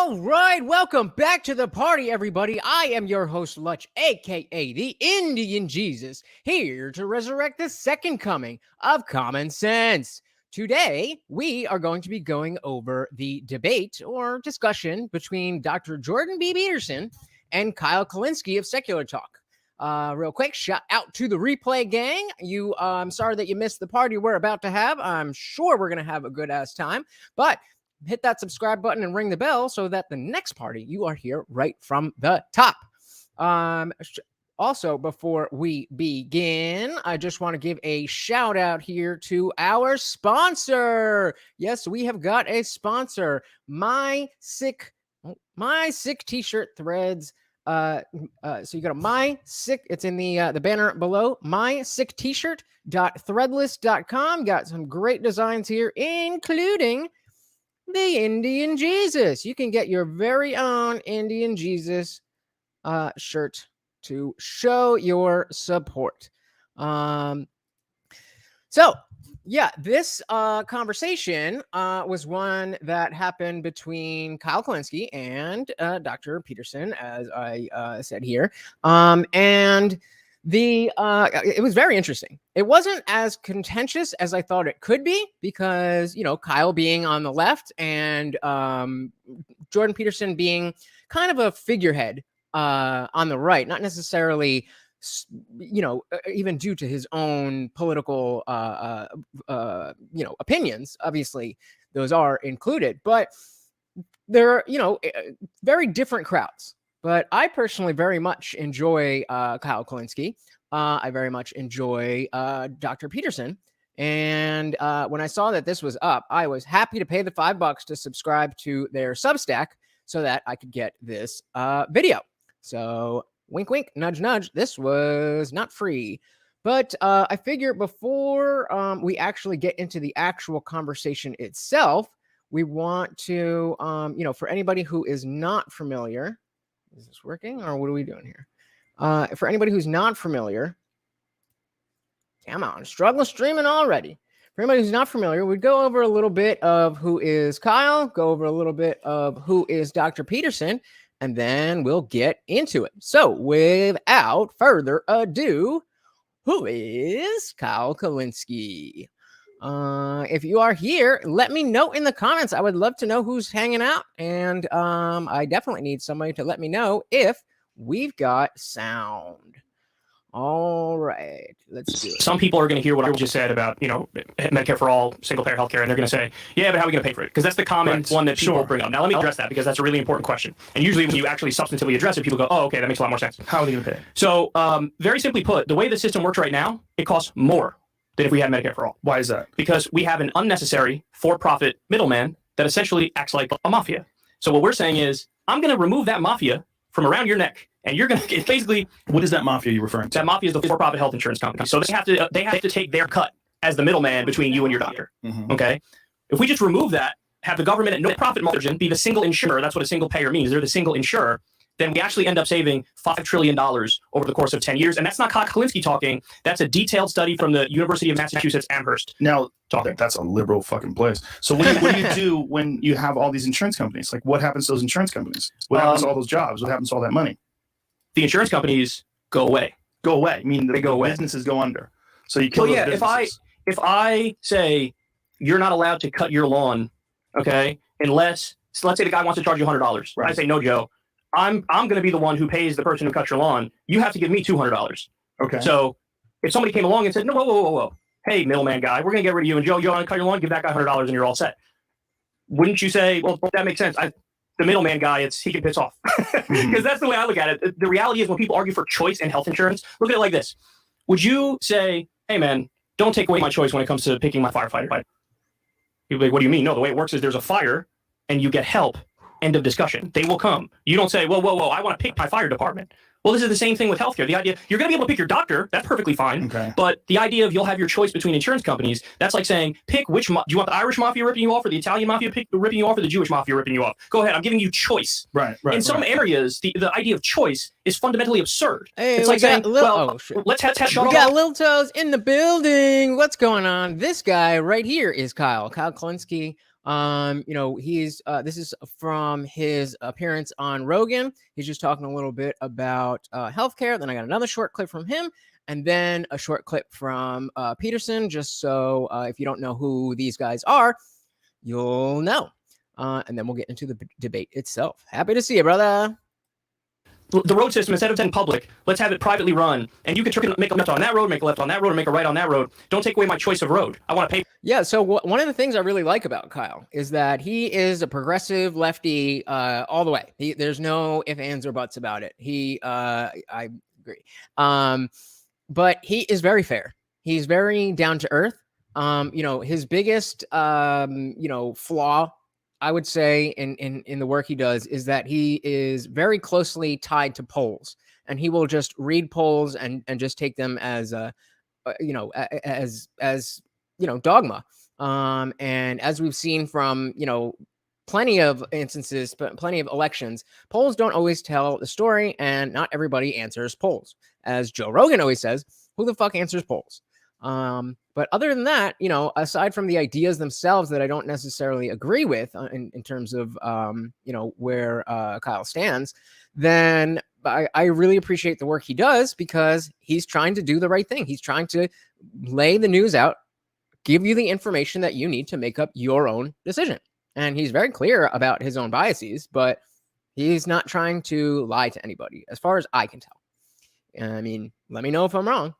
All right, welcome back to the party, everybody. I am your host, Lutch, aka the Indian Jesus, here to resurrect the second coming of common sense. Today, we are going to be going over the debate or discussion between Dr. Jordan B Peterson and Kyle Kalinski of Secular Talk. Real quick, shout out to the replay gang. I'm sorry that you missed the party we're about to have. I'm sure we're going to have a good ass time, but hit that subscribe button and ring the bell so that the next party you are here right from the top. Also, before we begin, I just want to give a shout out here to our sponsor. Yes, we have got a sponsor, My Sick T-shirt threads. So you go to My Sick. It's in the banner below. MySickT-shirt.threadless.com. Got some great designs here, including the Indian Jesus. You can get your very own Indian Jesus shirt to show your support. This conversation was one that happened between Kyle Kalinski and Dr. Peterson, as I said here. And it was very interesting. It wasn't as contentious as I thought it could be because, Kyle being on the left and Jordan Peterson being kind of a figurehead on the right, not necessarily, even due to his own political, opinions. Obviously, those are included, but they're, very different crowds. But I personally very much enjoy Kyle Kalinski. I very much enjoy Dr. Peterson. And when I saw that this was up, I was happy to pay the $5 to subscribe to their Substack so that I could get this video. So wink, wink, nudge, nudge. This was not free. But I figure before we actually get into the actual conversation itself, we want to, for anybody who is not familiar, is this working or what are we doing here? For anybody who's not familiar, come on, struggling streaming already. For anybody who's not familiar, we'd go over a little bit of who is Kyle, go over a little bit of who is Dr. Peterson, and then we'll get into it. So without further ado, who is Kyle Kalinski? If you are here, let me know in the comments. I would love to know who's hanging out. And I definitely need somebody to let me know if we've got sound. All right, let's do it. Some people are going to hear what I just said about, Medicare for all, single-payer healthcare, and they're going to say, yeah, but how are we going to pay for it? Because that's the common one that people bring up. Now, let me address that because that's a really important question. And usually when you actually substantively address it, people go, oh, okay, that makes a lot more sense. How are they going to pay? So very simply put, the way the system works right now, it costs more than if we had Medicare for all. Why is that? Because we have an unnecessary for-profit middleman that essentially acts like a mafia. So what we're saying is, I'm going to remove that mafia from around your neck, and you're going to basically... What is that mafia you're referring to? That mafia is the for-profit health insurance company. So they have to take their cut as the middleman between you and your doctor. Mm-hmm. Okay? If we just remove that, have the government at no profit margin be the single insurer, that's what a single payer means, they're the single insurer, then we actually end up saving $5 trillion over the course of 10 years. And that's not Kyle Kalinski talking. That's a detailed study from the University of Massachusetts Amherst. Now, that's a liberal fucking place. So what do you do when you have all these insurance companies? Like, what happens to those insurance companies? What happens to all those jobs? What happens to all that money? The insurance companies go away. Go away? I mean, they go away. Businesses go under. So you kill those businesses. If I say you're not allowed to cut your lawn, okay, unless, so let's say the guy wants to charge you $100. Right. I say, no, Joe. I'm going to be the one who pays the person who cuts your lawn. You have to give me $200. Okay. So if somebody came along and said, no, whoa. Hey, middleman guy, we're going to get rid of you. And Joe, you want to cut your lawn? Give that guy $100 and you're all set. Wouldn't you say, well, that makes sense. The middleman guy, he can piss off. Because that's the way I look at it. The reality is when people argue for choice in health insurance, look at it like this. Would you say, hey, man, don't take away my choice when it comes to picking my firefighter? You'd be like, what do you mean? No, the way it works is there's a fire and you get help. End of discussion. They will come. You don't say, whoa, I want to pick my fire department. Well, this is the same thing with healthcare. The idea you're going to be able to pick your doctor, that's perfectly fine. Okay. But the idea of you'll have your choice between insurance companies, that's like saying, pick which, do you want the Irish mafia ripping you off or the Italian mafia ripping you off or the Jewish mafia ripping you off? Go ahead. I'm giving you choice. Right. In some areas, the idea of choice is fundamentally absurd. Hey, it's like saying, let's we got Lil Toes in the building. What's going on? This guy right here is Kyle Kalinski. He's this is from his appearance on Rogan. He's just talking a little bit about healthcare. Then I got another short clip from him, and then a short clip from Peterson. Just so if you don't know who these guys are, you'll know. And then we'll get into the debate itself. Happy to see you, brother. The road system, instead of being public, let's have it privately run. And you can make a left on that road, make a left on that road, or make a right on that road. Don't take away my choice of road. I want to pay. Yeah, so one of the things I really like about Kyle is that he is a progressive lefty all the way. There's no ifs, ands, or buts about it. I agree. But he is very fair. He's very down to earth. His biggest, flaw, I would say, in the work he does is that he is very closely tied to polls, and he will just read polls and just take them as dogma. And as we've seen from plenty of instances, but plenty of elections, polls don't always tell the story, and not everybody answers polls. As Joe Rogan always says, who the fuck answers polls? But other than that, aside from the ideas themselves that I don't necessarily agree with in terms of, where Kyle stands, then I really appreciate the work he does because he's trying to do the right thing. He's trying to lay the news out, give you the information that you need to make up your own decision. And he's very clear about his own biases, but he's not trying to lie to anybody, as far as I can tell. I mean, let me know if I'm wrong.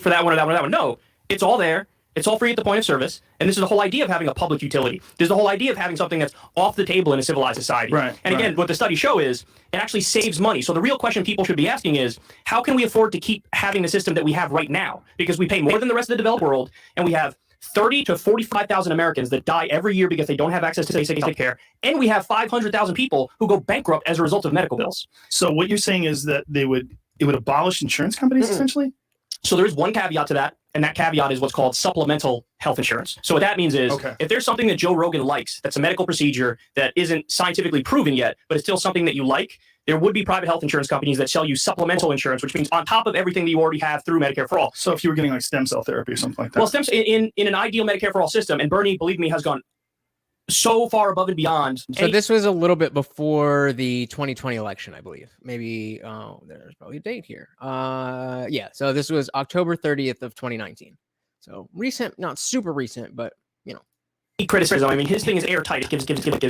For that one or that one or that one. No, it's all there. It's all free at the point of service. And this is the whole idea of having a public utility. This is the whole idea of having something that's off the table in a civilized society. Right, and again, what the studies show is it actually saves money. So the real question people should be asking is, how can we afford to keep having the system that we have right now? Because we pay more than the rest of the developed world, and we have 30 to 45,000 Americans that die every year because they don't have access to basic health care. And we have 500,000 people who go bankrupt as a result of medical bills. So what you're saying is that it would abolish insurance companies, essentially? So there is one caveat to that, and that caveat is what's called supplemental health insurance. So what that means is if there's something that Joe Rogan likes, that's a medical procedure that isn't scientifically proven yet, but it's still something that you like, there would be private health insurance companies that sell you supplemental insurance, which means on top of everything that you already have through Medicare for All. So if you were getting like stem cell therapy or something like that. Well, in an ideal Medicare for All system, and Bernie, believe me, has gone so far above and beyond. So this was a little bit before the 2020 election, I believe. Maybe, there's probably a date here. So this was October 30th of 2019. So recent, not super recent, but, criticism. I mean, his thing is airtight. It gives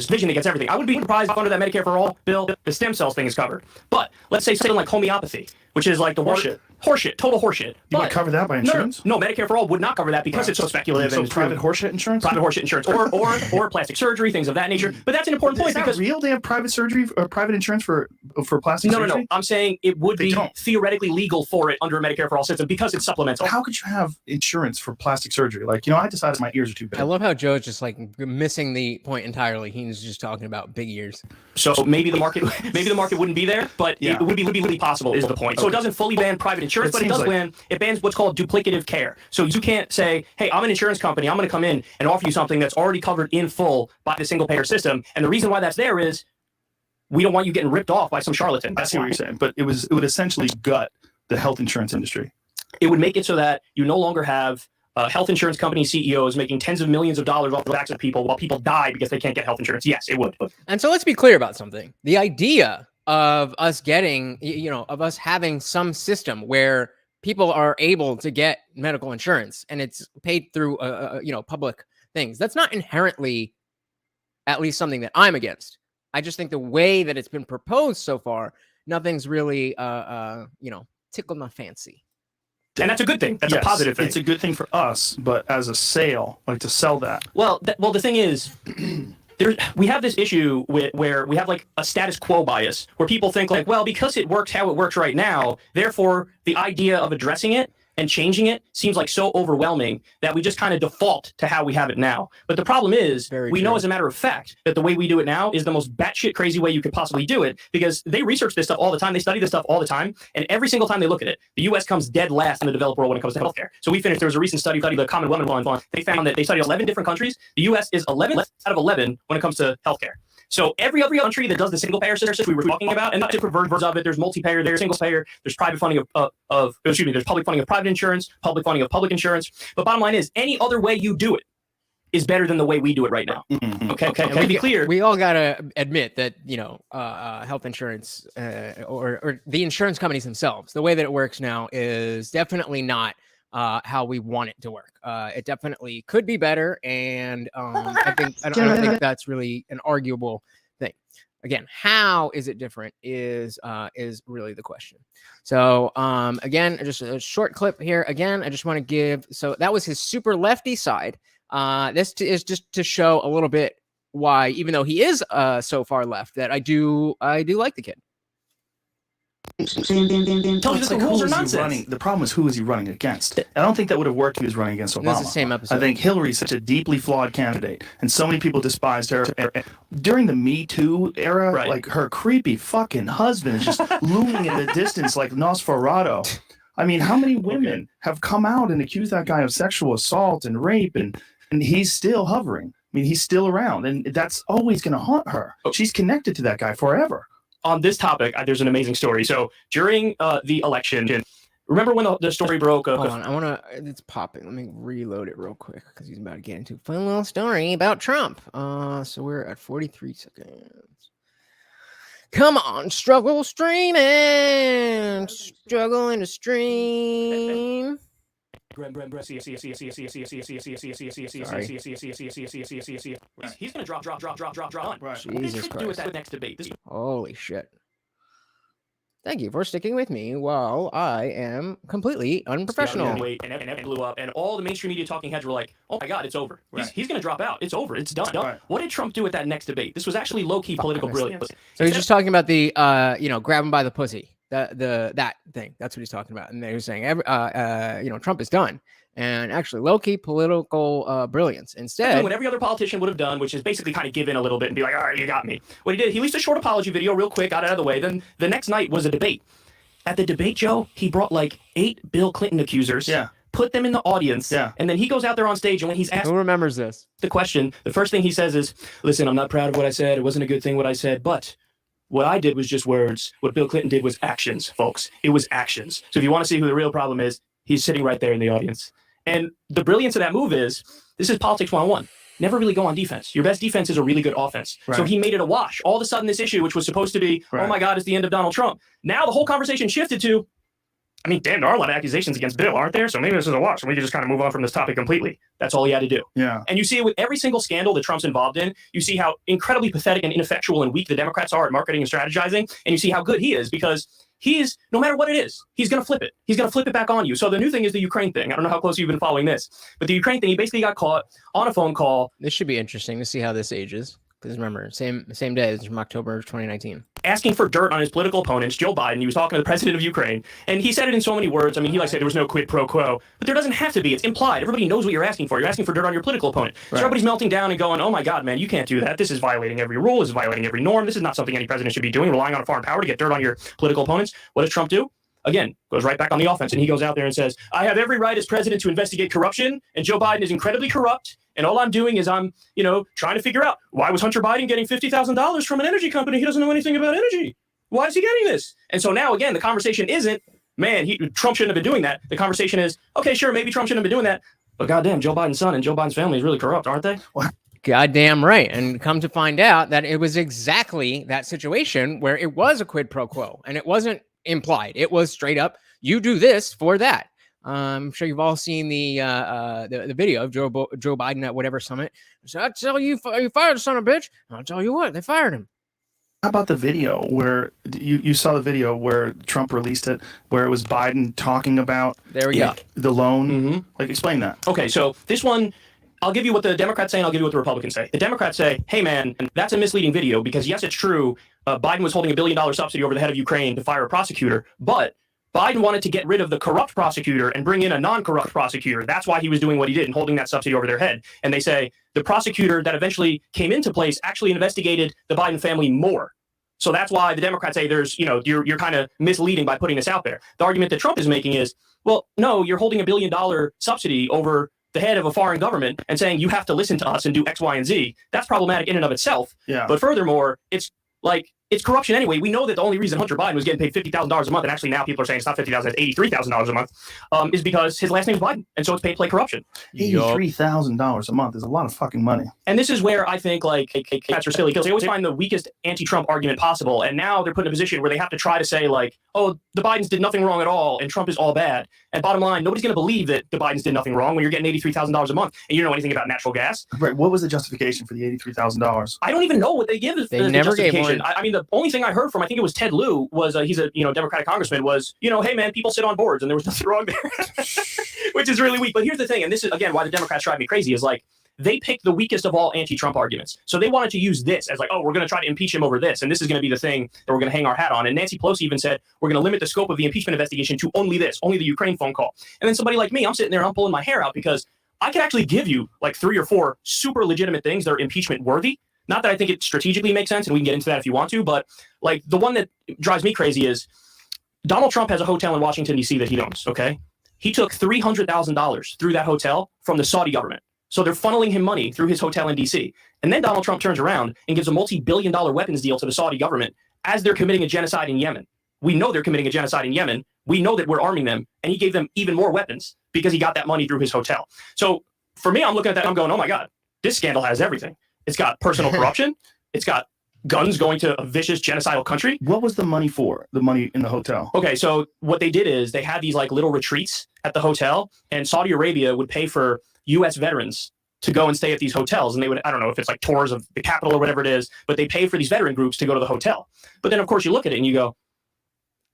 vision. It gets everything. I would be surprised if under that Medicare for All bill, the stem cells thing is covered. But let's say something like homeopathy, which is like the horseshit, total horseshit. You would cover that by insurance? No, Medicare for All would not cover that because it's so speculative. So private horseshit insurance? Private horseshit insurance, or plastic surgery, things of that nature. But that's an important point because real? They have private surgery or private insurance for plastic surgery? No. I'm saying it would be theoretically legal for it under a Medicare for All system because it's supplemental. How could you have insurance for plastic surgery? Like, I decided my ears are too big. I love how Joe's just like missing the point entirely. He's just talking about big ears. So maybe the market wouldn't be there, but it would be legally possible is the point. So it doesn't fully ban private insurance, but it bans what's called duplicative care. So you can't say, hey, I'm an insurance company, I'm going to come in and offer you something that's already covered in full by the single payer system. And the reason why that's there is we don't want you getting ripped off by some charlatan. I see what you're saying, but it would essentially gut the health insurance industry. It would make it so that you no longer have health insurance company CEOs making tens of millions of dollars off the backs of people while people die because they can't get health insurance. Yes, it would. And so let's be clear about something. The idea of us getting, of us having some system where people are able to get medical insurance and it's paid through, public things. That's not inherently, at least something that I'm against. I just think the way that it's been proposed so far, nothing's really, tickled my fancy. And that's a good thing. That's a positive thing. It's a good thing for us, but as a sale, like to sell that. Well, the thing is, we have this issue where we have like a status quo bias, where people think like, well, because it works how it works right now, therefore the idea of addressing it and changing it seems like so overwhelming that we just kind of default to how we have it now. But the problem is, we know as a matter of fact that the way we do it now is the most batshit crazy way you could possibly do it, because they research this stuff all the time. They study this stuff all the time. And every single time they look at it, the U.S. comes dead last in the developed world when it comes to healthcare. So we finished, there was a recent study, the Commonwealth Fund. They found that they studied 11 different countries. The U.S. is 11 out of 11 when it comes to healthcare. So every other country that does the single payer system we were talking about, and not different versions of it, there's multi-payer, there's single payer, there's private funding there's public funding of private insurance, public funding of public insurance. But bottom line is, any other way you do it is better than the way we do it right now. Okay. And to be clear, we all gotta admit that health insurance or the insurance companies themselves, the way that it works now is definitely not how we want it to work. It definitely could be better, and I don't think that's really an arguable thing. Again, how is it different is really the question. So again, just a short clip here. Again, I just want to give. So that was his super lefty side. This is just to show a little bit why, even though he is so far left, that I do like the kid. The rules are nonsense. The problem is, who is he running against? I don't think that would have worked if he was running against Obama. That's the same episode. I think Hillary's such a deeply flawed candidate, and so many people despised her. During the Me Too era, like her creepy fucking husband is just looming in the distance like Nosferatu. I mean, how many women have come out and accused that guy of sexual assault and rape, and he's still hovering. I mean, he's still around, and that's always going to haunt her. She's connected to that guy forever. On this topic, there's an amazing story. So during the election, remember when the story broke? Hold on, it's popping. Let me reload it real quick because he's about to get into a fun little story about Trump. So we're at 43 seconds. Come on, struggle streaming, struggling to stream. He's gonna drop. Jesus Christ. Do with that next debate. Holy shit. Thank you for sticking with me while I am completely unprofessional. And it blew up, and all the mainstream media talking heads were like, "Oh my God, it's over. He's going to drop out. It's over. It's done." Right. What did Trump do at that next debate? This was actually low-key political brilliance. So he's just talking about the, grab him by the pussy. That thing. That's what he's talking about. And they're saying, Trump is done. And actually, low-key political brilliance. Instead, what every other politician would have done, which is basically kind of give in a little bit and be like, "All right, you got me." What he did, he released a short apology video real quick, got it out of the way. Then the next night was a debate. At the debate, Joe, he brought like 8 Bill Clinton accusers, put them in the audience, and then he goes out there on stage, and when he's asked who remembers this, the question, the first thing he says is, "Listen, I'm not proud of what I said. It wasn't a good thing what I said, but what I did was just words. What Bill Clinton did was actions, folks. It was actions." So if you want to see who the real problem is, he's sitting right there in the audience. And the brilliance of that move is, this is politics 101. Never really go on defense. Your best defense is a really good offense. Right. So he made it a wash. All of a sudden, this issue, which was supposed to be, oh my God, it's the end of Donald Trump. Now the whole conversation shifted to, I mean, damn, there are a lot of accusations against Bill, aren't there? So maybe this is a wash, and we can just kind of move on from this topic completely. That's all he had to do. Yeah. And you see it with every single scandal that Trump's involved in. You see how incredibly pathetic and ineffectual and weak the Democrats are at marketing and strategizing. And you see how good he is, because he's, no matter what it is, he's going to flip it. He's going to flip it back on you. So the new thing is the Ukraine thing. I don't know how close you've been following this, but the Ukraine thing, he basically got caught on a phone call. This should be interesting to see how this ages. Because remember, same day as from October of 2019. Asking for dirt on his political opponents, Joe Biden. He was talking to the president of Ukraine, and he said it in so many words. I mean, he said there was no quid pro quo, but there doesn't have to be. It's implied. Everybody knows what you're asking for. You're asking for dirt on your political opponent. Right. So everybody's melting down and going, "Oh my God, man, you can't do that. This is violating every rule. This is violating every norm. This is not something any president should be doing, relying on a foreign power to get dirt on your political opponents." What does Trump do? Again, goes right back on the offense, and he goes out there and says, "I have every right as president to investigate corruption, and Joe Biden is incredibly corrupt, and all I'm doing is I'm, trying to figure out, why was Hunter Biden getting $50,000 from an energy company? He doesn't know anything about energy. Why is he getting this?" And so now, again, the conversation isn't, man, Trump shouldn't have been doing that. The conversation is, okay, sure, maybe Trump shouldn't have been doing that, but goddamn, Joe Biden's son and Joe Biden's family is really corrupt, aren't they? Goddamn right. And come to find out that it was exactly that situation where it was a quid pro quo, and it wasn't implied. It was straight up, you do this for that. I'm sure you've all seen the video of Joe Biden at whatever summit. So I tell you, you fired the son of a bitch. I'll tell you what, they fired him. How about the video where you saw the video where Trump released it, where it was Biden talking about the loan? Mm-hmm. Like, explain that. Okay, so this one, I'll give you what the Democrats say, and I'll give you what the Republicans say. The Democrats say, "Hey, man, that's a misleading video, because yes, it's true. Biden was holding $1 billion subsidy over the head of Ukraine to fire a prosecutor, but Biden wanted to get rid of the corrupt prosecutor and bring in a non-corrupt prosecutor. That's why he was doing what he did and holding that subsidy over their head. And they say the prosecutor that eventually came into place actually investigated the Biden family more. So that's why the Democrats say there's, you're kind of misleading by putting this out there. The argument that Trump is making is, well, no, you're holding $1 billion subsidy over the head of a foreign government and saying you have to listen to us and do X, Y, and Z. That's problematic in and of itself. Yeah. But furthermore, it's corruption anyway. We know that the only reason Hunter Biden was getting paid $50,000 a month, and actually now people are saying it's not $50,000, it's $83,000 a month, is because his last name is Biden, and so it's pay to play corruption. $83,000 a month is a lot of fucking money. And this is where I think cats are silly because they always find the weakest anti-Trump argument possible, and now they're put in a position where they have to try to say oh, the Bidens did nothing wrong at all, and Trump is all bad. And bottom line, nobody's going to believe that the Bidens did nothing wrong when you're getting $83,000 a month and you don't know anything about natural gas. Right. What was the justification for the $83,000? I don't even know what they give as the never gave justification. one. I mean, the only thing I heard from, I think it was Ted Lieu, was he's a Democratic congressman, was hey man, people sit on boards and there was nothing wrong there, which is really weak. But here's the thing, and this is again why the Democrats drive me crazy, is they picked the weakest of all anti-Trump arguments. So they wanted to use this as oh, we're going to try to impeach him over this, and this is going to be the thing that we're going to hang our hat on. And Nancy Pelosi even said we're going to limit the scope of the impeachment investigation to only this, only the Ukraine phone call. And then somebody like me, I'm sitting there, I'm pulling my hair out because I can actually give you 3 or 4 super legitimate things that are impeachment worthy. Not that I think it strategically makes sense, and we can get into that if you want to, but the one that drives me crazy is Donald Trump has a hotel in Washington, D.C. that he owns, okay? He took $300,000 through that hotel from the Saudi government. So they're funneling him money through his hotel in D.C. And then Donald Trump turns around and gives a multi-billion-dollar weapons deal to the Saudi government as they're committing a genocide in Yemen. We know they're committing a genocide in Yemen. We know that we're arming them, and he gave them even more weapons because he got that money through his hotel. So for me, I'm looking at that and I'm going, oh my God, this scandal has everything. It's got personal corruption. It's got guns going to a vicious genocidal country. What was the money for? The money in the hotel? Okay, so what they did is they had these little retreats at the hotel, and Saudi Arabia would pay for U.S. veterans to go and stay at these hotels. And they would, I don't know if it's tours of the Capitol or whatever it is, but they pay for these veteran groups to go to the hotel. But then, of course, you look at it and you go,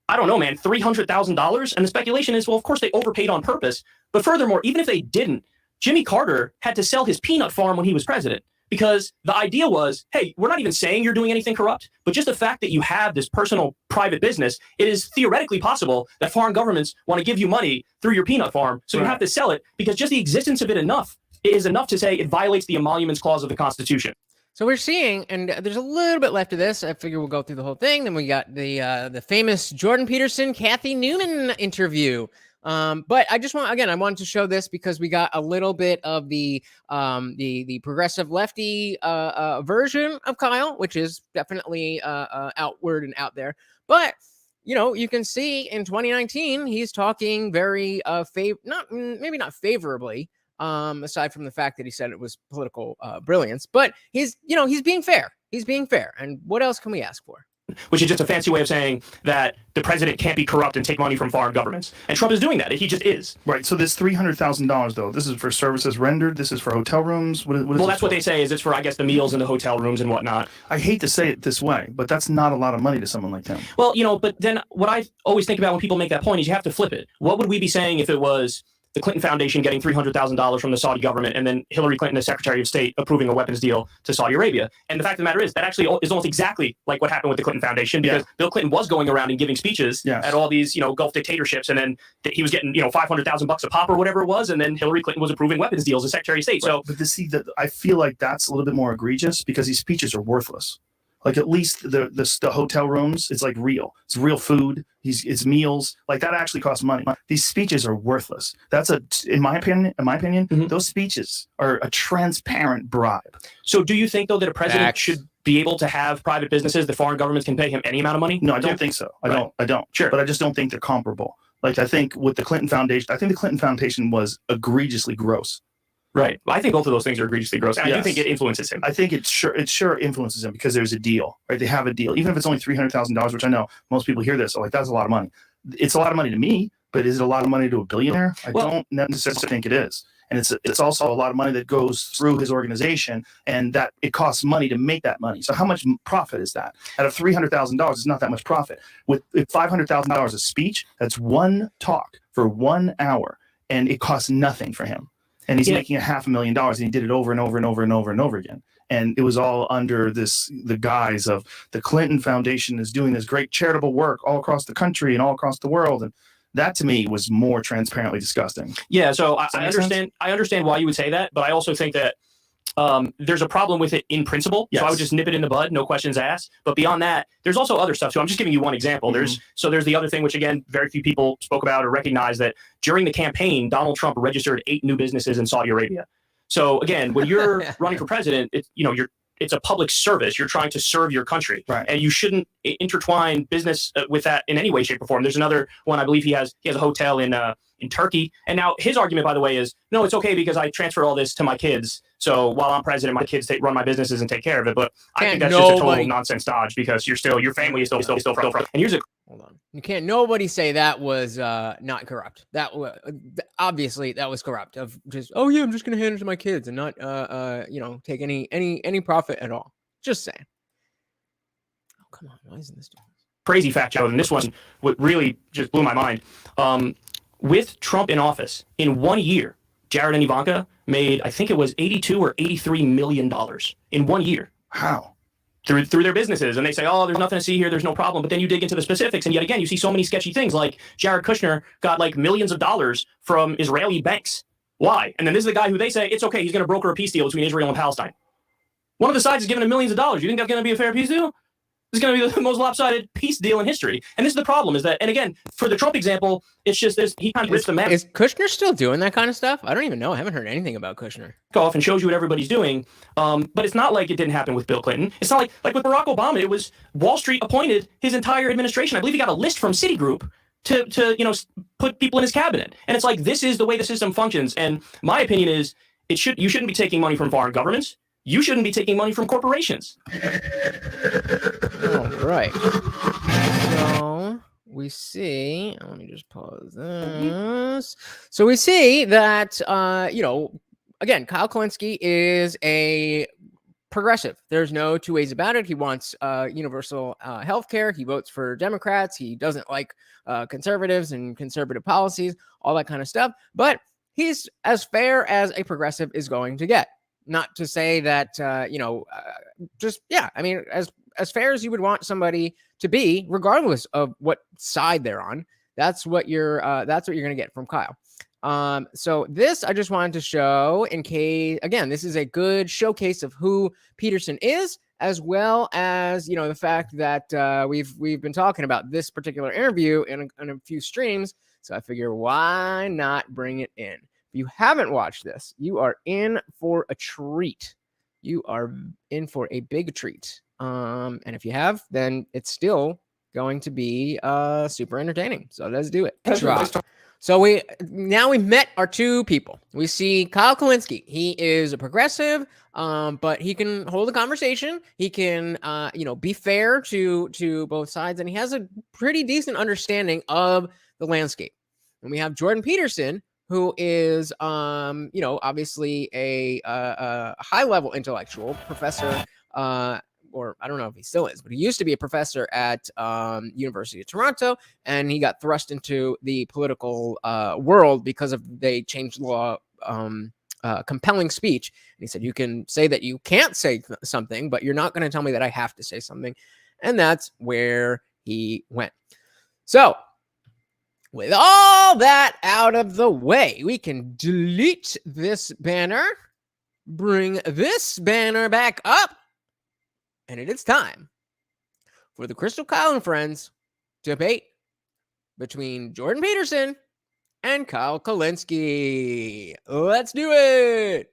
I don't know, man, $300,000? And the speculation is, well, of course, they overpaid on purpose. But furthermore, even if they didn't, Jimmy Carter had to sell his peanut farm when he was president. Because the idea was, hey, we're not even saying you're doing anything corrupt, but just the fact that you have this personal private business, it is theoretically possible that foreign governments want to give you money through your peanut farm. So you have to sell it because just the existence of it is enough to say it violates the emoluments clause of the Constitution. So we're seeing, and there's a little bit left of this. I figure we'll go through the whole thing. Then we got the famous Jordan Peterson, Kathy Newman interview. But I just I wanted to show this because we got a little bit of the progressive lefty version of Kyle, which is definitely outward and out there. But you can see in 2019 he's talking very maybe not favorably, aside from the fact that he said it was political brilliance. But he's being fair. He's being fair. And what else can we ask for? Which is just a fancy way of saying that the president can't be corrupt and take money from foreign governments. And Trump is doing that. He just is. Right. So this $300,000, though, this is for services rendered? This is for hotel rooms? What is that's what they say is it's for, I guess, the meals in the hotel rooms and whatnot. I hate to say it this way, but that's not a lot of money to someone like him. Well, but then what I always think about when people make that point is you have to flip it. What would we be saying if it was the Clinton Foundation getting $300,000 from the Saudi government, and then Hillary Clinton, the Secretary of State, approving a weapons deal to Saudi Arabia? And the fact of the matter is that actually is almost exactly like what happened with the Clinton Foundation, because Bill Clinton was going around and giving speeches at all these, Gulf dictatorships, and then he was getting, $500,000 a pop or whatever it was, and then Hillary Clinton was approving weapons deals as Secretary of State. Right. So, but I feel like that's a little bit more egregious because these speeches are worthless. At least the hotel rooms, it's real. It's real food. It's meals. That actually costs money. These speeches are worthless. That's in my opinion, those speeches are a transparent bribe. So do you think, though, that a president should be able to have private businesses that foreign governments can pay him any amount of money? No, I don't think so. I don't. Sure. But I just don't think they're comparable. I think with the Clinton Foundation, the Clinton Foundation was egregiously gross. Right. I think both of those things are egregiously gross. And I do think it influences him. I think it sure influences him because there's a deal, right? They have a deal. Even if it's only $300,000, which I know most people hear this, that's a lot of money. It's a lot of money to me, but is it a lot of money to a billionaire? I don't necessarily think it is. And it's also a lot of money that goes through his organization, and that it costs money to make that money. So how much profit is that? Out of $300,000, it's not that much profit. With $500,000 a speech, that's one talk for 1 hour, and it costs nothing for him. And he's making $500,000, and he did it over and over and over and over and over again. And it was all under the guise of the Clinton Foundation is doing this great charitable work all across the country and all across the world. And That to me was more transparently disgusting. Yeah, so Does that I make sense? understand. I understand why you would say that, but I also think that there's a problem with it in principle. So I would Yes. just nip it in the bud, no questions asked. But beyond that, there's also other stuff. So I'm just giving you one example. There's the other thing, which again, very few people spoke about or recognized, that during the campaign, Donald Trump registered 8 new businesses in Saudi Arabia. So again, when you're running for president, it's a public service. You're trying to serve your country, Right. and you shouldn't intertwine business with that in any way, shape, or form. There's another one. I believe he has a hotel in Turkey. And now his argument, by the way, is no, it's okay because I transferred all this to my kids. So while I'm president, my kids run my businesses and take care of it. But I think that's just a total nonsense dodge, because your family is still from. And here's a Hold on. You can't. Nobody say that was not corrupt. That obviously that was corrupt. Of just, oh yeah, I'm just gonna hand it to my kids and not take any profit at all. Just saying. Oh come on, why isn't this doing this? crazy fact check, and this one what really just blew my mind. With Trump in office, in 1 year, Jared and Ivanka made, I think it was $82 or $83 million in 1 year. How? Through their businesses. And they say, oh, there's nothing to see here, there's no problem. But then you dig into the specifics, and yet again, you see so many sketchy things, like Jared Kushner got like millions of dollars from Israeli banks. Why? And then this is the guy who they say, it's okay, he's going to broker a peace deal between Israel and Palestine. One of the sides is giving him millions of dollars. You think that's going to be a fair peace deal? It's going to be the most lopsided peace deal in history. And this is the problem, is that, and again, for the Trump example, it's just this, he kind of rips the map. Is Kushner still doing that kind of stuff? I don't even know. I haven't heard anything about Kushner. Off and shows you what everybody's doing. But it's not like it didn't happen with Bill Clinton. It's not like with Barack Obama, it was Wall Street appointed his entire administration. I believe he got a list from Citigroup to put people in his cabinet. And it's like, this is the way the system functions. And my opinion is, you shouldn't be taking money from foreign governments. You shouldn't be taking money from corporations. All right. So we see, let me just pause this. So we see that, again, Kyle Kalinski is a progressive. There's no two ways about it. He wants universal health care. He votes for Democrats. He doesn't like conservatives and conservative policies, all that kind of stuff. But he's as fair as a progressive is going to get. Not to say that, I mean, as fair as you would want somebody to be, regardless of what side they're on. That's what you're going to get from Kyle. So this, I just wanted to show, in case, again, this is a good showcase of who Peterson is, as well as, the fact that we've been talking about this particular interview in a few streams. So I figure, why not bring it in? If you haven't watched this, you are in for a treat. You are in for a big treat. And if you have, then it's still going to be super entertaining. So let's do it. So we met our two people. We see Kyle Kalinski. He is a progressive, but he can hold a conversation. He can, be fair to both sides, and he has a pretty decent understanding of the landscape. And we have Jordan Peterson, who is, obviously a high-level intellectual professor, or I don't know if he still is, but he used to be a professor at University of Toronto, and he got thrust into the political world because they changed law, compelling speech. And he said, you can say that you can't say something, but you're not going to tell me that I have to say something. And that's where he went. So, with all that out of the way, we can delete this banner, bring this banner back up, and it is time for the Krystal Kyle Friends debate between Jordan Peterson and Kyle Kalinski. Let's do it.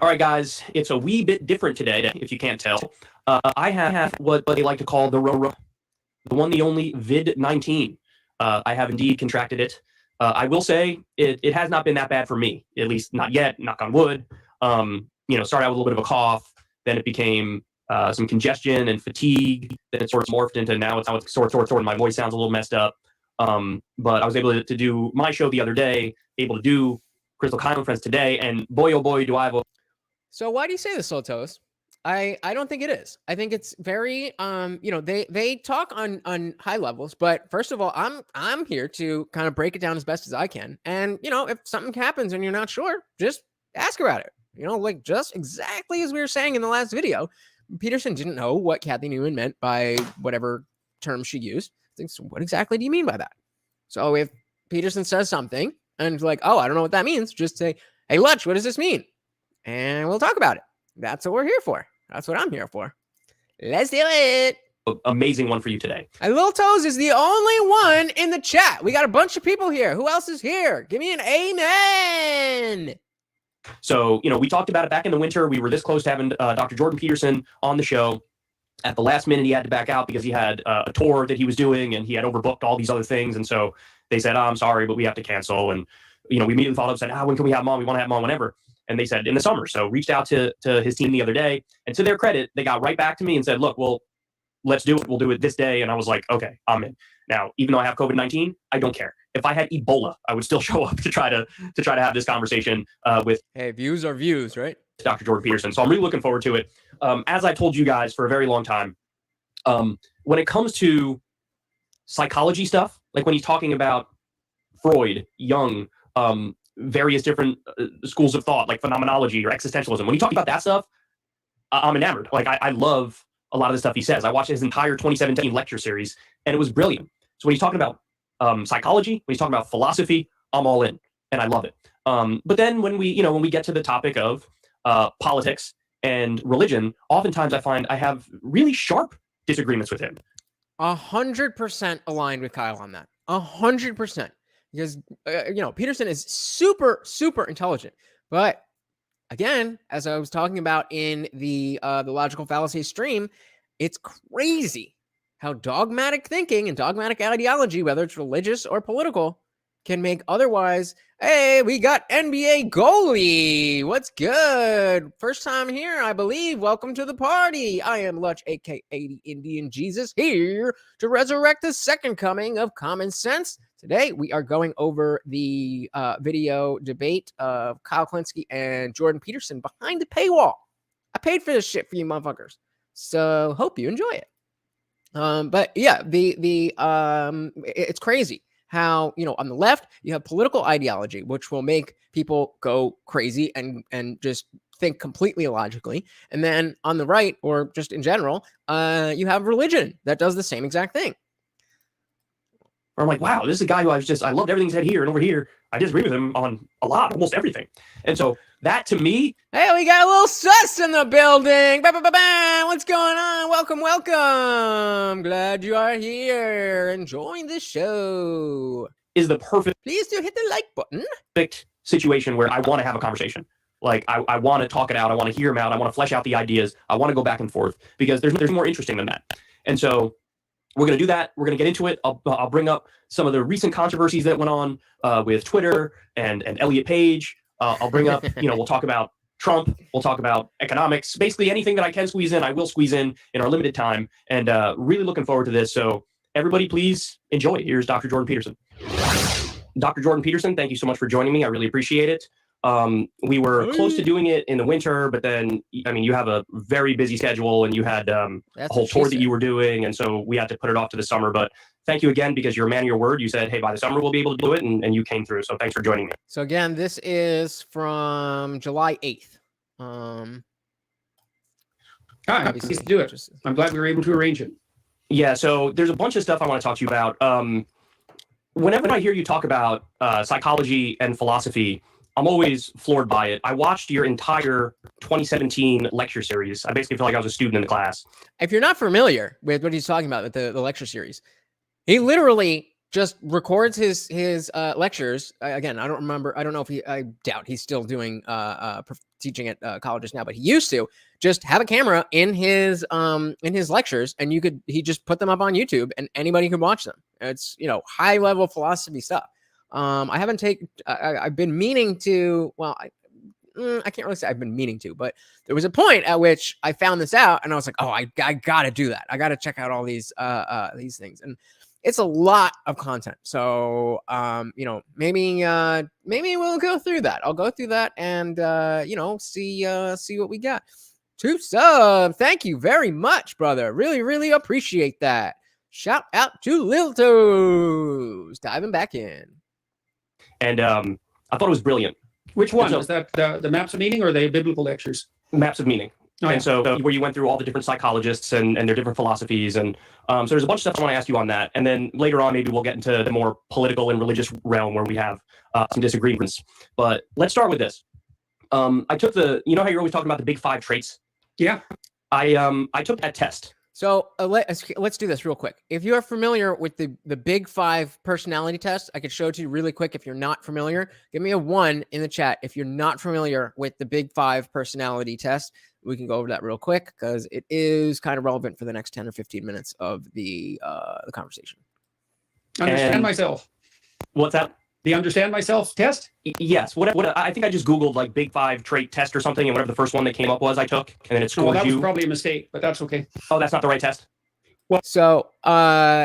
All right, guys, it's a wee bit different today, if you can't tell. I have what they like to call the one, the only COVID-19. I have indeed contracted it. I will say it has not been that bad for me, at least not yet, knock on wood. Started out with a little bit of a cough, then it became some congestion and fatigue, then it sort of morphed into now it's sort of my voice sounds a little messed up. But I was able to do my show the other day, able to do Krystal Kyle Friends today, and boy, oh boy, do I have a... So why do you say this, Sotos? I don't think it is. I think it's very, they talk on high levels, but first of all, I'm here to kind of break it down as best as I can. And, if something happens and you're not sure, just ask about it, just exactly as we were saying in the last video, Peterson didn't know what Kathy Newman meant by whatever term she used. I think, so what exactly do you mean by that? So if Peterson says something and it's like, oh, I don't know what that means, just say, hey, Lutch, what does this mean? And we'll talk about it. That's what we're here for. That's what I'm here for. Let's do it. Amazing one for you today. And Lil Toes is the only one in the chat. We got a bunch of people here. Who else is here? Give me an amen. So, we talked about it back in the winter. We were this close to having Dr. Jordan Peterson on the show. At the last minute, he had to back out because he had a tour that he was doing and he had overbooked all these other things. And so they said, I'm sorry, but we have to cancel. And, we immediately followed up and said, when can we have him on? We want to have him on whenever. And they said in the summer. So reached out to his team the other day. And to their credit, they got right back to me and said, look, well, let's do it. We'll do it this day. And I was like, okay, I'm in. Now, even though I have COVID-19, I don't care. If I had Ebola, I would still show up to try to have this conversation with. Hey, views are views, right? Dr. Jordan Peterson. So I'm really looking forward to it. As I told you guys for a very long time, when it comes to psychology stuff, like when he's talking about Freud, Jung, various different schools of thought, like phenomenology or existentialism, when you talk about that stuff, I'm enamored. Like I love a lot of the stuff he says. I watched his entire 2017 lecture series and it was brilliant. So when he's talking about psychology, when he's talking about philosophy, I'm all in and I love it. But then when we get to the topic of politics and religion, oftentimes I find I have really sharp disagreements with him. 100% aligned with Kyle on that. 100%. Because, Peterson is super, super intelligent. But again, as I was talking about in the logical fallacy stream, it's crazy how dogmatic thinking and dogmatic ideology, whether it's religious or political, can make otherwise. Hey, we got NBA goalie. What's good? First time here, I believe. Welcome to the party. I am Lutch, aka the Indian Jesus, here to resurrect the second coming of common sense. Today, we are going over the video debate of Kyle Kalinski and Jordan Peterson behind the paywall. I paid for this shit for you motherfuckers. So hope you enjoy it. But yeah, it's crazy how, on the left, you have political ideology, which will make people go crazy and just think completely illogically. And then on the right, or just in general, you have religion that does the same exact thing. I'm like, wow, this is a guy who I loved everything he said here and over here. I disagree with him on almost everything. And so that to me. Hey, we got a little sus in the building. What's going on? Welcome. Glad you are here. Enjoying the show. Is the perfect. Please do hit the like button. Perfect situation where I want to have a conversation. Like I want to talk it out. I want to hear him out. I want to flesh out the ideas. I want to go back and forth because there's more interesting than that. And so we're going to do that. We're going to get into it. I'll bring up some of the recent controversies that went on with Twitter and Elliot Page. I'll bring up, we'll talk about Trump. We'll talk about economics. Basically anything that I can squeeze in, I will squeeze in our limited time. And really looking forward to this. So everybody, please enjoy. Here's Dr. Jordan Peterson. Dr. Jordan Peterson, thank you so much for joining me. I really appreciate it. We were close to doing it in the winter, but then, you have a very busy schedule and you had a whole tour that you were doing. And so we had to put it off to the summer, but thank you again, because you're a man of your word. You said, hey, by the summer, we'll be able to do it. And you came through. So thanks for joining me. So again, this is from July 8th. Hi, pleased to do it. I'm glad we were able to arrange it. Yeah. So there's a bunch of stuff I want to talk to you about. Whenever I hear you talk about psychology and philosophy, I'm always floored by it. I watched your entire 2017 lecture series. I basically feel like I was a student in the class. If you're not familiar with what he's talking about with the lecture series, he literally just records his lectures. Again, I don't remember. I don't know if I doubt he's still doing teaching at colleges now, but he used to just have a camera in his lectures, and he just put them up on YouTube, and anybody could watch them. It's high level philosophy stuff. I've been meaning to, well, I can't really say I've been meaning to, but there was a point at which I found this out and I was like, oh, I got to do that. I got to check out all these things. And it's a lot of content. So, maybe we'll go through that. I'll go through that and, see what we got. 2 subs. Thank you very much, brother. Really, really appreciate that. Shout out to Lil Toes. Diving back in. And I thought it was brilliant. Which one? Is that the Maps of Meaning or the biblical lectures? Maps of Meaning. And so where you went through all the different psychologists and their different philosophies. And so there's a bunch of stuff I want to ask you on that. And then later on, maybe we'll get into the more political and religious realm where we have some disagreements. But let's start with this. I took you know how you're always talking about the big 5 traits? Yeah. I took that test. So let's do this real quick. If you are familiar with the big 5 personality test, I could show it to you really quick. If you're not familiar, give me a 1 in the chat. If you're not familiar with the big 5 personality test, we can go over that real quick because it is kind of relevant for the next 10 or 15 minutes of the conversation. Understand myself. What's that? The understand myself test? Yes. What I think I just Googled like big 5 trait test or something, and whatever the first one that came up was, I took, and then it scored that was probably a mistake, but that's okay. Oh, that's not the right test. So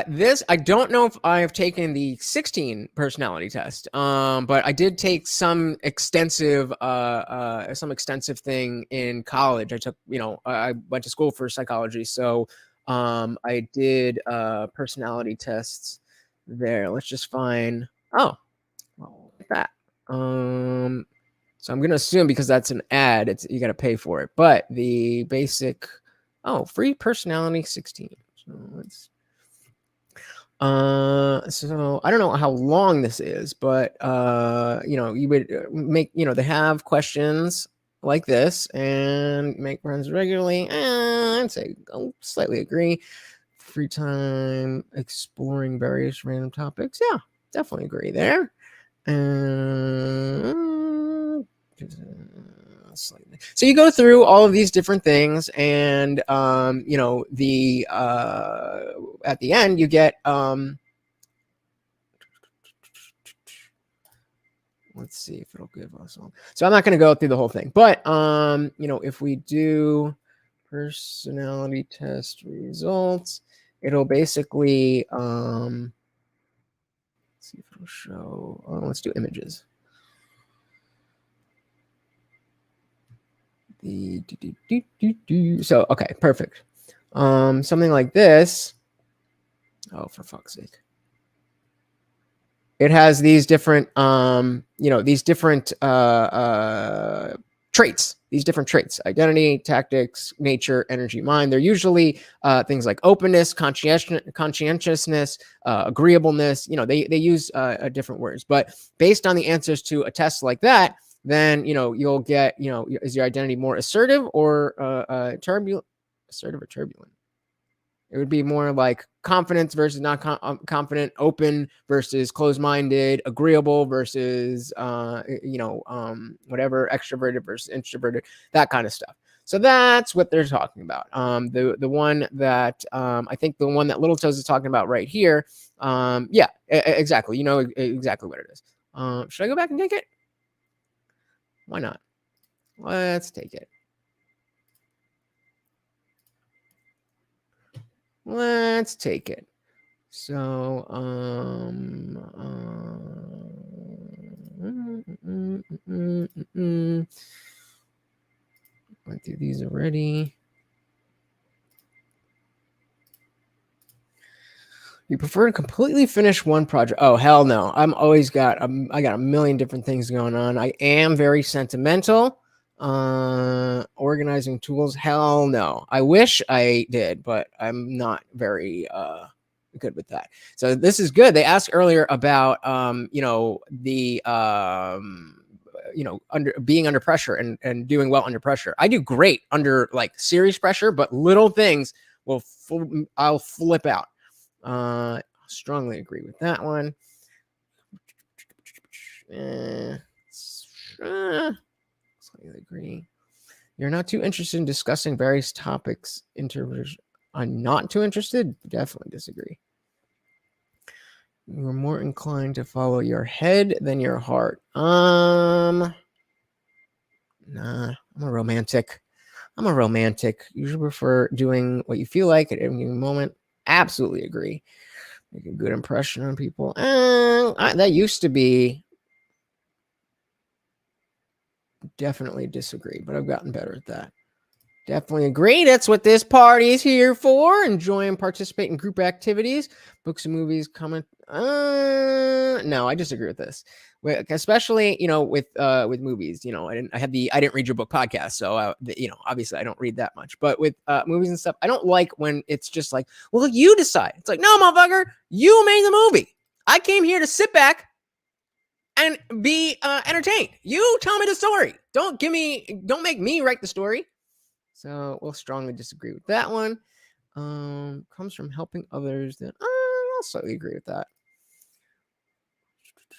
this, I don't know if I have taken the 16 personality test, but I did take some extensive thing in college. I took, I went to school for psychology, so I did personality tests there. Let's just find. Oh, well, look at that. So I'm gonna assume because that's an ad, you got to pay for it. But the basic, free personality 16. So let's. So I don't know how long this is, but you would make, they have questions like this and make friends regularly. I'd say slightly agree. Free time exploring various random topics. Yeah, definitely agree there. So you go through all of these different things, and at the end you get let's see if it'll give us all. So I'm not going to go through the whole thing, but if we do personality test results, it'll basically let's see if it'll show. Let's do images. So okay, perfect. Something like this. Oh, for fuck's sake! It has these different, traits. These different traits: identity, tactics, nature, energy, mind. They're usually things like openness, conscientiousness, agreeableness. They use different words, but based on the answers to a test like that, then you'll get, is your identity more assertive or turbulent? Assertive or turbulent? It would be more like confidence versus not confident, open versus closed-minded, agreeable versus whatever, extroverted versus introverted, that kind of stuff. So that's what they're talking about. The one that I think the one that Little Toes is talking about right here. Yeah, exactly. You know exactly what it is. Should I go back and take it? Why not? Let's take it. Let's take it. So, went through these already. You prefer to completely finish one project? Oh, hell no. I got a million different things going on. I am very sentimental. Organizing tools? Hell no. I wish I did, but I'm not very good with that. So this is good. They asked earlier about being under pressure and doing well under pressure. I do great under like serious pressure, but little things I'll flip out. Strongly agree with that one. Slightly agree. You're not too interested in discussing various topics. I'm not too interested. Definitely disagree. You're more inclined to follow your head than your heart. Nah, I'm a romantic. Usually prefer doing what you feel like at any moment. Absolutely agree. Make a good impression on people. That used to be. Definitely disagree, but I've gotten better at that. Definitely agree. That's what this party is here for. Enjoy and participate in group activities, books and movies. Comment. No, I disagree with this. Especially, with movies. I didn't read your book podcast, so obviously I don't read that much. But with movies and stuff, I don't like when it's just like, well, you decide. It's like, no, motherfucker, you made the movie. I came here to sit back and be entertained. You tell me the story. Don't make me write the story. So we'll strongly disagree with that one. Comes from helping others. Then I'll slightly agree with that.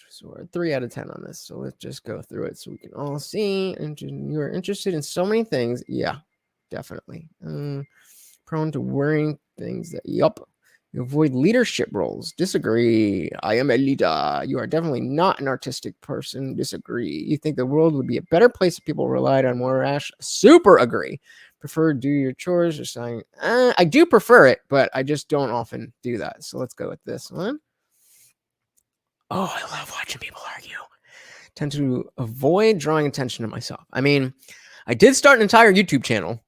So we're 3 out of 10 on this. So let's just go through it so we can all see. And you are interested in so many things. Yeah, definitely. Prone to worrying things. Yup. You avoid leadership roles. Disagree. I am a leader. You are definitely not an artistic person. Disagree. You think the world would be a better place if people relied on more rash. Super agree. Prefer do your chores or saying, I do prefer it, but I just don't often do that. So let's go with this one. Oh, I love watching people argue. Tend to avoid drawing attention to myself. I mean, I did start an entire YouTube channel.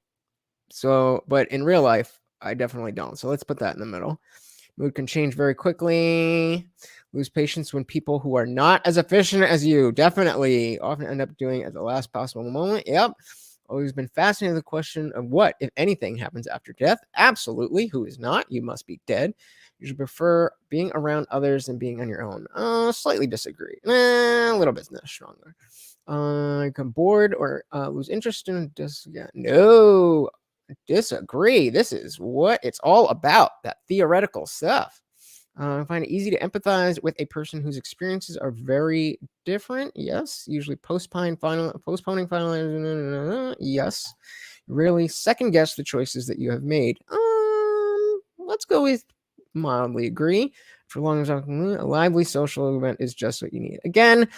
But in real life, I definitely don't. So let's put that in the middle. Mood can change very quickly. Lose patience when people who are not as efficient as you definitely often end up doing it at the last possible moment. Yep. Always been fascinated with the question of what, if anything, happens after death. Absolutely. Who is not? You must be dead. You should prefer being around others than being on your own. Slightly disagree. A little bit stronger. Become bored or lose interest in this. Yeah. No. Disagree. This is what it's all about. That theoretical stuff. I find it easy to empathize with a person whose experiences are very different. Yes. Usually postponing final. Yes. Rarely second guess the choices that you have made. Let's go with mildly agree. For long as a lively social event is just what you need. Again,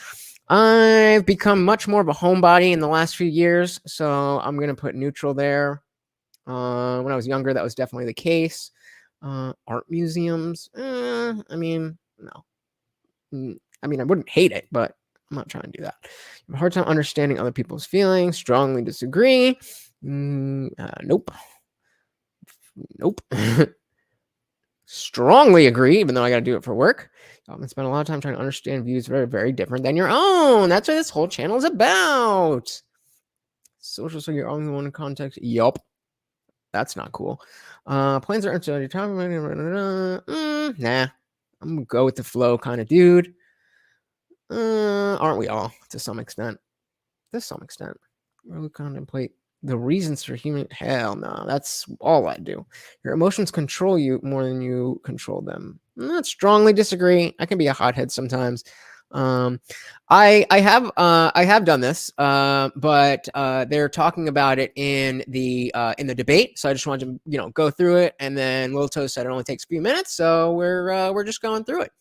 I've become much more of a homebody in the last few years, so I'm going to put neutral there. When I was younger, that was definitely the case. Art museums. I mean, no. I mean, I wouldn't hate it, but I'm not trying to do that. I have a hard time understanding other people's feelings. Strongly disagree. Nope. Strongly agree, even though I got to do it for work. I spend a lot of time trying to understand views very, very different than your own. That's what this whole channel is about. Social, so you're only one in context. Yup. That's not cool. Plans are until your time. Nah. I'm gonna go with the flow kind of dude. Aren't we all to some extent? Really contemplate the reasons for human. Hell no. That's all I do. Your emotions control you more than you control them. I strongly disagree. I can be a hothead sometimes. I have done this, but they're talking about it in the debate. So I just wanted to go through it, and then Lil Toe said it only takes a few minutes, so we're just going through it.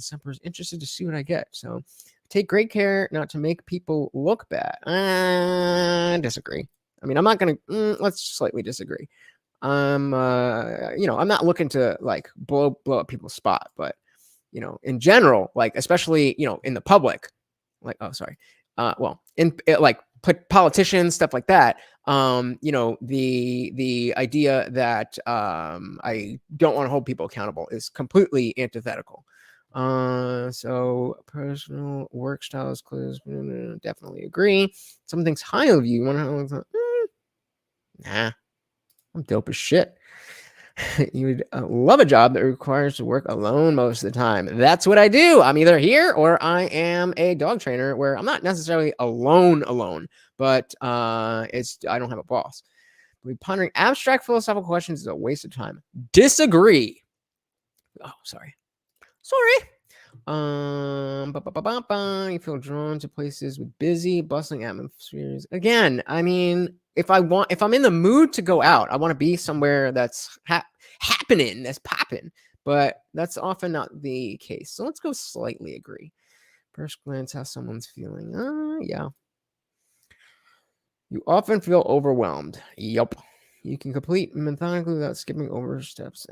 Semper's interested to see what I get. So take great care not to make people look bad. I disagree. I mean, I'm not gonna. Let's slightly disagree. I'm not looking to like blow up people's spot, but in general, like, especially, in the public, like, politicians, stuff like that. The idea that I don't want to hold people accountable is completely antithetical. So personal work styles, clothes, definitely agree. Some things high of you. Nah, I'm dope as shit. You would love a job that requires to work alone most of the time. That's what I do. I'm either here or I am a dog trainer where I'm not necessarily alone, but I don't have a boss. Pondering abstract philosophical questions is a waste of time. Disagree. Oh, sorry. You feel drawn to places with busy, bustling atmospheres. Again, I mean, if I'm in the mood to go out, I want to be somewhere that's happening, that's popping. But that's often not the case. So let's go slightly agree. First glance, how someone's feeling. Yeah. You often feel overwhelmed. Yup. You can complete methodically without skipping over steps.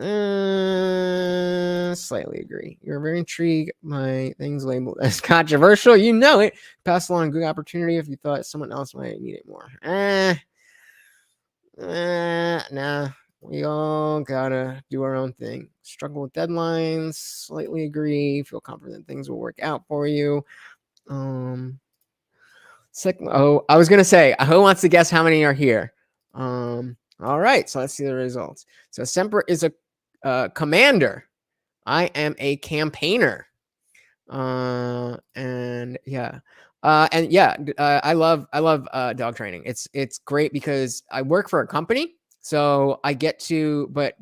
Slightly agree. You're very intrigued by things labeled as controversial. You know it. Pass along a good opportunity if you thought someone else might need it more. Nah. We all gotta do our own thing. Struggle with deadlines. Slightly agree. Feel confident things will work out for you. Oh, I was gonna say, who wants to guess how many are here? All right, so let's see the results. So Semper is a commander. I am a campaigner. And yeah. I love dog training. It's great because I work for a company, so I get to, but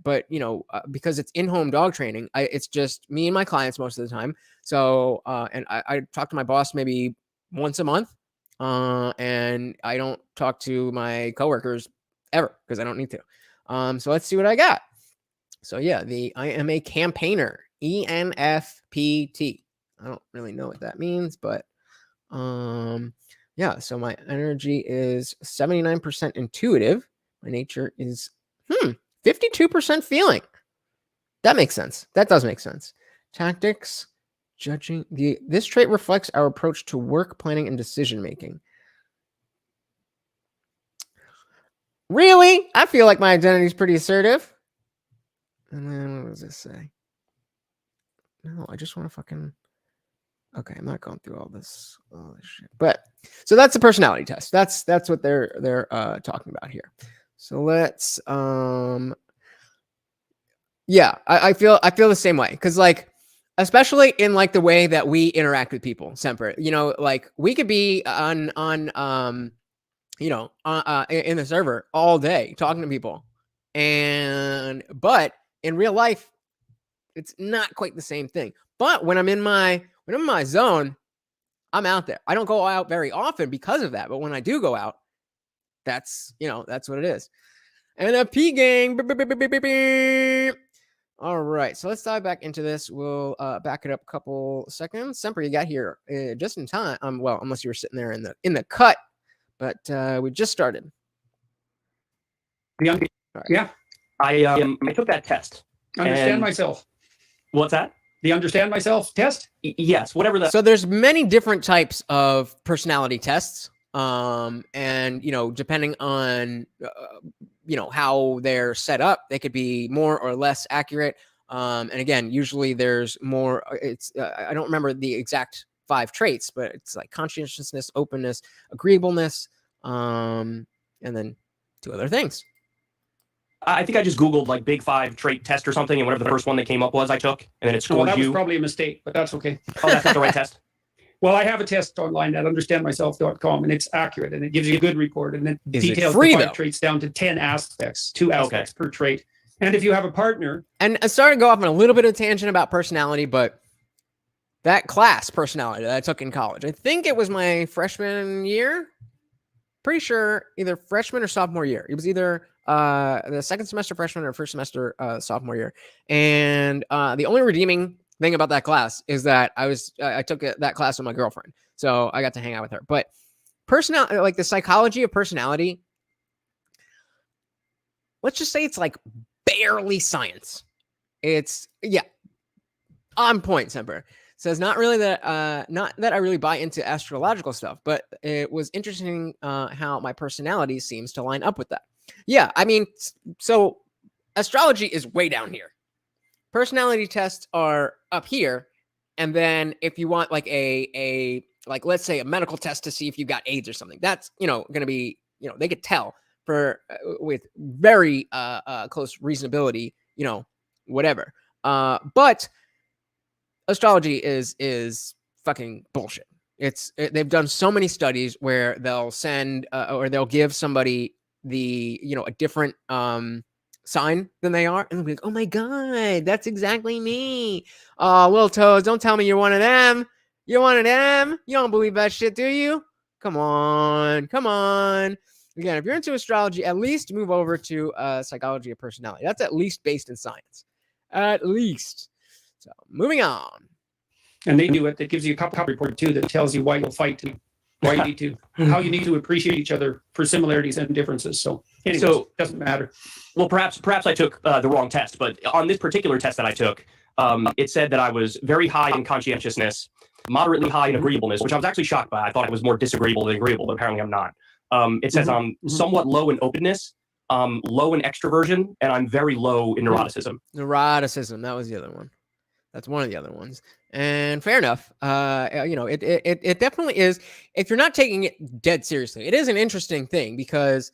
because it's in-home dog training, it's just me and my clients most of the time. So and I talk to my boss maybe once a month, and I don't talk to my coworkers ever because I don't need to. So let's see what I got. So yeah, I am a campaigner, ENFPT. I don't really know what that means, but yeah, so my energy is 79% intuitive. My nature is 52% feeling. That makes sense. That does make sense. Tactics, judging. This trait reflects our approach to work planning and decision making. Really? I feel like my identity is pretty assertive. And then what does this say? No, I just want to fucking. Okay, I'm not going through all this shit. But so that's the personality test. That's what they're talking about here. So let's yeah, I feel the same way, because like, especially in like the way that we interact with people, Semper. Like we could be on in the server all day talking to people, but in real life, it's not quite the same thing. But when I'm in my zone, I'm out there. I don't go out very often because of that. But when I do go out, that's what it is. NFP gang. All right. So let's dive back into this. We'll back it up a couple seconds. Semper, you got here just in time. Well, unless you were sitting there in the cut, but we just started. Right. Yeah. I took that test. Understand myself. What's that? The understand myself test? Yes, whatever that. So there's many different types of personality tests. And depending on how they're set up, they could be more or less accurate. And again, usually there's more. It's I don't remember the exact 5 traits, but it's like conscientiousness, openness, agreeableness, and then 2 other things. I think I just Googled like Big 5 trait test or something, and whatever the first one that came up was, I took, and then it scored that you. was probably a mistake, but that's okay. Oh, that's not the right test? Well, I have a test online at understandmyself.com, and it's accurate, and it gives you a good report, and it Is it details free, the 5 though? traits down to 10 aspects, 2 aspects per trait. And if you have a partner. And I started to go off on a little bit of tangent about personality, but that class personality that I took in college, I think it was my freshman year. Pretty sure either freshman or sophomore year. It was either the second semester freshman or first semester sophomore year. And the only redeeming thing about that class is that I took that class with my girlfriend, so I got to hang out with her. But personality, like the psychology of personality, let's just say it's like barely science. It's on point, Semper. So it's not really that not that I really buy into astrological stuff, but it was interesting how my personality seems to line up with that. Yeah, I mean, so astrology is way down here. Personality tests are up here, and then if you want like a like, let's say a medical test to see if you got AIDS or something, that's going to be, they could tell for with very close reasonability, whatever. But astrology is fucking bullshit. They've done so many studies where they'll send or they'll give somebody a different sign than they are, and they'll be like, oh my god, that's exactly me. Little toes, don't tell me you're one of them. You're one of them. You don't believe that shit, do you? Come on. Again, if you're into astrology, at least move over to psychology of personality. That's at least based in science. At least. So moving on. And they do it. That gives you a couple report too that tells you why you'll fight, why you need to, how you need to appreciate each other for similarities and differences. So anyways, it doesn't matter. Well, perhaps I took the wrong test, but on this particular test that I took, it said that I was very high in conscientiousness, moderately high in agreeableness, which I was actually shocked by. I thought I was more disagreeable than agreeable, but apparently I'm not. It says I'm somewhat low in openness, low in extroversion, and I'm very low in neuroticism. Neuroticism. That was the other one. That's one of the other ones. And fair enough. It definitely is. If you're not taking it dead seriously, it is an interesting thing because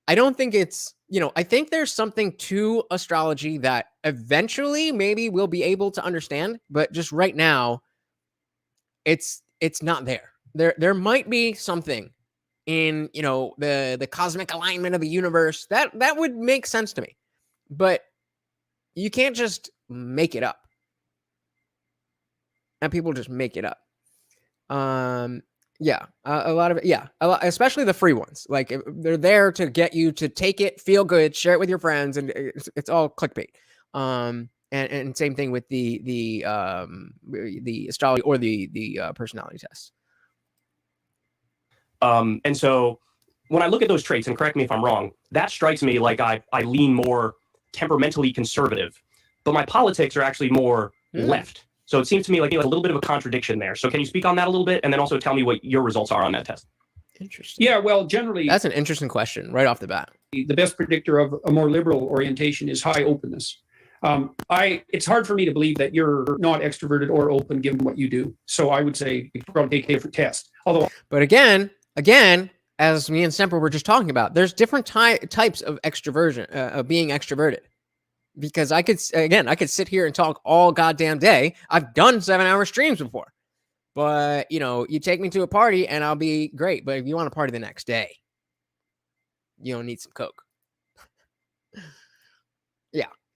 I don't think it's, I think there's something to astrology that eventually maybe we'll be able to understand, but just right now, it's not there. There might be something in, the cosmic alignment of the universe that would make sense to me, but you can't just make it up. And people just make it up. A lot of it, especially the free ones. Like they're there to get you to take it, feel good, share it with your friends, and it's all clickbait. And same thing with the astrology or the personality test. And so when I look at those traits, and correct me if I'm wrong, that strikes me like I lean more temperamentally conservative, but my politics are actually more left. So it seems to me like a little bit of a contradiction there. So can you speak on that a little bit, and then also tell me what your results are on that test? Interesting. Yeah, well, generally, that's an interesting question right off the bat. The best predictor of a more liberal orientation is high openness. It's hard for me to believe that you're not extroverted or open given what you do. So I would say you probably take a different test. But again, as me and Semper were just talking about, there's different types of extroversion, of being extroverted. Because I could sit here and talk all goddamn day. I've done 7-hour streams before, but you take me to a party and I'll be great. But if you want to party the next day, you don't need some Coke.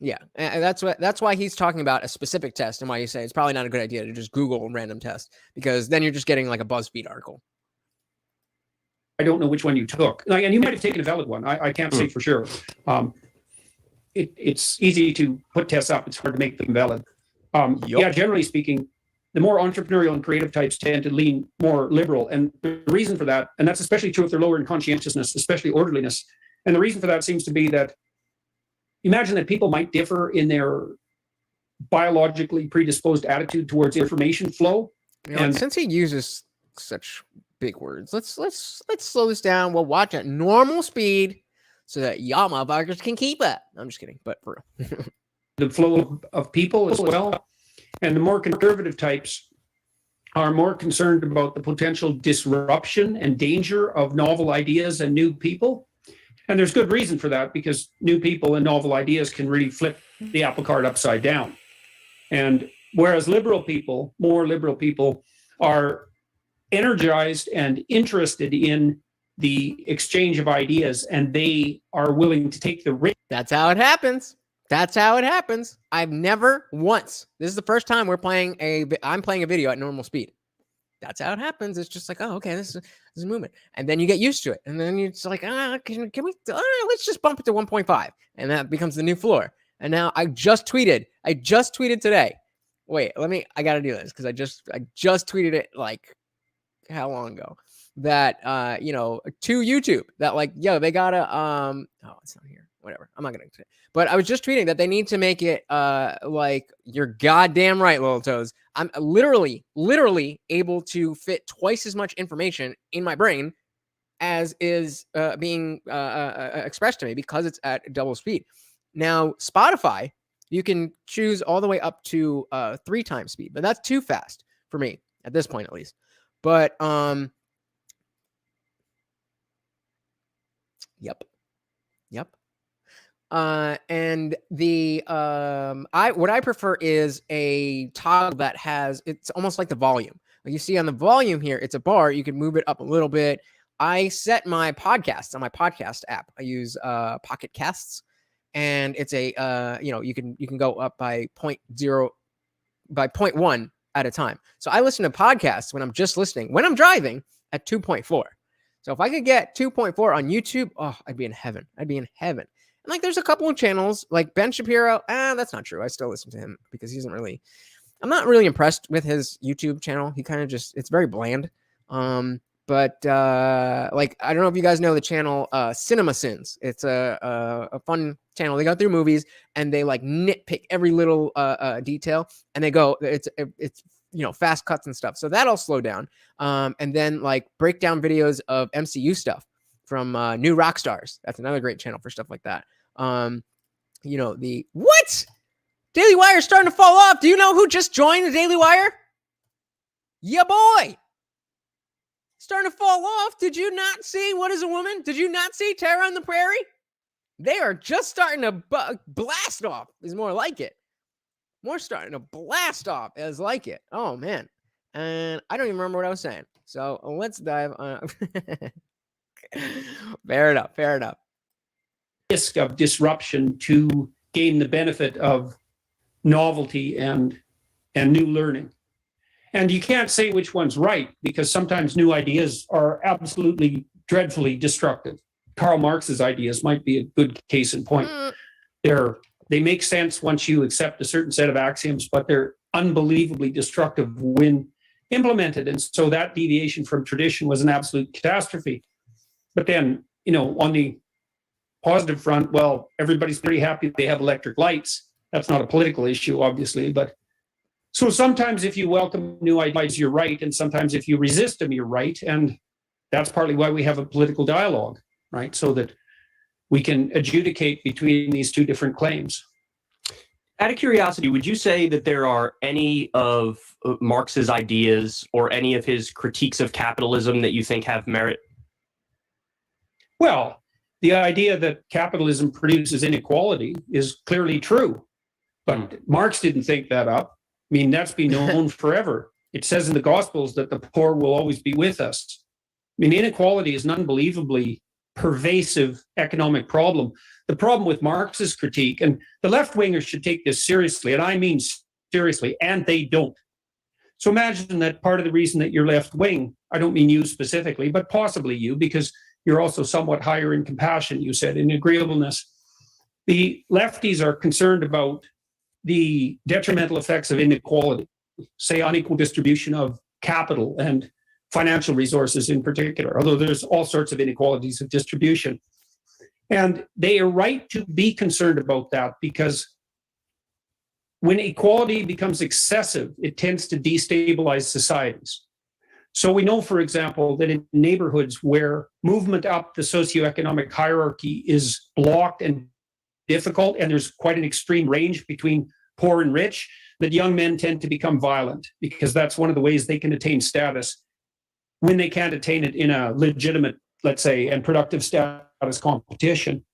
Yeah. And that's why he's talking about a specific test and why you say it's probably not a good idea to just Google a random test, because then you're just getting like a BuzzFeed article. I don't know which one you took, and you might have taken a valid one. I can't say for sure. It's easy to put tests up. It's hard to make them valid. Yeah, generally speaking, the more entrepreneurial and creative types tend to lean more liberal. And the reason for that, and that's especially true if they're lower in conscientiousness, especially orderliness. And the reason for that seems to be that, imagine that people might differ in their biologically predisposed attitude towards information flow. And since he uses such big words, let's slow this down. We'll watch at normal speed so that y'all motherfuckers can keep up. I'm just kidding, but for real. The flow of people as well. And the more conservative types are more concerned about the potential disruption and danger of novel ideas and new people. And there's good reason for that, because new people and novel ideas can really flip the apple cart upside down. And whereas more liberal people are energized and interested in the exchange of ideas, and they are willing to take the risk. That's how it happens. I've never once. This is the first time I'm playing a video at normal speed. That's how it happens. It's just like, oh, okay, this is movement. And then you get used to it. And then it's like, can we, let's just bump it to 1.5. And that becomes the new floor. And now I just tweeted today. Wait, I got to do this because I just tweeted it like how long ago that, to YouTube that like, yo, they gotta, it's not here. Whatever. I'm not going to, but I was just tweeting that they need to make it, like you're goddamn right, little toes. I'm literally able to fit twice as much information in my brain as is being expressed to me because it's at double speed. Now, Spotify, you can choose all the way up to 3 times speed, but that's too fast for me at this point, at least. But yep. And the what I prefer is a toggle that has, it's almost like the volume. Like you see on the volume here, it's a bar. You can move it up a little bit. I set my podcasts on my podcast app. I use Pocket Casts, and it's a you can go up by 0.1 at a time. So I listen to podcasts when I'm just listening, when I'm driving, at 2.4. So if I could get 2.4 on YouTube, I'd be in heaven. And like, there's a couple of channels like Ben Shapiro. That's not true. I still listen to him because I'm not really impressed with his YouTube channel. He kind of it's very bland. But like, I don't know if you guys know the channel Cinema Sins. It's a fun channel. They go through movies and they like nitpick every little detail, and they go, it's fast cuts and stuff. So that'll slow down. And then like break down videos of MCU stuff from New Rock Stars. That's another great channel for stuff like that. You know, the what? Daily Wire starting to fall off. Do you know who just joined the Daily Wire? Yeah, boy. Starting to fall off. Did you not see What Is a Woman? Did you not see Terror on the Prairie? They are just starting to blast off, is more like it. More starting to blast off as like it. Oh, man. And I don't even remember what I was saying. So let's dive on. Fair enough. Fair enough. Risk of disruption to gain the benefit of novelty and new learning. And you can't say which one's right, because sometimes new ideas are absolutely dreadfully destructive. Karl Marx's ideas might be a good case in point. They make sense once you accept a certain set of axioms, but they're unbelievably destructive when implemented. And so that deviation from tradition was an absolute catastrophe. But then, you know, on the positive front, well, everybody's pretty happy they have electric lights. That's not a political issue, obviously, but so sometimes if you welcome new ideas, you're right. And sometimes if you resist them, you're right. And that's partly why we have a political dialogue, right? So that we can adjudicate between these two different claims. Out of curiosity, would you say that there are any of Marx's ideas or any of his critiques of capitalism that you think have merit? Well, the idea that capitalism produces inequality is clearly true, but Marx didn't think that up. I mean, that's been known forever. It says in the Gospels that the poor will always be with us. I mean, inequality is an unbelievably pervasive economic problem. The problem with Marx's critique, and the left-wingers should take this seriously, and I mean seriously, and they don't. So imagine that part of the reason that you're left-wing, I don't mean you specifically, but possibly you, because you're also somewhat higher in compassion, you said, in agreeableness. The lefties are concerned about the detrimental effects of inequality, say unequal distribution of capital and financial resources in particular, although there's all sorts of inequalities of distribution. And they are right to be concerned about that, because when equality becomes excessive, it tends to destabilize societies. So we know, for example, that in neighborhoods where movement up the socioeconomic hierarchy is blocked and difficult, and there's quite an extreme range between poor and rich, that young men tend to become violent, because that's one of the ways they can attain status when they can't attain it in a legitimate, let's say, and productive status competition.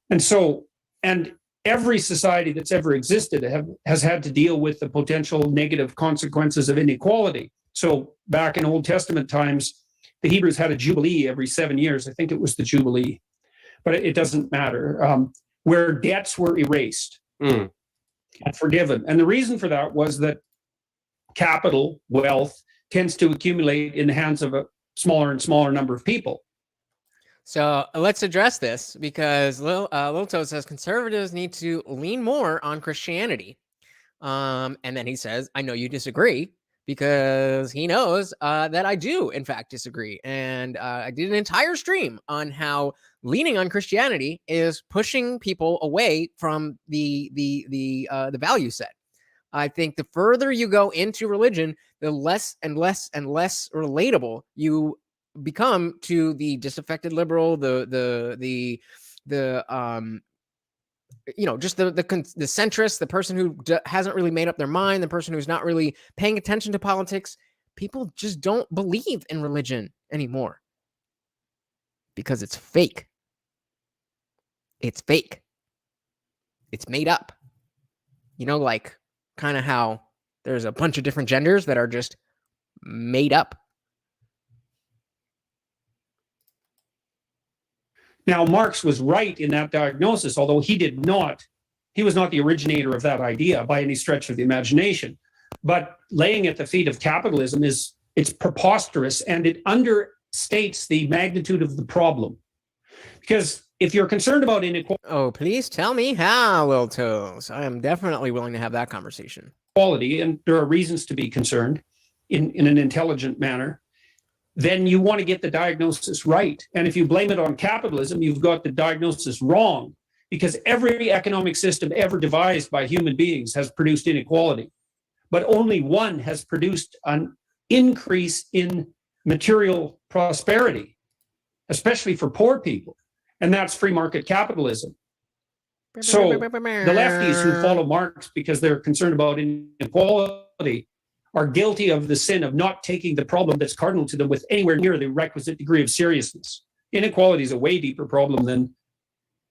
And so, and every society that's ever existed has had to deal with the potential negative consequences of inequality. So back in Old Testament times, the Hebrews had a jubilee every 7 years. I think it was the jubilee, but it doesn't matter, where debts were erased and forgiven. And the reason for that was that capital, wealth, tends to accumulate in the hands of a smaller and smaller number of people. So let's address this, because Lil Toe says conservatives need to lean more on Christianity. And then he says, I know you disagree, because he knows that I do, in fact, disagree. And I did an entire stream on how leaning on Christianity is pushing people away from the value set. I think the further you go into religion, the less and less and less relatable you become to the disaffected liberal, the you know, just the centrist, the person who hasn't really made up their mind, the person who's not really paying attention to politics. People just don't believe in religion anymore because it's fake. It's fake. It's made up. You know, like kind of how there's a bunch of different genders that are just made up. Now, Marx was right in that diagnosis, although he was not the originator of that idea by any stretch of the imagination. But laying at the feet of capitalism it's preposterous, and it understates the magnitude of the problem. Because if you're concerned about inequality... Oh, please tell me how, Lil Toes. I am definitely willing to have that conversation. And there are reasons to be concerned in an intelligent manner, then you want to get the diagnosis right. And if you blame it on capitalism, you've got the diagnosis wrong, because every economic system ever devised by human beings has produced inequality, but only one has produced an increase in material prosperity. especially for poor people. And that's free market capitalism. So the lefties who follow Marx because they're concerned about inequality are guilty of the sin of not taking the problem that's cardinal to them with anywhere near the requisite degree of seriousness. Inequality is a way deeper problem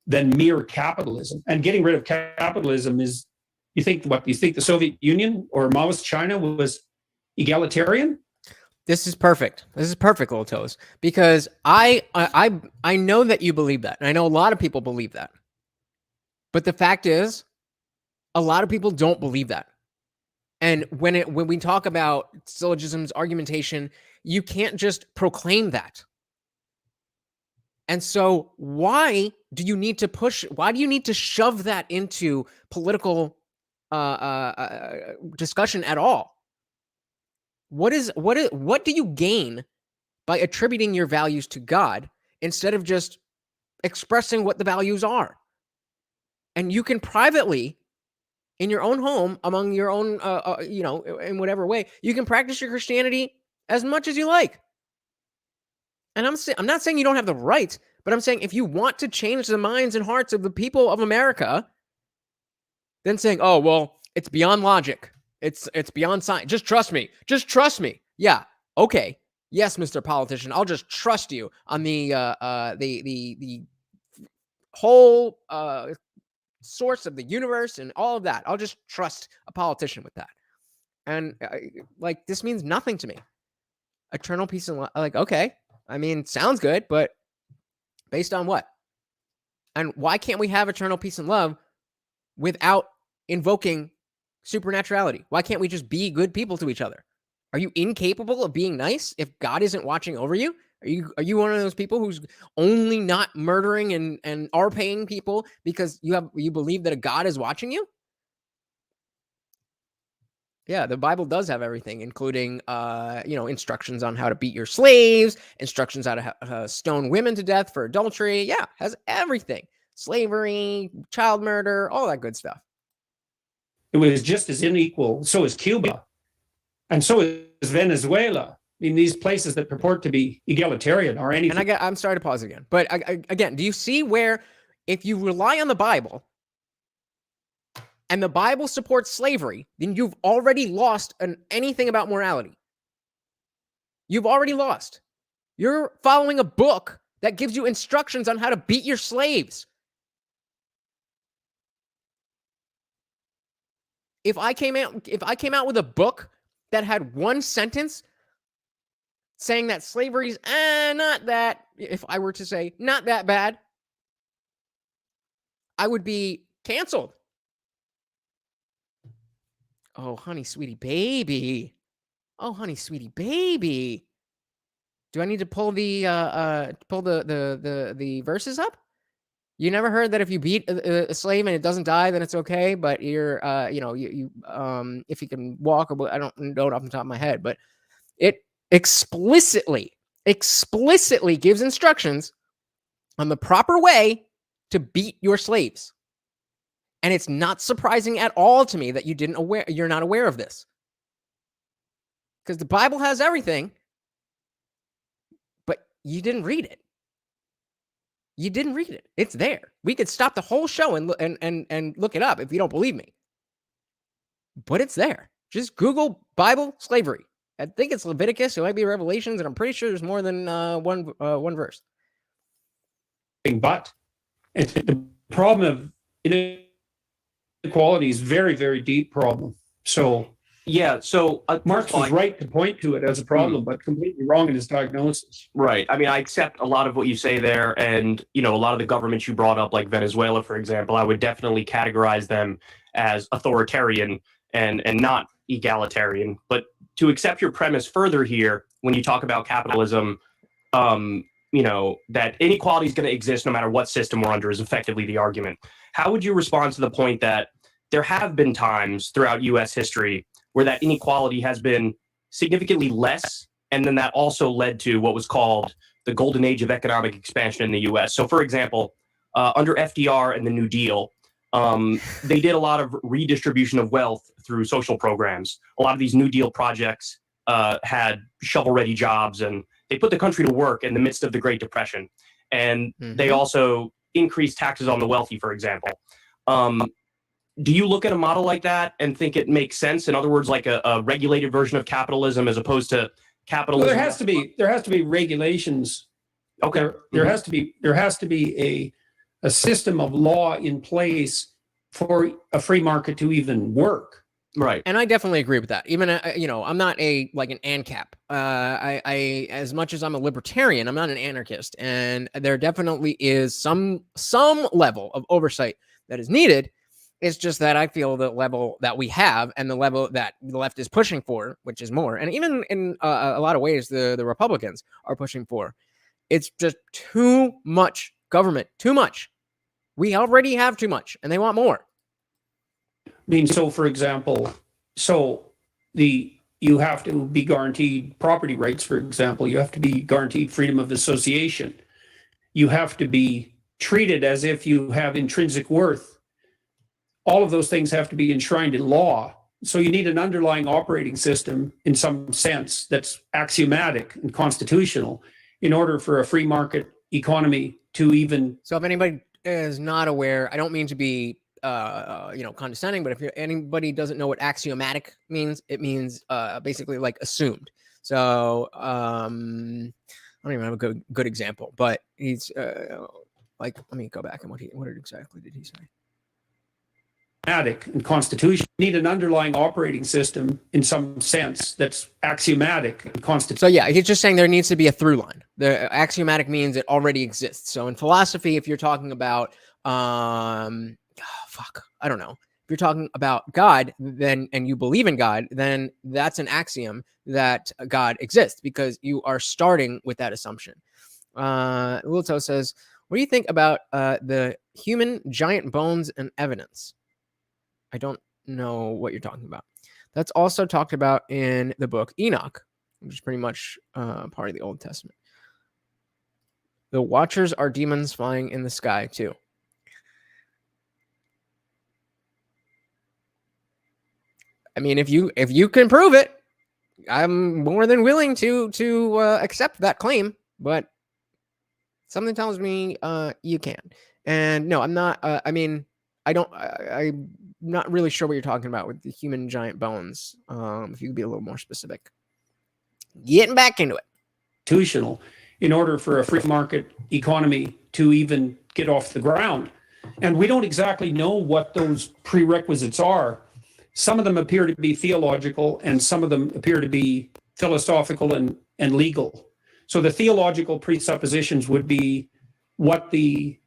than mere capitalism. And getting rid of capitalism is, you think the Soviet Union or Maoist China was egalitarian? This is perfect. This is perfect, Little Toes, because I know that you believe that, and I know a lot of people believe that. But the fact is, a lot of people don't believe that. And when we talk about syllogisms, argumentation, you can't just proclaim that. And so why do you need to shove that into political discussion at all? What do you gain by attributing your values to God instead of just expressing what the values are? And you can privately, in your own home, among your own, in whatever way, you can practice your Christianity as much as you like. And I'm not saying you don't have the right, but I'm saying if you want to change the minds and hearts of the people of America, then saying, oh, well, it's beyond logic. It's beyond science. Just trust me. Just trust me. Yeah. Okay. Yes, Mr. Politician. I'll just trust you on the whole source of the universe and all of that. I'll just trust a politician with that. And this means nothing to me. Eternal peace and love. Okay. I mean, sounds good, but based on what? And why can't we have eternal peace and love without invoking supernaturality? Why can't we just be good people to each other? Are you incapable of being nice if God isn't watching over you? Are you one of those people who's only not murdering and are paying people because you believe that a God is watching you? Yeah, the Bible does have everything, including instructions on how to beat your slaves, instructions how to stone women to death for adultery. Yeah, has everything. Slavery, child murder, all that good stuff. It was just as unequal. So is Cuba. And so is Venezuela. I mean, these places that purport to be egalitarian are anything. And I'm sorry to pause again. But again, do you see where if you rely on the Bible and the Bible supports slavery, then you've already lost anything about morality. You've already lost. You're following a book that gives you instructions on how to beat your slaves. If I came out with a book that had one sentence saying that slavery's not that, if I were to say not that bad, I would be canceled. Oh, honey, sweetie baby. Oh, honey, sweetie baby. Do I need to pull the verses up? You never heard that if you beat a slave and it doesn't die, then it's okay. But you're, if you can walk, or I don't know it off the top of my head, but it explicitly gives instructions on the proper way to beat your slaves. And it's not surprising at all to me that you're not aware of this. Because the Bible has everything, but you didn't read it. You didn't read it. It's there. We could stop the whole show and look it up if you don't believe me. But it's there. Just Google Bible slavery. I think it's Leviticus. It might be Revelations, and I'm pretty sure there's more than one verse. But the problem of inequality is very, very deep problem. So yeah, so Marx was right to point to it as a problem, but completely wrong in his diagnosis. Right. I mean, I accept a lot of what you say there, and a lot of the governments you brought up, like Venezuela, for example, I would definitely categorize them as authoritarian and not egalitarian. But to accept your premise further here, when you talk about capitalism, that inequality is going to exist no matter what system we're under is effectively the argument. How would you respond to the point that there have been times throughout U.S. history where that inequality has been significantly less, and then that also led to what was called the golden age of economic expansion in the U.S. So, for example, under FDR and the New Deal, they did a lot of redistribution of wealth through social programs. A lot of these New Deal projects had shovel-ready jobs and they put the country to work in the midst of the Great Depression. And they also increased taxes on the wealthy, for example. Do you look at a model like that and think it makes sense? In other words, like a regulated version of capitalism as opposed to capitalism? Well, there has to be regulations. Okay. There has to be a system of law in place for a free market to even work. Right. And I definitely agree with that. Even, I'm not an ANCAP. I as much as I'm a libertarian, I'm not an anarchist. And there definitely is some level of oversight that is needed. It's just that I feel the level that we have and the level that the left is pushing for, which is more, and even in a lot of ways, the Republicans are pushing for, it's just too much government, too much. We already have too much, and they want more. I mean, so for example, you have to be guaranteed property rights, for example. You have to be guaranteed freedom of association. You have to be treated as if you have intrinsic worth. All of those things have to be enshrined in law. So you need an underlying operating system in some sense that's axiomatic and constitutional in order for a free market economy to even... So if anybody is not aware, I don't mean to be condescending, but if anybody doesn't know what axiomatic means, it means basically like assumed. So I don't even have a good example, but he's let me go back and what exactly did he say? And constitution need an underlying operating system in some sense that's axiomatic and constitutional. So yeah, he's just saying there needs to be a through line. The axiomatic means it already exists. So in philosophy, if you're talking about I don't know. If you're talking about God, then and you believe in God, then that's an axiom that God exists because you are starting with that assumption. Lilto says, what do you think about the human giant bones and evidence? I don't know what you're talking about. That's also talked about in the book Enoch, which is pretty much part of the Old Testament. The Watchers are demons flying in the sky too. I mean, if you can prove it, I'm more than willing to accept that claim. But something tells me you can. And no, I'm not. I'm not really sure what you're talking about with the human giant bones. If you could be a little more specific. Getting back into it. Constitutional in order for a free market economy to even get off the ground. And we don't exactly know what those prerequisites are. Some of them appear to be theological and some of them appear to be philosophical and legal. So the theological presuppositions would be what the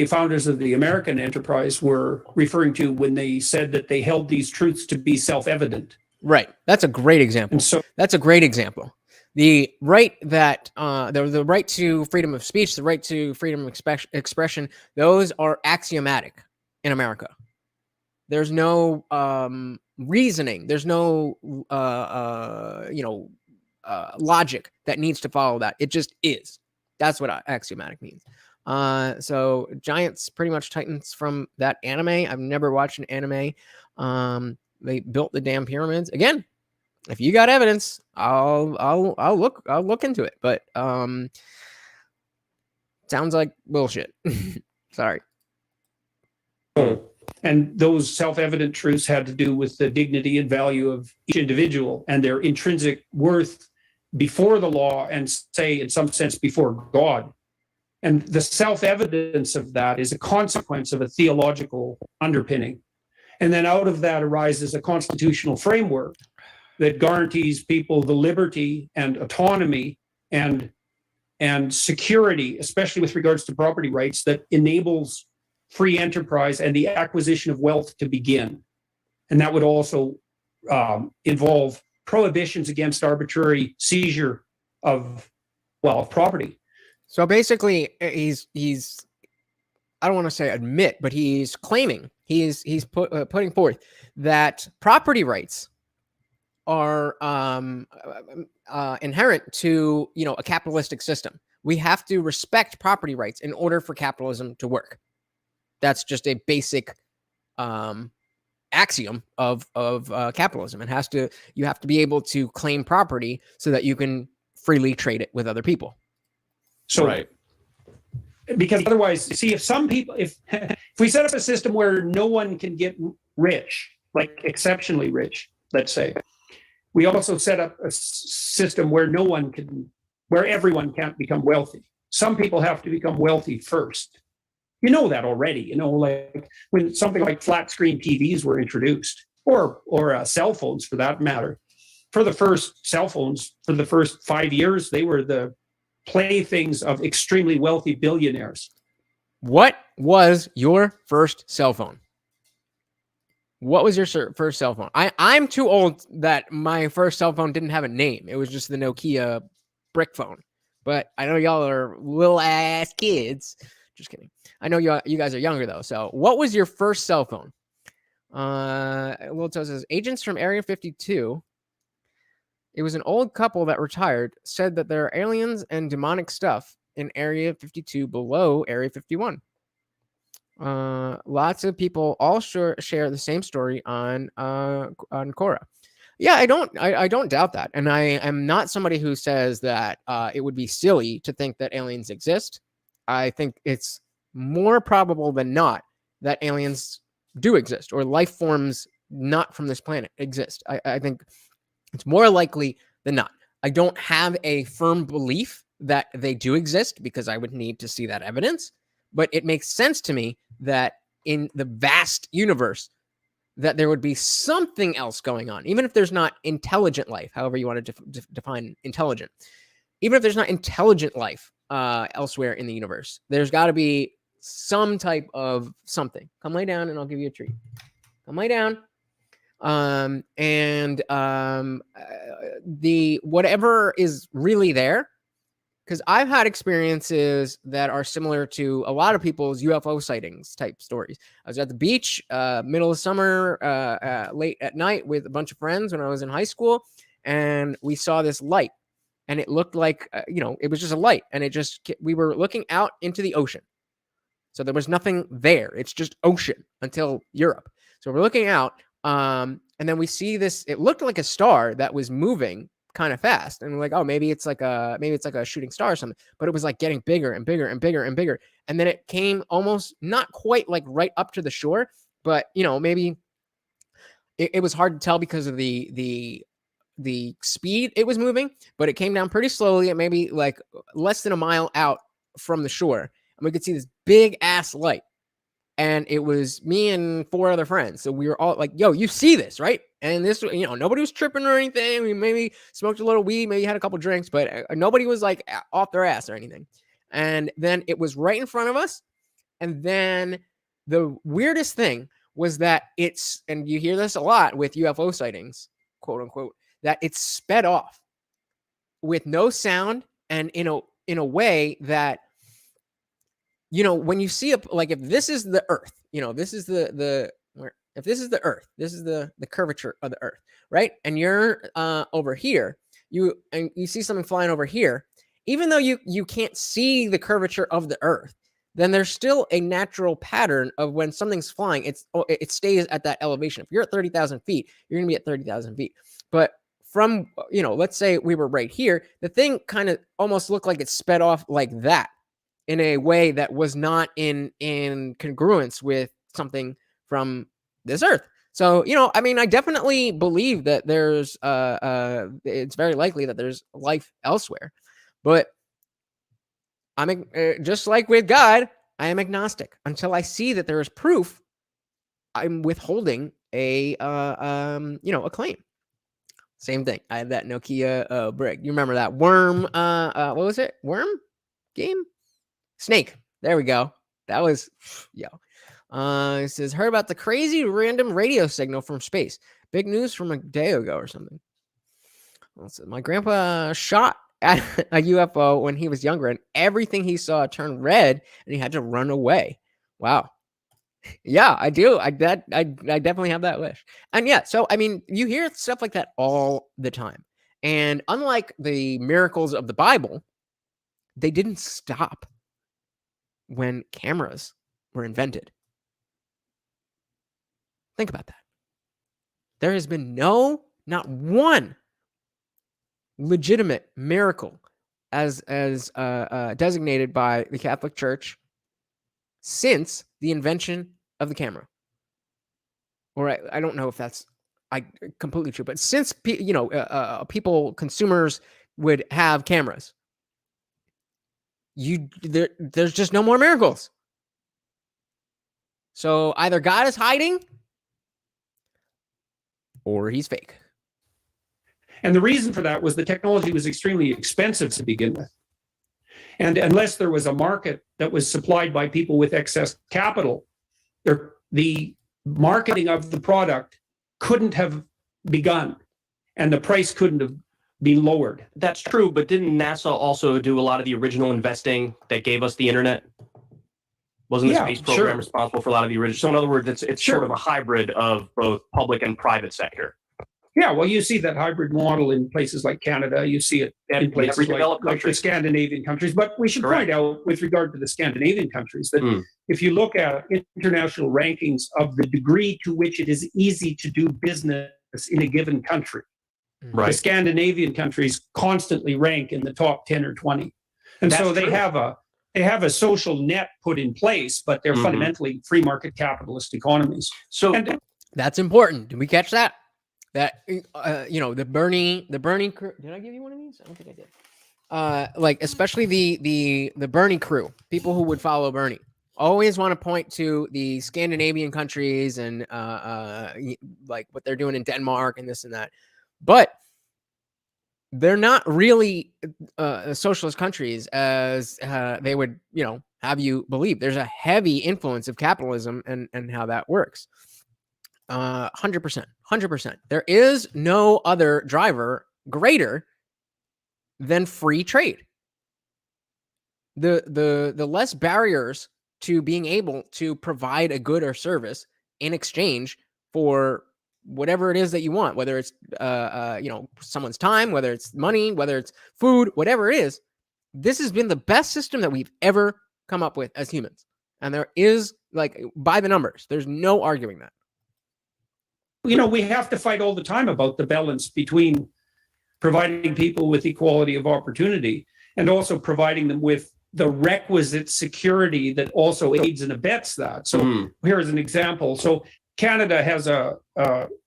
founders of the American enterprise were referring to when they said that they held these truths to be self-evident. Right. That's a great example. That's a great example. The right that the right to freedom of speech, the right to freedom of expression, those are axiomatic in America. There's no reasoning. There's no logic that needs to follow that. It just is. That's what axiomatic means. So giants, pretty much Titans from that anime. I've never watched an anime. They built the damn pyramids. Again, if you got evidence, I'll look into it. But sounds like bullshit. Sorry. And those self-evident truths had to do with the dignity and value of each individual and their intrinsic worth before the law and, say, in some sense, before God. And the self-evidence of that is a consequence of a theological underpinning. And then out of that arises a constitutional framework that guarantees people the liberty and autonomy and security, especially with regards to property rights, that enables free enterprise and the acquisition of wealth to begin. And that would also involve prohibitions against arbitrary seizure of property. So basically, he's I don't want to say admit, but he's claiming, he's putting forth that property rights are inherent to a capitalistic system. We have to respect property rights in order for capitalism to work. That's just a basic axiom of capitalism. You have to be able to claim property so that you can freely trade it with other people. So, Right. because otherwise, see, if some people, if we set up a system where no one can get rich, like exceptionally rich, let's say, we also set up a system where where everyone can't become wealthy. Some people have to become wealthy first. You know that already. Like when something like flat screen TVs were introduced, or cell phones for that matter. For the first cell phones, for the first 5 years, they were the playthings of extremely wealthy billionaires. What was your first cell phone? What was your first cell phone? I'm too old that my first cell phone didn't have a name. It was just the Nokia brick phone. But I know y'all are little ass kids. Just kidding. I know you guys are younger though. So what was your first cell phone? Lil Toe says, agents from Area 52. It was an old couple that retired, said that there are aliens and demonic stuff in Area 52 below Area 51. Lots of people all share the same story on Quora. Yeah, I don't doubt that. And I am not somebody who says that it would be silly to think that aliens exist. I think it's more probable than not that aliens do exist, or life forms not from this planet exist. I think it's more likely than not. I don't have a firm belief that they do exist because I would need to see that evidence, but it makes sense to me that in the vast universe that there would be something else going on, even if there's not intelligent life, however you want to define intelligent. Even if there's not intelligent life elsewhere in the universe, there's got to be some type of something. Come lay down and I'll give you a treat. Come lay down. The whatever is really there, because I've had experiences that are similar to a lot of people's UFO sightings type stories. I was at the beach, middle of summer, late at night with a bunch of friends when I was in high school, and we saw this light, and it looked like, it was just a light, and we were looking out into the ocean. So there was nothing there. It's just ocean until Europe. So we're looking out, and then we see this, it looked like a star that was moving kind of fast, and we're like, oh, maybe it's like a shooting star or something, but it was like getting bigger and bigger and bigger and bigger, and then it came almost not quite like right up to the shore, but maybe it was hard to tell because of the speed it was moving, but it came down pretty slowly at maybe like less than a mile out from the shore, and we could see this big ass light. And it was me and 4 other friends. So we were all like, yo, you see this, right? And this, nobody was tripping or anything. We maybe smoked a little weed, maybe had a couple drinks, but nobody was like off their ass or anything. And then it was right in front of us. And then the weirdest thing was that and you hear this a lot with UFO sightings, quote unquote, that it's sped off with no sound and in a way that, when you see like if this is the Earth, this is if this is the Earth, this is the curvature of the Earth, right? And you're over here, you see something flying over here, even though you can't see the curvature of the Earth, then there's still a natural pattern of when something's flying, it stays at that elevation. If you're at 30,000 feet, you're gonna be at 30,000 feet. But from, let's say we were right here, the thing kind of almost looked like it sped off like that, in a way that was not in congruence with something from this Earth. So, I definitely believe that there's, it's very likely that there's life elsewhere. But I'm just like with God, I am agnostic until I see that there is proof. I'm withholding a claim. Same thing. I had that Nokia brick. You remember that worm? What was it? Worm game? Snake. There we go. That was, yo. It says, heard about the crazy random radio signal from space. Big news from a day ago or something. My grandpa shot at a UFO when he was younger, and everything he saw turned red, and he had to run away. Wow. Yeah, I do. I definitely have that wish. And yeah, so you hear stuff like that all the time. And unlike the miracles of the Bible, they didn't stop when cameras were invented. Think about that. There has been not one legitimate miracle as designated by the Catholic Church since the invention of the camera. Or I don't know if that's completely true, but since people, consumers would have cameras, there's just no more miracles. So either God is hiding or he's fake. And the reason for that was the technology was extremely expensive to begin with. And unless there was a market that was supplied by people with excess capital, the marketing of the product couldn't have begun and the price couldn't have been lowered. That's true, but didn't NASA also do a lot of the original investing that gave us the internet? Wasn't the space program responsible for a lot of the original? So in other words, it's sort of a hybrid of both public and private sector. Yeah, well, you see that hybrid model in places like Canada. You see it in places like the Scandinavian countries. But we should point out, with regard to the Scandinavian countries, that if you look at international rankings of the degree to which it is easy to do business in a given country, the Scandinavian countries constantly rank in the top 10 or 20. And so they have a social net put in place, but they're fundamentally free market capitalist economies. So that's important. Did we catch that? That the Bernie crew. Did I give you one of these? I don't think I did. Especially the Bernie crew, people who would follow Bernie, always want to point to the Scandinavian countries and like what they're doing in Denmark and this and that, but they're not really socialist countries as they would have you believe. There's a heavy influence of capitalism and how that works. 100%. There is no other driver greater than free trade. The less barriers to being able to provide a good or service in exchange for whatever it is that you want, whether it's someone's time, whether it's money, whether it's food, whatever it is. This has been the best system that we've ever come up with as humans. And there is, by the numbers, there's no arguing that. We have to fight all the time about the balance between providing people with equality of opportunity and also providing them with the requisite security that also aids and abets that. So here's an example. So Canada has a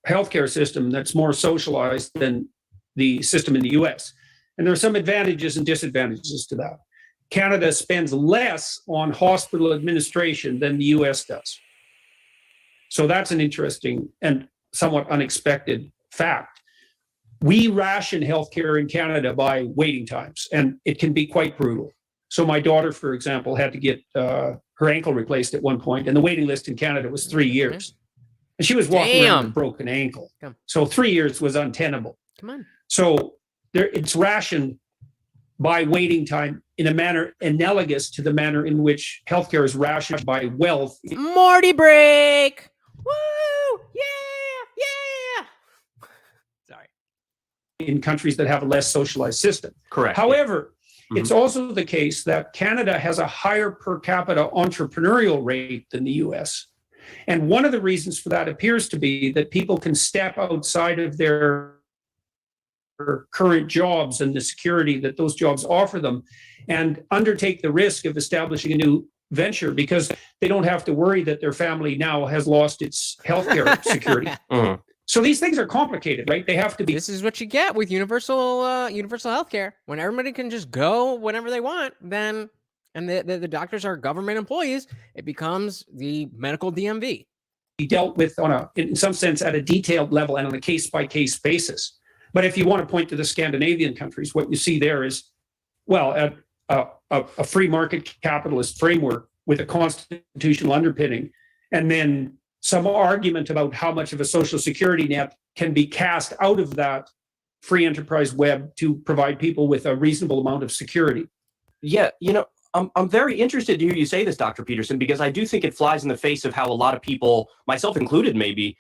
healthcare system that's more socialized than the system in the US. And there are some advantages and disadvantages to that. Canada spends less on hospital administration than the US does. So that's an interesting and somewhat unexpected fact. We ration healthcare in Canada by waiting times, and it can be quite brutal. So my daughter, for example, had to get her ankle replaced at one point, and the waiting list in Canada was 3 years. And she was walking around with a broken ankle. So 3 years was untenable. Come on. So it's rationed by waiting time in a manner analogous to the manner in which healthcare is rationed by wealth. Morty break! Woo! Yeah! Sorry. In countries that have a less socialized system. Correct. However, it's also the case that Canada has a higher per capita entrepreneurial rate than the US. And one of the reasons for that appears to be that people can step outside of their current jobs and the security that those jobs offer them and undertake the risk of establishing a new venture because they don't have to worry that their family now has lost its healthcare security. So these things are complicated, right? They have to be. This is what you get with universal healthcare. When everybody can just go whenever they want, then and the doctors are government employees, it becomes the medical DMV. Be dealt with in some sense at a detailed level and on a case-by-case basis. But if you want to point to the Scandinavian countries, what you see there is, well, a free market capitalist framework with a constitutional underpinning, and then some argument about how much of a social security net can be cast out of that free enterprise web to provide people with a reasonable amount of security. Yeah, I'm very interested to hear you say this, Dr. Peterson, because I do think it flies in the face of how a lot of people, myself included maybe,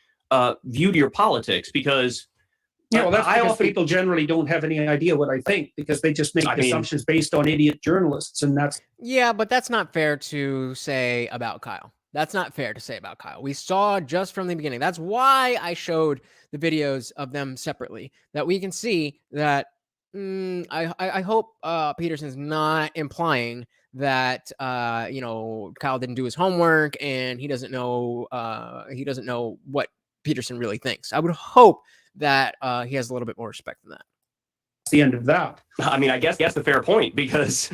viewed your politics because... Yeah, well, that's because people generally don't have any idea what I think because they just make assumptions based on idiot journalists, and that's... Yeah, but that's not fair to say about Kyle. That's not fair to say about Kyle. We saw just from the beginning. That's why I showed the videos of them separately, that we can see that I hope Peterson's not implying that Kyle didn't do his homework and he doesn't know what Peterson really thinks. I would hope that he has a little bit more respect than that. That's the end of that. I mean, I guess that's the fair point because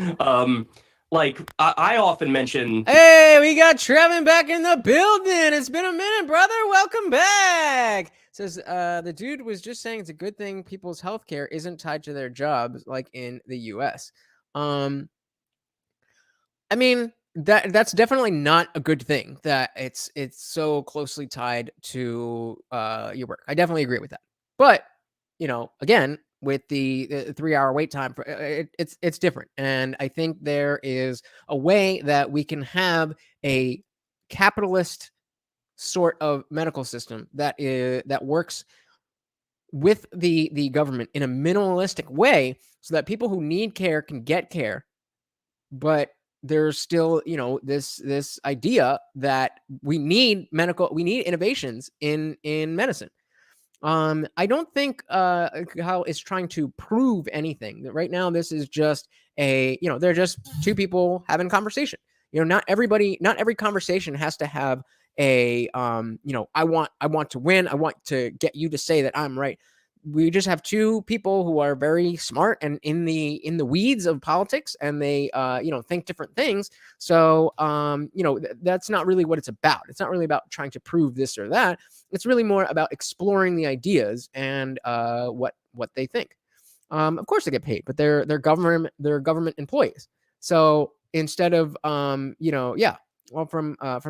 like I often mention. Hey, we got Trevin back in the building. It's been a minute, brother. Welcome back. Says the dude was just saying it's a good thing people's healthcare isn't tied to their jobs like in the US. I mean, that's definitely not a good thing that it's so closely tied to your work. I definitely agree with that. But, again, with the 3-hour wait time, it's different. And I think there is a way that we can have a capitalist sort of medical system that works with the government in a minimalistic way so that people who need care can get care. But there's still, this idea that we need innovations in medicine. I don't think Kyle is trying to prove anything. That right now, this is just they're just two people having conversation. Not every conversation has to have a I want to win. I want to get you to say that I'm right. We just have two people who are very smart and in the weeds of politics, and they think different things. So that's not really what it's about. It's not really about trying to prove this or that. It's really more about exploring the ideas and what they think. Of course they get paid, but they're government employees. So instead of from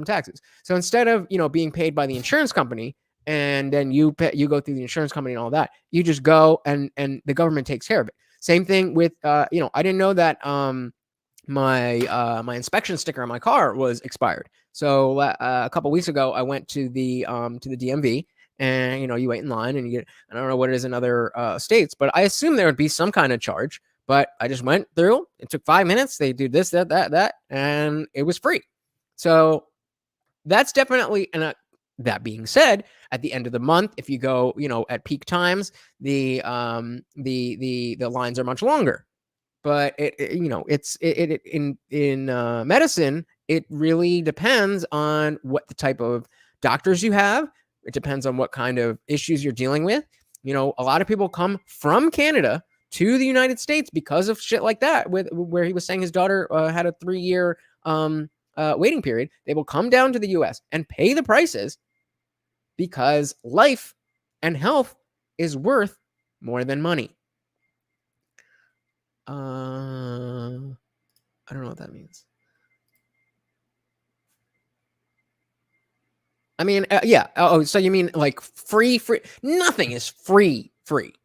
taxes. So instead of being paid by the insurance company, and then you go through the insurance company and all that, you just go and the government takes care of it. Same thing with I didn't know that my inspection sticker on my car was expired. So a couple weeks ago, I went to the DMV, and you wait in line and you get, I don't know what it is in other states, but I assume there would be some kind of charge. But I just went through. It took 5 minutes. They do this, that, and it was free. So that's definitely that being said, at the end of the month, if you go, at peak times, the lines are much longer. But in medicine, it really depends on what the type of doctors you have. It depends on what kind of issues you're dealing with. A lot of people come from Canada to the United States because of shit like that, where he was saying his daughter had a 3-year waiting period. They will come down to the US and pay the prices because life and health is worth more than money. I don't know what that means. I mean, yeah. Oh, so you mean like free? Nothing is free.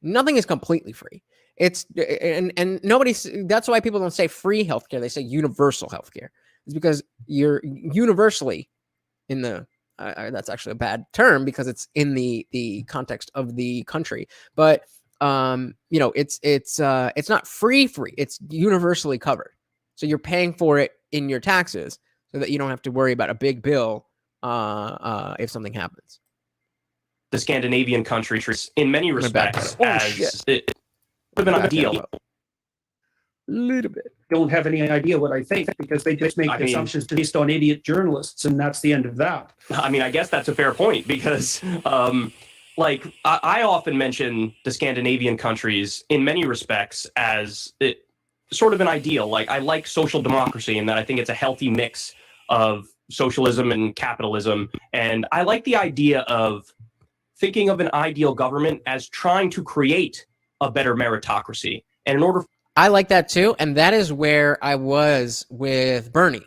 Nothing is completely free. It's and nobody's. That's why people don't say free healthcare. They say universal healthcare. It's because you're universally in the. That's actually a bad term because it's in the context of the country. But it's not free. It's universally covered. So you're paying for it in your taxes so that you don't have to worry about a big bill if something happens. The Scandinavian countries, in many respects, it would have been ideal. A little bit. Don't have any idea what I think because they just make assumptions based on idiot journalists, and that's the end of that. I mean, I guess that's a fair point because, I often mention the Scandinavian countries in many respects as sort of an ideal. Like, I like social democracy in that I think it's a healthy mix of socialism and capitalism, and I like the idea of thinking of an ideal government as trying to create a better meritocracy. And in order I like that too. And that is where I was with Bernie.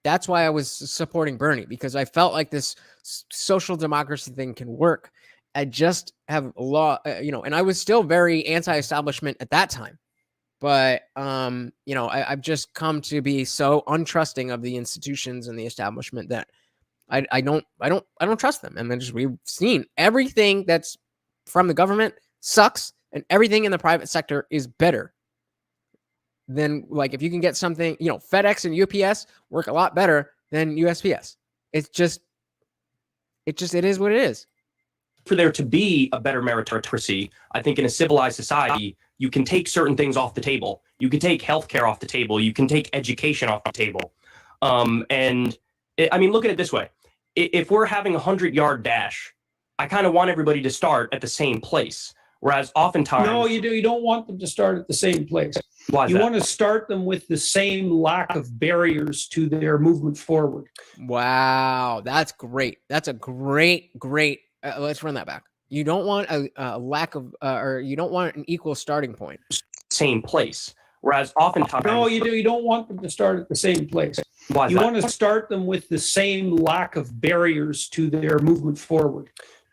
That's why I was supporting Bernie, because I felt like this social democracy thing can work. I just have a law, and I was still very anti-establishment at that time. But, I've just come to be so untrusting of the institutions and the establishment that I don't trust them. And then we've seen everything that's from the government sucks, and everything in the private sector is better than, like, if you can get something, FedEx and UPS work a lot better than USPS. It is what it is. for there to be a better meritocracy, I think in a civilized society, you can take certain things off the table. You can take healthcare off the table. You can take education off the table. I mean, look at it this way. If we're having a 100-yard dash, I kind of want everybody to start at the same place. Whereas oftentimes... No, you do. You don't want them to start at the same place. Why is you that? want to start them with the same lack of barriers to their movement forward. Wow, that's great. That's a great. Let's run that back. You don't want a lack of, or you don't want an equal starting point. Same place. Whereas oftentimes... No, you do. You don't want them to start at the same place. Why is you that? want to start them with the same lack of barriers to their movement forward.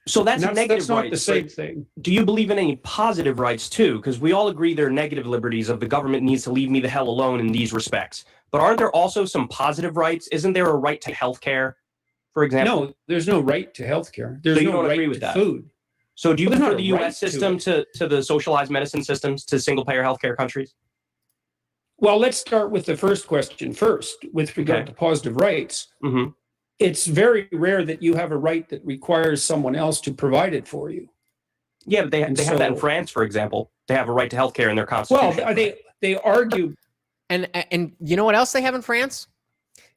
So that's negative that's not rights, the same right? thing. Do you believe in any positive rights too? Because we all agree there are negative liberties of the government needs to leave me the hell alone in these respects. But aren't there also some positive rights? Isn't there a right to health care, for example? No, there's no right to healthcare. There's So you no don't right agree with to that? food. So do you There's prefer not the a right U.S. to system it. to the socialized medicine systems, to single-payer healthcare countries? Well, let's start with the first question first, with regard Okay. to positive rights. Mm-hmm. It's very rare that you have a right that requires someone else to provide it for you. Yeah, but they have that in so- France, for example. They have a right to healthcare in their constitution. Well, they argue. And you know what else they have in France?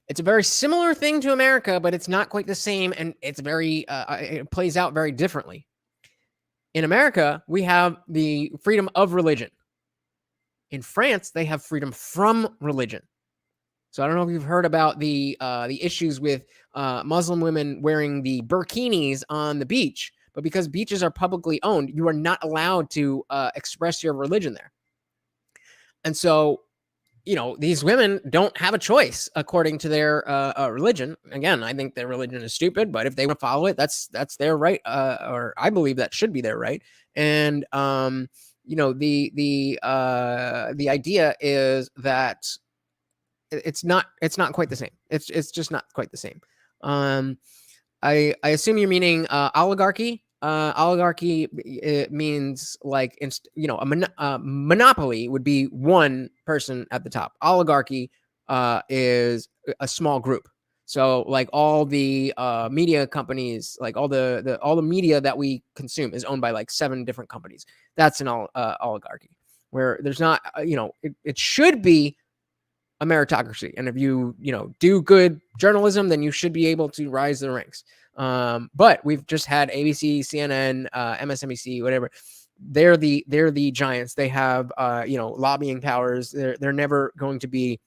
It's a very similar thing to America, but it's not quite the same, and it's very it plays out very differently. In America, we have the freedom of religion. In France, they have freedom from religion. So I don't know if you've heard about the issues with Muslim women wearing the burkinis on the beach, but because beaches are publicly owned, you are not allowed to express your religion there. And so, you know, these women don't have a choice according to their religion. Again, I think their religion is stupid, but if they want to follow it, that's their right, or I believe that should be their right. And you know, the idea is that it's not quite the same. It's just not quite the same. I assume you're meaning oligarchy. Oligarchy, it means like, you know, a monopoly would be one person at the top. Oligarchy is a small group. So like all the media companies, like all the media that we consume is owned by like 7 different companies. That's an oligarchy, where there's not, you know, it should be a meritocracy. And if you do good journalism, then you should be able to rise the ranks. But we've just had ABC, CNN, MSNBC, whatever. They're the giants. They have lobbying powers. They're never going to be,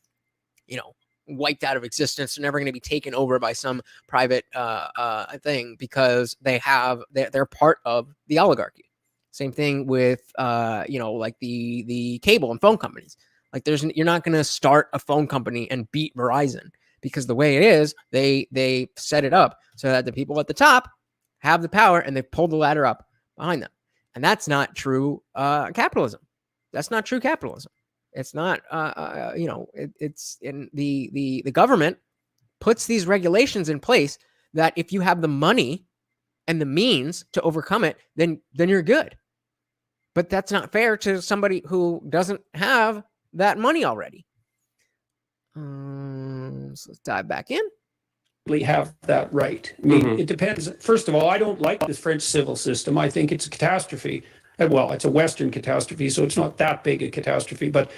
wiped out of existence. They're never going to be taken over by some private thing, because they're part of the oligarchy. Same thing with like the cable and phone companies. Like you're not going to start a phone company and beat Verizon, because the way it is, they set it up so that the people at the top have the power and they pull the ladder up behind them. And that's not true capitalism. That's not true capitalism. It's not, it's in the government puts these regulations in place that if you have the money and the means to overcome it, then you're good. But that's not fair to somebody who doesn't have that money already. So let's dive back in. Have that right. I mean, It depends. First of all, I don't like the French civil system. I think it's a catastrophe. Well, it's a Western catastrophe, so it's not that big a catastrophe, but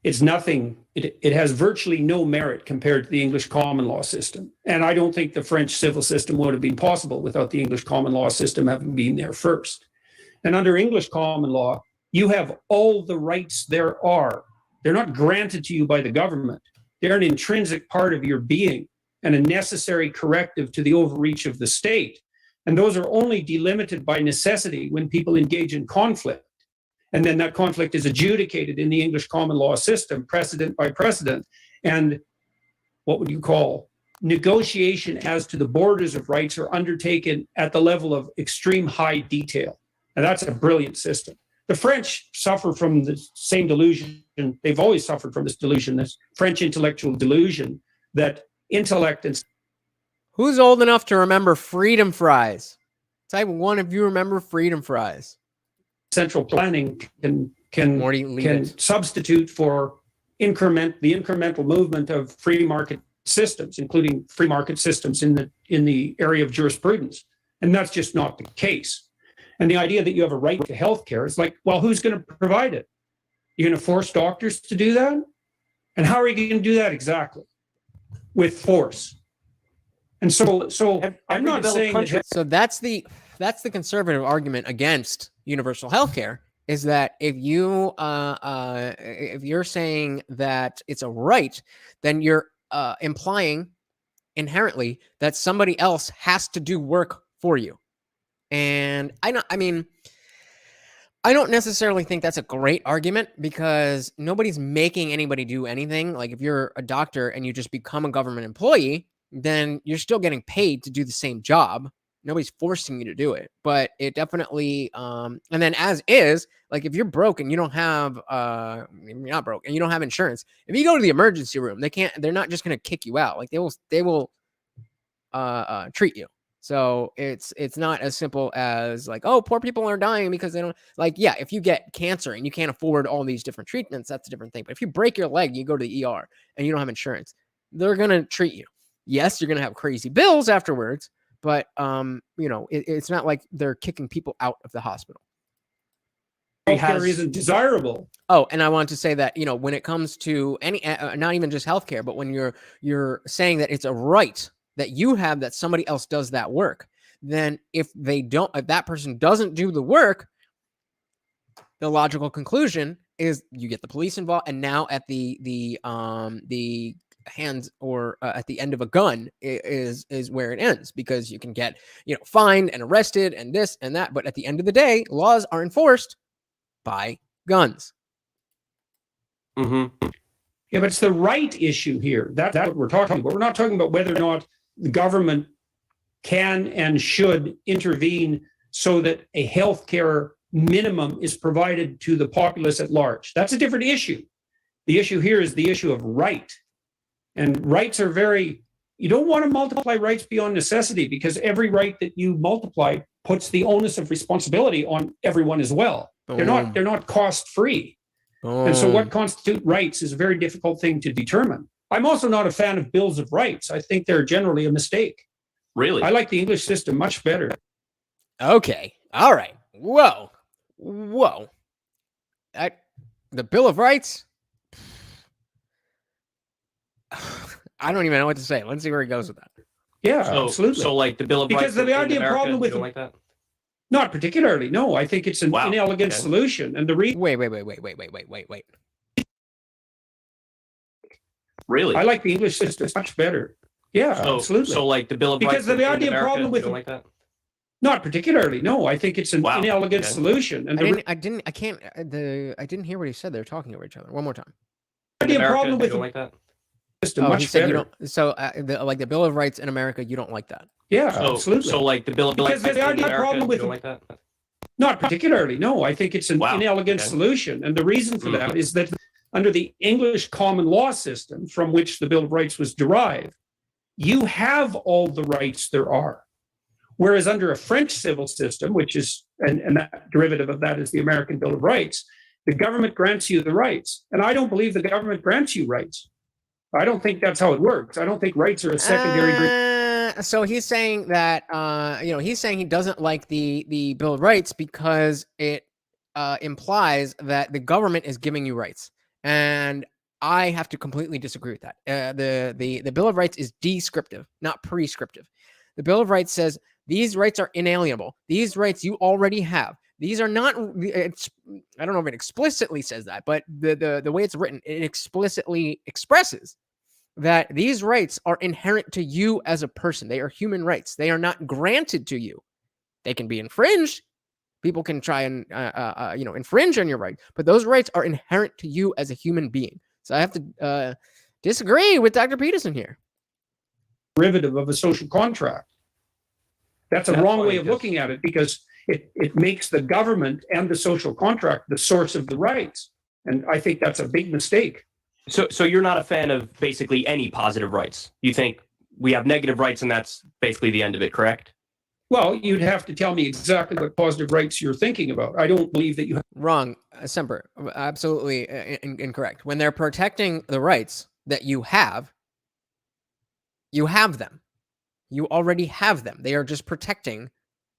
it's nothing. It has virtually no merit compared to the English common law system. And I don't think the French civil system would have been possible without the English common law system having been there first. And under English common law, you have all the rights there are. They're not granted to you by the government. They're an intrinsic part of your being and a necessary corrective to the overreach of the state. And those are only delimited by necessity when people engage in conflict. And then that conflict is adjudicated in the English common law system, precedent by precedent. And what would you call negotiation as to the borders of rights are undertaken at the level of extreme high detail. And that's a brilliant system. The French suffer from the same delusion. They've always suffered from this delusion, this French intellectual delusion, that intellect and... Who's old enough to remember freedom fries? Type 1 if you remember freedom fries. Central planning can substitute for the incremental movement of free market systems, including free market systems in the area of jurisprudence. And that's just not the case. And the idea that you have a right to health care is like, well, who's going to provide it? You're going to force doctors to do that? And how are you going to do that exactly? With force. And so I'm not saying that. So that's the conservative argument against universal health care, is that if you're saying that it's a right, then you're implying inherently that somebody else has to do work for you. And I don't necessarily think that's a great argument, because nobody's making anybody do anything. Like if you're a doctor and you just become a government employee, then you're still getting paid to do the same job. Nobody's forcing you to do it, but it definitely, and then as is, like if you're broke and you don't have, you're not broke and you don't have insurance, if you go to the emergency room, they're not just going to kick you out. Like they will treat you. So it's not as simple as like, oh, poor people are dying because they don't, like, yeah, if you get cancer and you can't afford all these different treatments, that's a different thing. But if you break your leg, you go to the ER and you don't have insurance, they're going to treat you. Yes, you're going to have crazy bills afterwards, but it's not like they're kicking people out of the hospital. Healthcare isn't desirable. Oh, and I want to say that, when it comes to any, not even just healthcare, but when you're saying that it's a right that you have that somebody else does that work, then if that person doesn't do the work, the logical conclusion is you get the police involved, and now at the hands or at the end of a gun is where it ends, because you can get fined and arrested and this and that, but at the end of the day, laws are enforced by guns. Mm-hmm. Yeah, but it's the right issue here. That's what we're talking about. We're not talking about whether or not the government can and should intervene so that a healthcare minimum is provided to the populace at large. That's a different issue. The issue here is the issue of right. And rights are you don't want to multiply rights beyond necessity, because every right that you multiply puts the onus of responsibility on everyone as well. They're not cost free. And so what constitute rights is a very difficult thing to determine. I'm also not a fan of bills of rights. I think they're generally a mistake. Really? I like the English system much better. Okay. All right. Whoa. The Bill of Rights? I don't even know what to say. Let's see where he goes with that. Yeah, absolutely. So like the Bill of Rights, because the idea America, problem with like that? Not particularly. No, I think it's an inelegant solution. And the reason. Wait. Really? I like the English system much better. Yeah, absolutely. So like the Bill of Rights, because the idea America, problem with like that? Not particularly. No, I think it's an inelegant solution. And I didn't hear what he said. They're talking over each other. One more time. The idea problem with like that? System much better. The Bill of Rights in America, you don't like that. Yeah, absolutely. So like the Bill of Rights, because the idea problem with like that? Not particularly. No, I think it's an inelegant solution. And the reason for that is that under the English common law system from which the Bill of Rights was derived, you have all the rights there are. Whereas under a French civil system, which is, and that derivative of that is the American Bill of Rights, the government grants you the rights. And I don't believe the government grants you rights. I don't think that's how it works. I don't think rights are a secondary. So he's saying that, he's saying he doesn't like the Bill of Rights because it implies that the government is giving you rights. And I have to completely disagree with that. The Bill of Rights is descriptive, not prescriptive. The Bill of Rights says these rights are inalienable. These rights you already have. These are not. I don't know if it explicitly says that, but the way it's written, it explicitly expresses that these rights are inherent to you as a person. They are human rights. They are not granted to you. They can be infringed. People can try and infringe on your right, but those rights are inherent to you as a human being. So I have to disagree with Dr. Peterson here. Derivative of a social contract. That's a wrong way of looking at it, because it makes the government and the social contract the source of the rights. And I think that's a big mistake. So you're not a fan of basically any positive rights. You think we have negative rights and that's basically the end of it, correct? Well, you'd have to tell me exactly what positive rights you're thinking about. I don't believe that you have. Wrong, Semper. Absolutely incorrect. When they're protecting the rights that you have them. You already have them. They are just protecting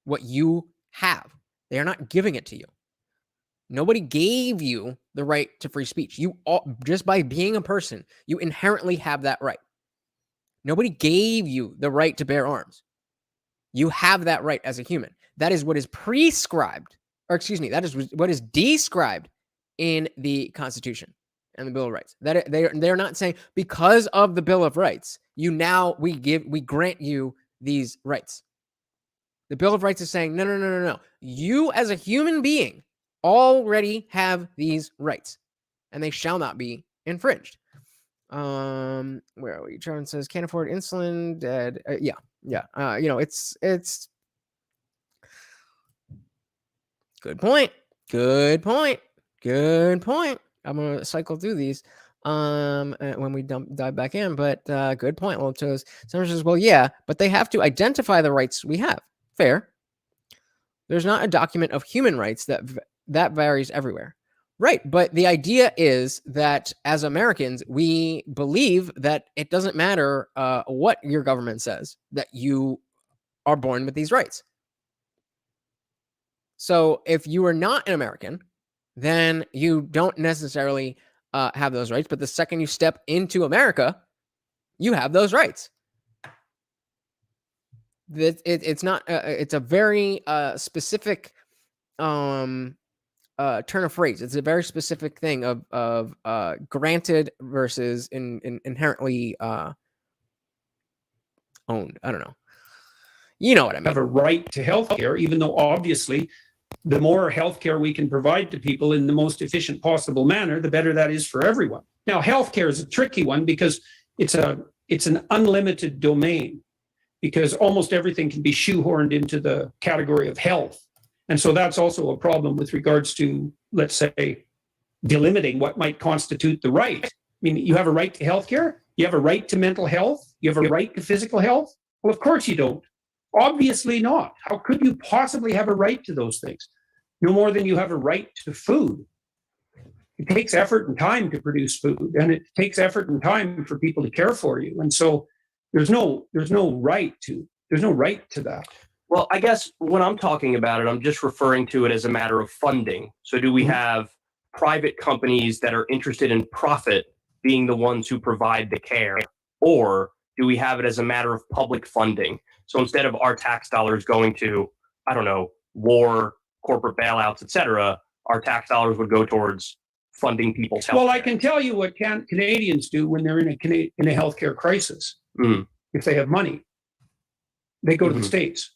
what you have. They are not giving it to you. Nobody gave you the right to free speech. You all, just by being a person, you inherently have that right. Nobody gave you the right to bear arms. You have that right as a human. That is what is prescribed, or excuse me, that is what is described in the Constitution and the Bill of Rights. That they're not saying because of the Bill of Rights, we grant you these rights. The Bill of Rights is saying, no. You as a human being already have these rights, and they shall not be infringed. Where are we? Trevin says, can't afford insulin, dead. Yeah. It's good point. I'm gonna cycle through these when we dive back in, but good point. Well, someone says, well, yeah, but they have to identify the rights we have. Fair. There's not a document of human rights that varies everywhere. Right. But the idea is that as Americans, we believe that it doesn't matter what your government says, that you are born with these rights. So if you are not an American, then you don't necessarily have those rights. But the second you step into America, you have those rights. It's not. It's a very specific turn of phrase. It's a very specific thing of granted versus inherently owned. I don't know. You know what I mean? Have a right to healthcare, even though obviously the more healthcare we can provide to people in the most efficient possible manner, the better that is for everyone. Now, healthcare is a tricky one because it's an unlimited domain, because almost everything can be shoehorned into the category of health. And so that's also a problem with regards to, let's say, delimiting what might constitute the right. I mean, you have a right to healthcare, you have a right to mental health, you have a right to physical health. Well, of course you don't. Obviously not. How could you possibly have a right to those things? No more than you have a right to food. It takes effort and time to produce food, and it takes effort and time for people to care for you. And so there's no right to that. Well, I guess when I'm talking about it, I'm just referring to it as a matter of funding. So do we have private companies that are interested in profit being the ones who provide the care, or do we have it as a matter of public funding? So instead of our tax dollars going to, I don't know, war, corporate bailouts, etc., our tax dollars would go towards funding people's health. Well, I can tell you what Canadians do when they're in a healthcare crisis. If they have money, they go to the States.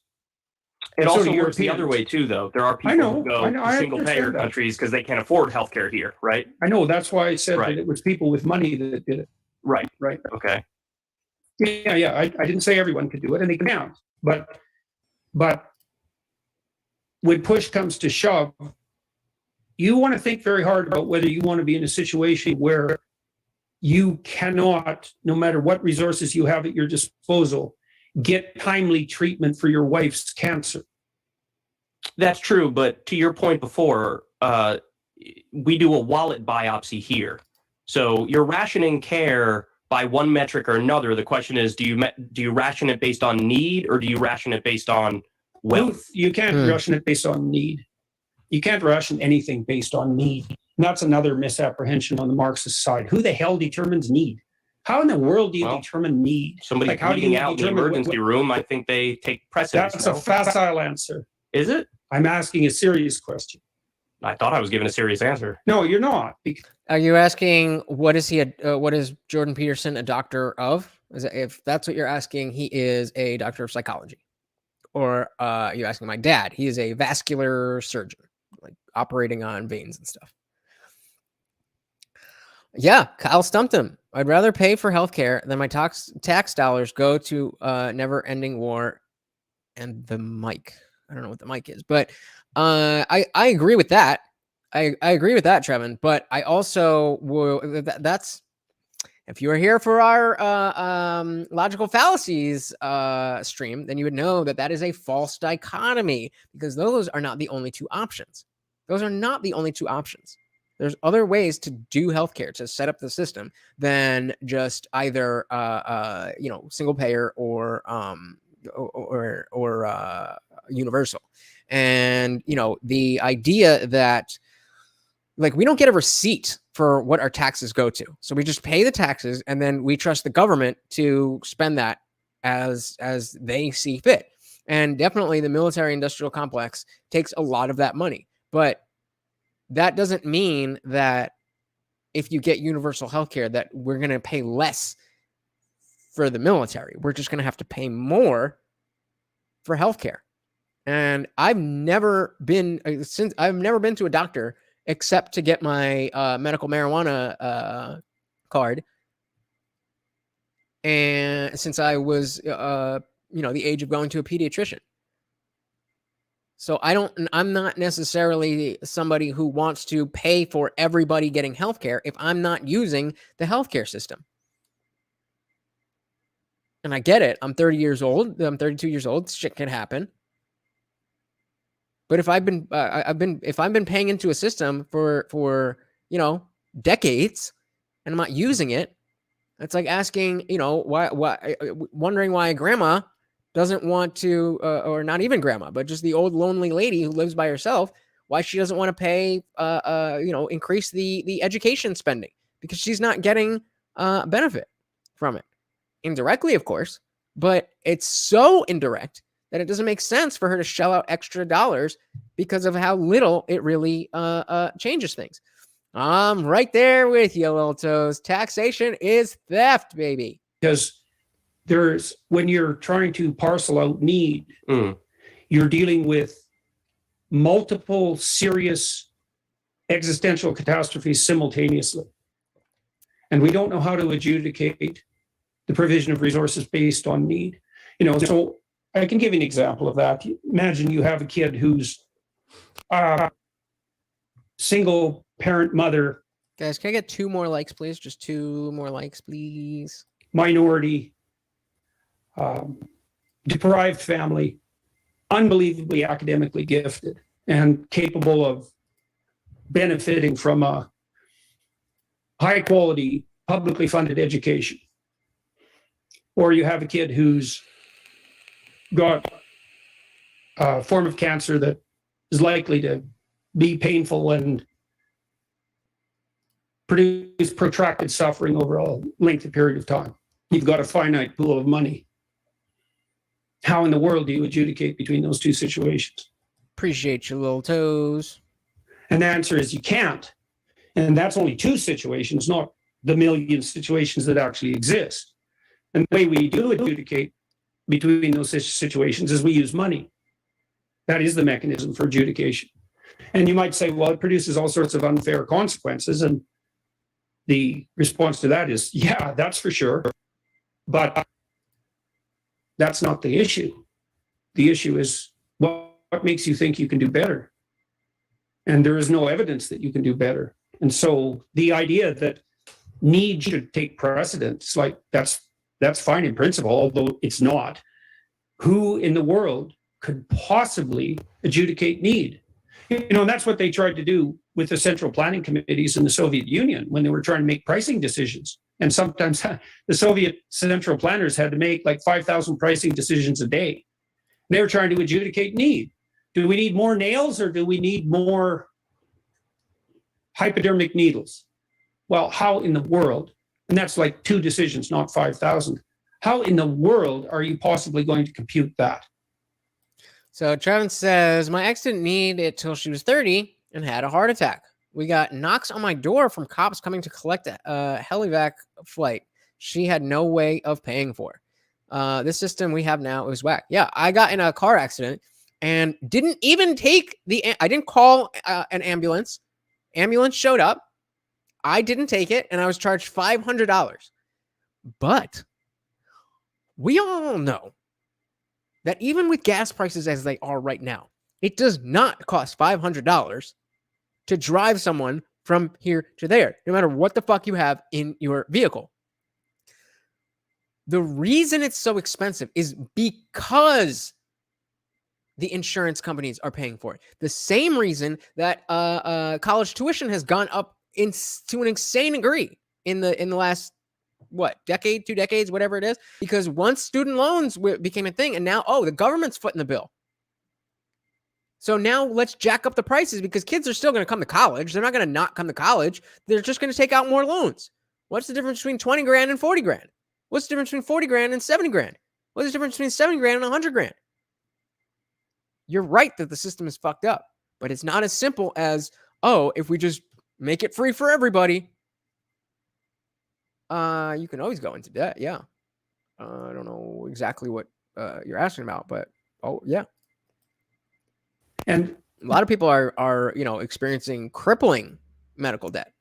It also works the other way too, though. There are people who go to single-payer countries because they can't afford healthcare here, right? I know. That's why I said that it was people with money that did it. Right. Okay. Yeah. I didn't say everyone could do it, and they can't. But when push comes to shove, you want to think very hard about whether you want to be in a situation where you cannot, no matter what resources you have at your disposal, get timely treatment for your wife's cancer. That's true, but to your point before, we do a wallet biopsy here. So you're rationing care by one metric or another. The question is, do you ration it based on need, or do you ration it based on wealth? You can't ration it based on need. You can't ration anything based on need. And that's another misapprehension on the Marxist side. Who the hell determines need? How in the world do you determine need? Somebody bleeding out in the emergency room, I think they take precedence. That's a facile answer. Is it? I'm asking a serious question. I thought I was giving a serious answer. No, you're not. Are you asking what is Jordan Peterson a doctor of? If that's what you're asking, he is a doctor of psychology. Or you're asking my dad? He is a vascular surgeon, like operating on veins and stuff. Yeah, Kyle stumped him. I'd rather pay for healthcare than my tax dollars go to never-ending war and the mic. I don't know what the mic is, but I agree with that. I agree with that, Trevin. But I also will. That's if you are here for our logical fallacies stream, then you would know that is a false dichotomy, because those are not the only two options. Those are not the only two options. There's other ways to do healthcare, to set up the system, than just either single payer or universal. And, you know, the idea that like we don't get a receipt for what our taxes go to. So we just pay the taxes and then we trust the government to spend that as they see fit. And definitely the military industrial complex takes a lot of that money. But that doesn't mean that if you get universal health care that we're going to pay less for the military. We're just going to have to pay more for healthcare. And I've never been to a doctor except to get my medical marijuana card. And since I was, the age of going to a pediatrician. So I'm not necessarily somebody who wants to pay for everybody getting healthcare if I'm not using the healthcare system. And I get it. I'm 30 years old. I'm 32 years old. Shit can happen. But if I've been paying into a system for decades and I'm not using it, it's like asking, why wondering why grandma doesn't want to, or not even grandma, but just the old lonely lady who lives by herself, why she doesn't want to pay, increase the education spending because she's not getting benefit from it. Indirectly, of course, but it's so indirect that it doesn't make sense for her to shell out extra dollars because of how little it really changes things. I'm right there with you, little toes. Taxation is theft, baby. Because when you're trying to parcel out need, you're dealing with multiple serious existential catastrophes simultaneously. And we don't know how to adjudicate the provision of resources based on need. So I can give you an example of that. Imagine you have a kid who's a single parent mother. Guys, can I get 2 more likes, please? Just 2 more likes, please. Minority, deprived family, unbelievably academically gifted and capable of benefiting from a high quality, publicly funded education. Or you have a kid who's got a form of cancer that is likely to be painful and produce protracted suffering over a lengthy period of time. You've got a finite pool of money. How in the world do you adjudicate between those two situations? Appreciate your little toes. And the answer is you can't. And that's only 2 situations, not the million situations that actually exist. And the way we do adjudicate between those situations is we use money. That is the mechanism for adjudication. And you might say, well, it produces all sorts of unfair consequences. And the response to that is, yeah, that's for sure. But that's not the issue. The issue is what makes you think you can do better? And there is no evidence that you can do better. And so the idea that need should take precedence, like that's fine in principle, although it's not. Who in the world could possibly adjudicate need? And that's what they tried to do with the central planning committees in the Soviet Union when they were trying to make pricing decisions. And sometimes the Soviet central planners had to make like 5,000 pricing decisions a day. They were trying to adjudicate need. Do we need more nails or do we need more hypodermic needles? Well, how in the world, and that's like 2 decisions, not 5,000. How in the world are you possibly going to compute that? So Travis says, my ex didn't need it till she was 30 and had a heart attack. We got knocks on my door from cops coming to collect a helivac flight she had no way of paying for. This system we have now is whack. Yeah, I got in a car accident and didn't even take I didn't call an ambulance. Ambulance showed up. I didn't take it, and I was charged $500. But we all know that even with gas prices as they are right now, it does not cost $500 to drive someone from here to there, no matter what the fuck you have in your vehicle. The reason it's so expensive is because the insurance companies are paying for it. The same reason that college tuition has gone up to an insane degree in the last decade, 2 decades, whatever it is, because once student loans became a thing, and now the government's footing the bill. So now let's jack up the prices because kids are still going to come to college. They're not going to not come to college. They're just going to take out more loans. What's the difference between 20 grand and 40 grand? What's the difference between 40 grand and 70 grand? What's the difference between 70 grand and 100 grand? You're right that the system is fucked up, but it's not as simple as, oh, if we just make it free for everybody, you can always go into debt. Yeah. I don't know exactly what you're asking about, but yeah. And a lot of people are experiencing crippling medical debt,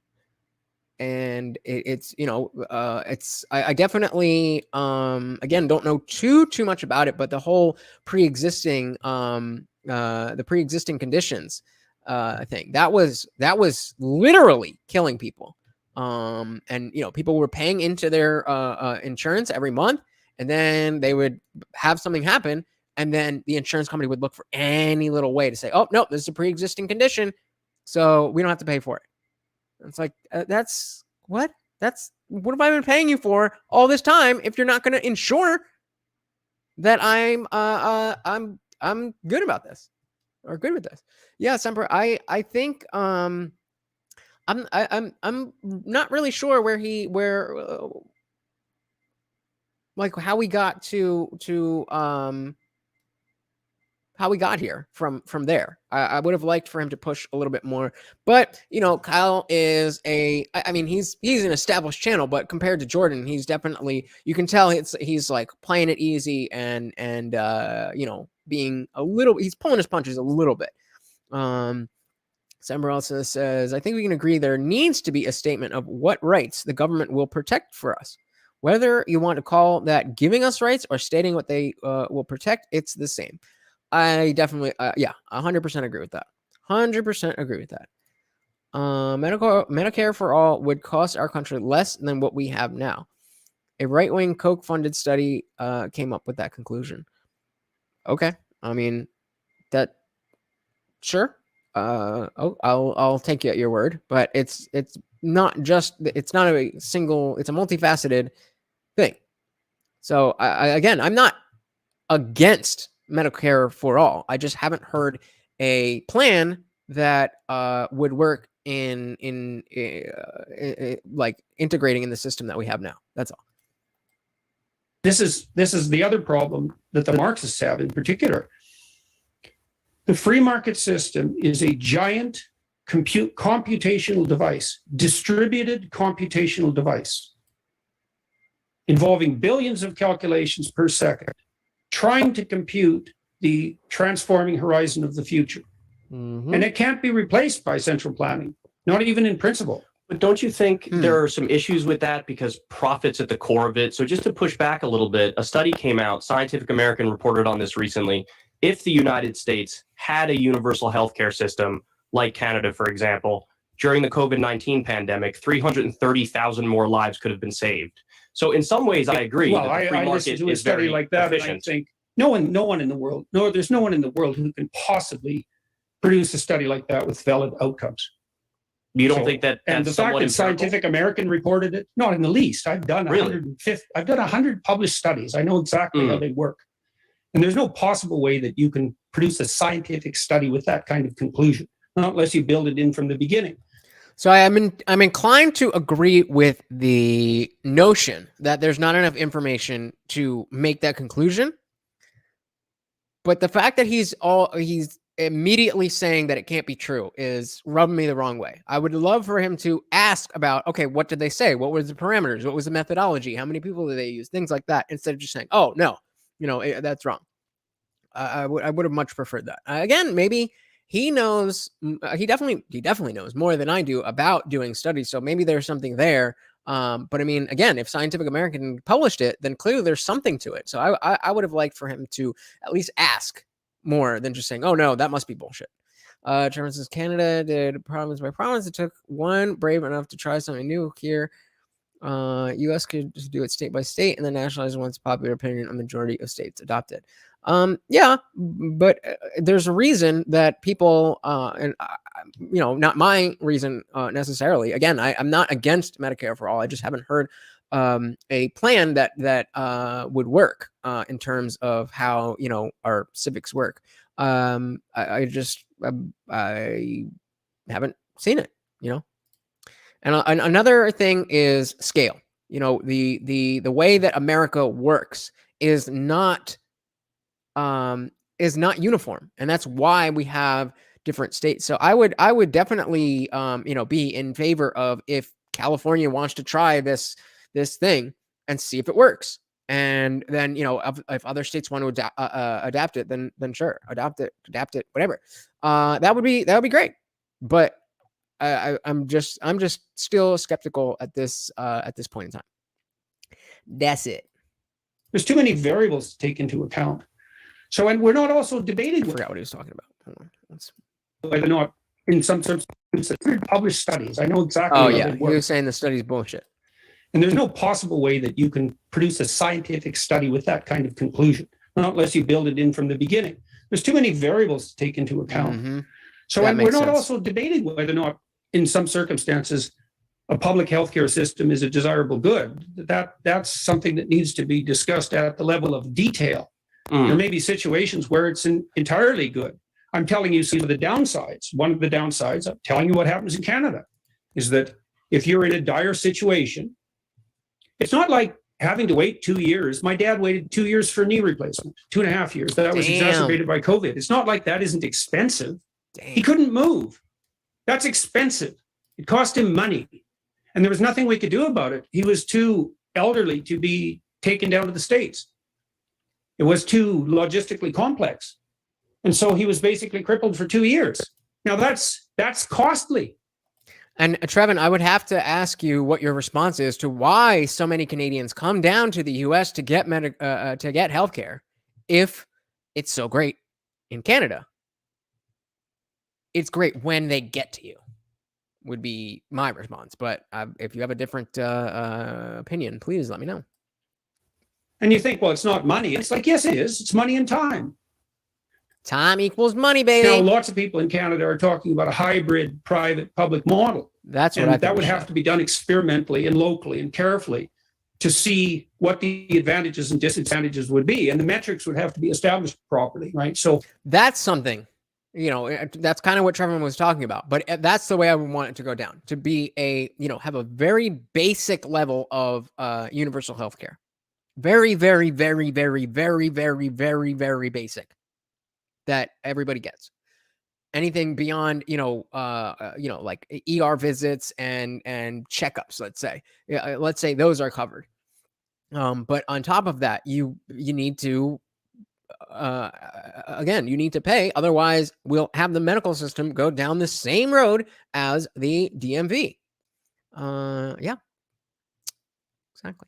and it's I definitely again don't know too much about it, but the whole pre-existing the pre-existing conditions thing that was literally killing people, and people were paying into their insurance every month, and then they would have something happen. And then the insurance company would look for any little way to say, oh, no, this is a pre-existing condition, so we don't have to pay for it. It's like, that's what? What have I been paying you for all this time if you're not going to ensure that I'm good about this or good with this? Yeah, Semper, I think I'm not really sure like how we got to how we got here from there. I would have liked for him to push a little bit more, but Kyle is he's an established channel, but compared to Jordan, he's definitely, you can tell he's like playing it easy and being a little, he's pulling his punches a little bit. Semper also says, I think we can agree there needs to be a statement of what rights the government will protect for us. Whether you want to call that giving us rights or stating what they will protect, it's the same. I definitely, 100% agree with that. 100% agree with that. Medicare for all would cost our country less than what we have now. A right-wing Koch-funded study came up with that conclusion. Okay, I mean, that, sure. I'll take you at your word, but it's not just, it's not a single, it's a multifaceted thing. So I'm not against Medicare for all. I just haven't heard a plan that would work in like integrating in the system that we have now. That's all. This is the other problem that the Marxists have in particular. The free market system is a giant computational device, distributed computational device, involving billions of calculations per second, trying to compute the transforming horizon of the future. Mm-hmm. And it can't be replaced by central planning, not even in principle. But don't you think there are some issues with that because profit's at the core of it? So just to push back a little bit, a study came out, Scientific American reported on this recently. If the United States had a universal healthcare system, like Canada, for example, during the COVID-19 pandemic, 330,000 more lives could have been saved. So in some ways, I agree. Well, I listened to a study like that, efficient. And I think no one in the world, there's no one in the world who can possibly produce a study like that with valid outcomes. You don't think that? And the fact that Scientific American reported it, not in the least. I've done 100 published studies. I know exactly how they work. And there's no possible way that you can produce a scientific study with that kind of conclusion, not unless you build it in from the beginning. So I'm inclined to agree with the notion that there's not enough information to make that conclusion. But the fact that he's immediately saying that it can't be true is rubbing me the wrong way. I would love for him to ask about, okay, what did they say? What was the parameters? What was the methodology? How many people did they use? Things like that, instead of just saying, oh, no, that's wrong. I would have much preferred that. Again, maybe he knows, he definitely knows more than I do about doing studies. So maybe there's something there. But I mean, again, if Scientific American published it, then clearly there's something to it. So I would have liked for him to at least ask more than just saying, oh no, that must be bullshit. Chairman says Canada did province by province. It took one brave enough to try something new here. US could just do it state by state and then nationalize once popular opinion a majority of states adopted. Yeah, but there's a reason that people, not my reason necessarily. Again, I'm not against Medicare for all. I just haven't heard a plan that would work in terms of how our civics work. I just I haven't seen it, And another thing is scale. The way that America works is not uniform, and that's why we have different states. So I would definitely be in favor of if California wants to try this thing and see if it works. And then, if other states want to adapt it, then sure, adapt it, whatever. That would be great. But I'm just still skeptical at this point in time. That's it. There's too many variables to take into account. So, and we're not also debating. I forgot what he was talking about. Hold on. Whether or not, in some sorts of published studies, I know exactly. Oh yeah, he was saying the study's bullshit. And there's no possible way that you can produce a scientific study with that kind of conclusion, not unless you build it in from the beginning. There's too many variables to take into account. Mm-hmm. So, and we're not also debating whether or not, in some circumstances, a public healthcare system is a desirable good. That's something that needs to be discussed at the level of detail. There may be situations where it's entirely good. I'm telling you some of the downsides. One of the downsides, I'm telling you what happens in Canada, is that if you're in a dire situation, it's not like having to wait 2 years. My dad waited 2 years for knee replacement, 2.5 years. That was exacerbated by COVID. It's not like that isn't expensive. He couldn't move. That's expensive. It cost him money. And there was nothing we could do about it. He was too elderly to be taken down to the States. It was too logistically complex. And so he was basically crippled for 2 years. Now that's costly. And Trevin, I would have to ask you what your response is to why so many Canadians come down to the U.S. to get healthcare if it's so great in Canada. It's great when they get to you, would be my response. But if you have a different opinion, please let me know. And you think, well, it's not money. It's like, yes, it is. It's money and time. Time equals money, baby. Now, lots of people in Canada are talking about a hybrid private-public model. That's what I think. That would have to be done experimentally and locally and carefully to see what the advantages and disadvantages would be. And the metrics would have to be established properly, right? So that's something, that's kind of what Trevor was talking about. But that's the way I would want it to go down, to be have a very basic level of universal healthcare. Very, very, very, very, very, very, very, very basic that everybody gets. Anything beyond, like ER visits and checkups, let's say those are covered. But on top of that, you need to, you need to pay. Otherwise, we'll have the medical system go down the same road as the DMV. Yeah, exactly.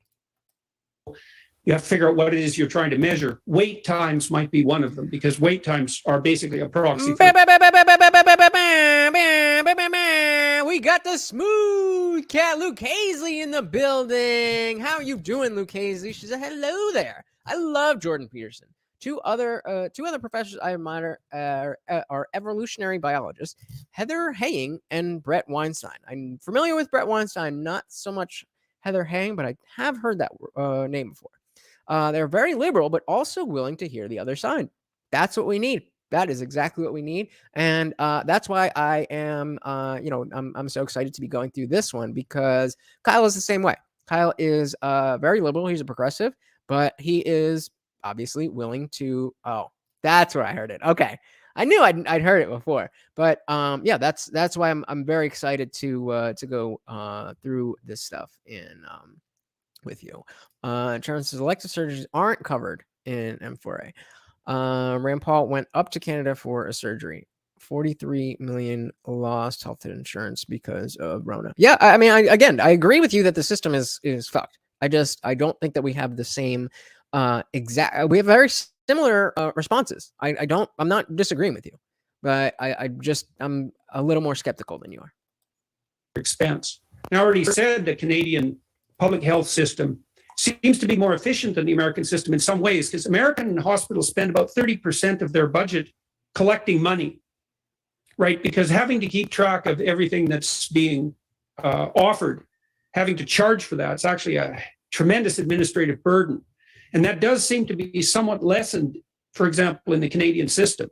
You have to figure out what it is you're trying to measure. Wait times might be one of them, because wait times are basically a proxy. We got the smooth cat, Luke Hazley, in the building. How are you doing, Luke Hazley? She said, hello there. I love Jordan Peterson. Two other professors I admire are evolutionary biologists, Heather Haying and Brett Weinstein. I'm familiar with Brett Weinstein, not so much Heather Haying, but I have heard that name before. They're very liberal, but also willing to hear the other side. That's what we need. That is exactly what we need. And that's why I am, I'm so excited to be going through this one, because Kyle is the same way. Kyle is very liberal. He's a progressive, but he is obviously willing to, that's where I heard it. Okay. I knew I'd heard it before, but that's why I'm very excited to go through this stuff with you. In terms of elective surgeries aren't covered in M4A. Rand Paul went up to Canada for a surgery. 43 million lost health insurance because of Rona. Yeah, I mean, I agree with you that the system is fucked. I don't think that we have the same we have very similar responses. I'm not disagreeing with you, but I'm a little more skeptical than you are. Expense. I already said the Canadian public health system seems to be more efficient than the American system in some ways, because American hospitals spend about 30% of their budget collecting money, right? Because having to keep track of everything that's being offered, having to charge for that, it's actually a tremendous administrative burden. And that does seem to be somewhat lessened, for example, in the Canadian system.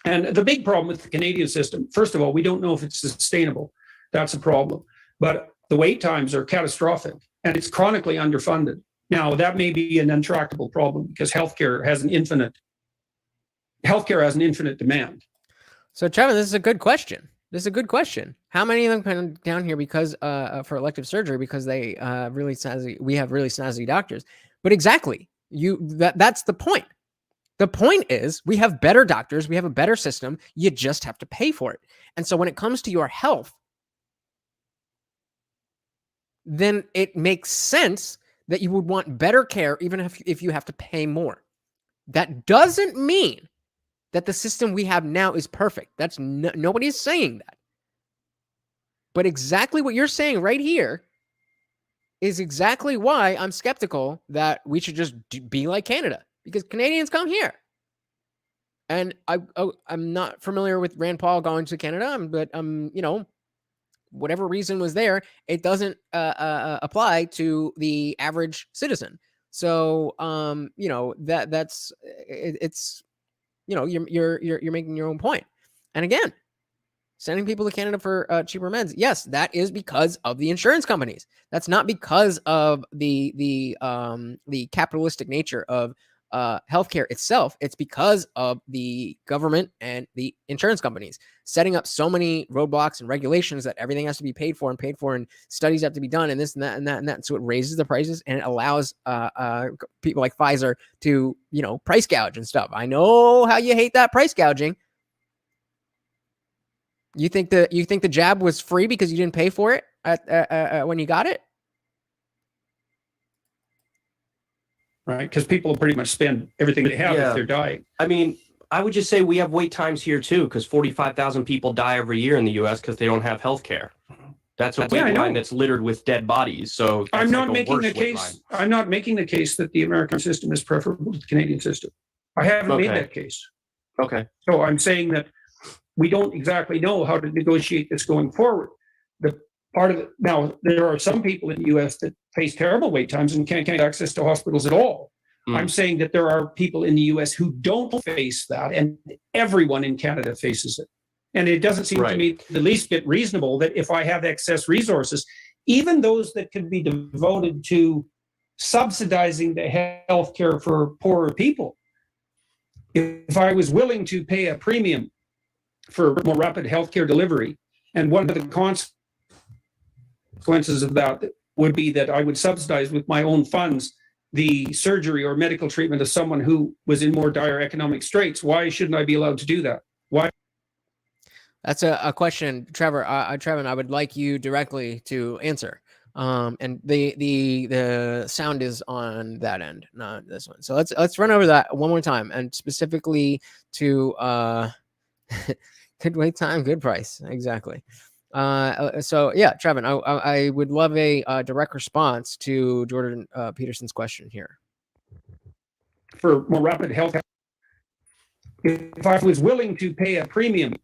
And the big problem with the Canadian system, first of all, we don't know if it's sustainable. That's a problem. But the wait times are catastrophic, and it's chronically underfunded. Now, that may be an intractable problem because healthcare has an infinite demand. So, Trevor, this is a good question. How many of them come down here because for elective surgery because they we have really snazzy doctors? But exactly, that's the point. The point is we have better doctors, we have a better system. You just have to pay for it. And so when it comes to your health, then it makes sense that you would want better care even if you have to pay more. That doesn't mean that the system we have now is perfect. That's nobody's saying that. But exactly what you're saying right here is exactly why I'm skeptical that we should just be like Canada, because Canadians come here. And I'm not familiar with Rand Paul going to Canada, but whatever reason was there, it doesn't apply to the average citizen. So that's you're making your own point. And again, sending people to Canada for cheaper meds, yes, that is because of the insurance companies. That's not because of the capitalistic nature of healthcare itself. It's because of the government and the insurance companies setting up so many roadblocks and regulations that everything has to be paid for, and studies have to be done, and this and that and that and that. So it raises the prices and it allows people like Pfizer to price gouge and stuff. I know how you hate that price gouging. You think the jab was free because you didn't pay for it when you got it? Right, because people pretty much spend everything they have if they're dying. I mean, I would just say we have wait times here too, because 45,000 people die every year in the U.S. because they don't have health care. That's a wait line that's littered with dead bodies. So I'm not making the case. I'm not making the case that the American system is preferable to the Canadian system. I haven't made that case. Okay. So I'm saying that we don't exactly know how to negotiate this going forward. The part of it now, there are some people in the U.S. that face terrible wait times and can't get access to hospitals at all. I'm saying that there are people in the U.S. who don't face that, and everyone in Canada faces it. And it doesn't seem to me the least bit reasonable that if I have excess resources, even those that could be devoted to subsidizing the health care for poorer people, if I was willing to pay a premium for more rapid healthcare delivery, and one of the consequences of that would be that I would subsidize with my own funds the surgery or medical treatment of someone who was in more dire economic straits, why shouldn't I be allowed to do that? Why? That's a question, Trevor. Trevor, I would like you directly to answer. And the sound is on that end, not this one. So let's run over that one more time, and specifically to good wait time, good price, exactly. So yeah, Trevor, I would love a direct response to Jordan Peterson's question here. For more rapid health, if I was willing to pay a premium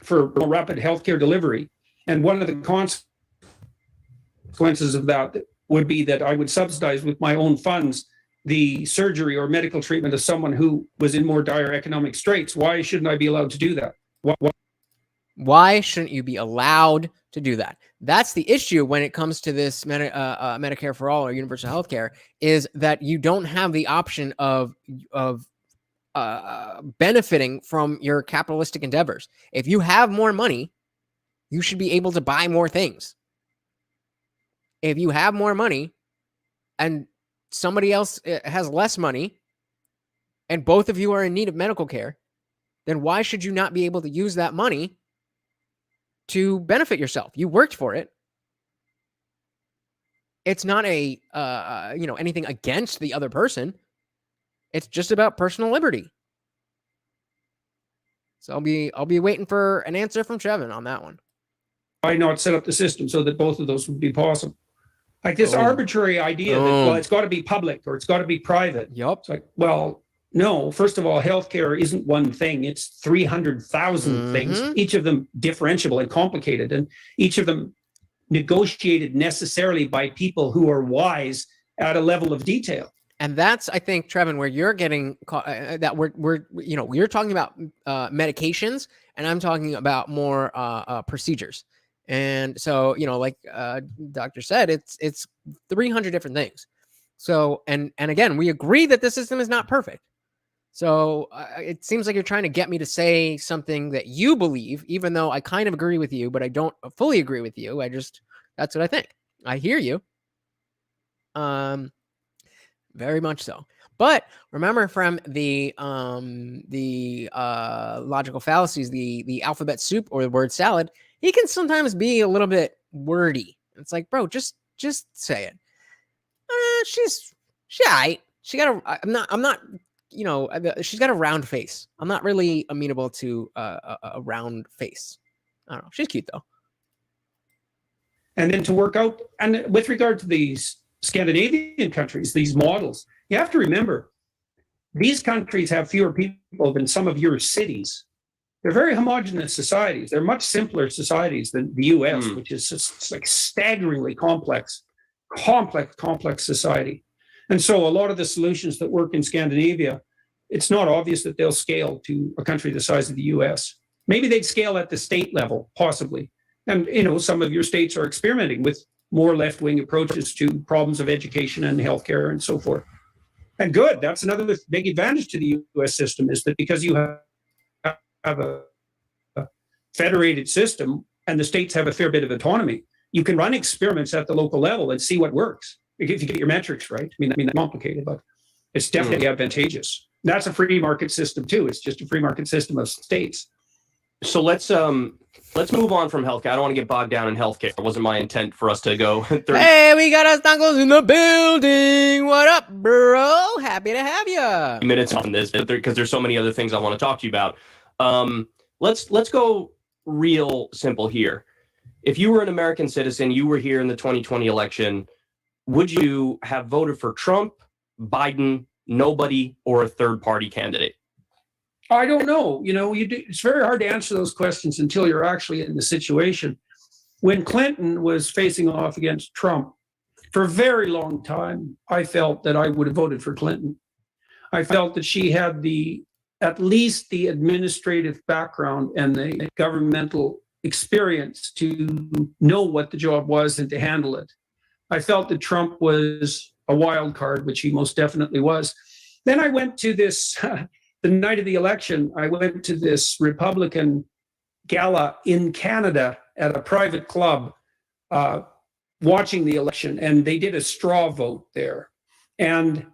for more rapid healthcare delivery, and one of the consequences of that would be that I would subsidize with my own funds the surgery or medical treatment of someone who was in more dire economic straits, why shouldn't I be allowed to do that? Why shouldn't you be allowed to do that? That's the issue when it comes to this Medicare for all or universal health care, is that you don't have the option of benefiting from your capitalistic endeavors. If you have more money, you should be able to buy more things. If you have more money and somebody else has less money and both of you are in need of medical care, then why should you not be able to use that money to benefit yourself? You worked for it. It's not anything against the other person. It's just about personal liberty. So I'll be waiting for an answer from Trevin on that one. Why not set up the system so that both of those would be possible? Like this arbitrary idea that, well, it's got to be public or it's got to be private. Yep. It's like, well, no, first of all, healthcare isn't one thing. It's 300,000 things, each of them differentiable and complicated, and each of them negotiated necessarily by people who are wise at a level of detail. And that's, I think, Trevin, where you're getting caught, that we're talking about medications, and I'm talking about more procedures. And so, like doctor said, it's 300 different things. So, and again, we agree that the system is not perfect. So it seems like you're trying to get me to say something that you believe, even though I kind of agree with you, but I don't fully agree with you. That's what I think. I hear you. Very much so. But remember from the logical fallacies, the alphabet soup or the word salad, he can sometimes be a little bit wordy. It's like, bro, just say it. She's right. She's got a round face. I'm not really amenable to a round face. I don't know. She's cute though. And then to work out, and with regard to these Scandinavian countries, these models, you have to remember, these countries have fewer people than some of your cities. They're very homogenous societies. They're much simpler societies than the US, which is just like staggeringly complex society. And so a lot of the solutions that work in Scandinavia, it's not obvious that they'll scale to a country the size of the US. Maybe they'd scale at the state level, possibly. And, some of your states are experimenting with more left-wing approaches to problems of education and healthcare and so forth. And good, that's another big advantage to the US system, is that because you have a federated system and the states have a fair bit of autonomy, you can run experiments at the local level and see what works if you get your metrics right. I mean, that's complicated, but it's definitely advantageous. That's a free market system too. It's just a free market system of states. So let's move on from healthcare. I don't want to get bogged down in healthcare. It wasn't my intent for us to go. Hey, we got us knuckles in the building. What up, bro? Happy to have you. Minutes on this because there's so many other things I want to talk to you about. Let's go real simple here. If you were an American citizen, you were here in the 2020 election, would you have voted for Trump, Biden, nobody, or a third-party candidate? I don't know. It's very hard to answer those questions until you're actually in the situation. When Clinton was facing off against Trump, for a very long time, I felt that I would have voted for Clinton. I felt that she had at least the administrative background and the governmental experience to know what the job was and to handle it. I felt that Trump was a wild card, which he most definitely was. Then I went to this, the night of the election, I went to this Republican gala in Canada at a private club watching the election, and they did a straw vote there. And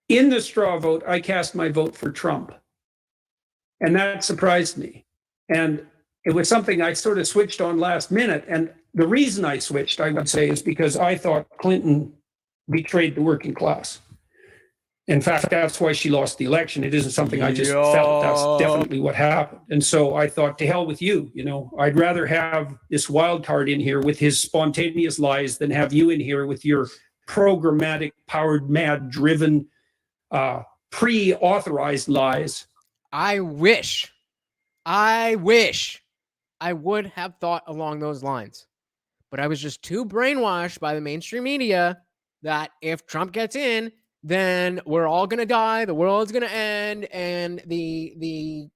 in the straw vote, I cast my vote for Trump. And that surprised me. And it was something I sort of switched on last minute. And the reason I switched, I would say, is because I thought Clinton betrayed the working class. In fact, that's why she lost the election. It isn't something I just felt. That's definitely what happened. And so I thought, to hell with you. I'd rather have this wild card in here with his spontaneous lies than have you in here with your programmatic, powered, mad, driven, pre-authorized lies. I wish I would have thought along those lines, but I was just too brainwashed by the mainstream media that if Trump gets in, then we're all going to die, the world's going to end, and the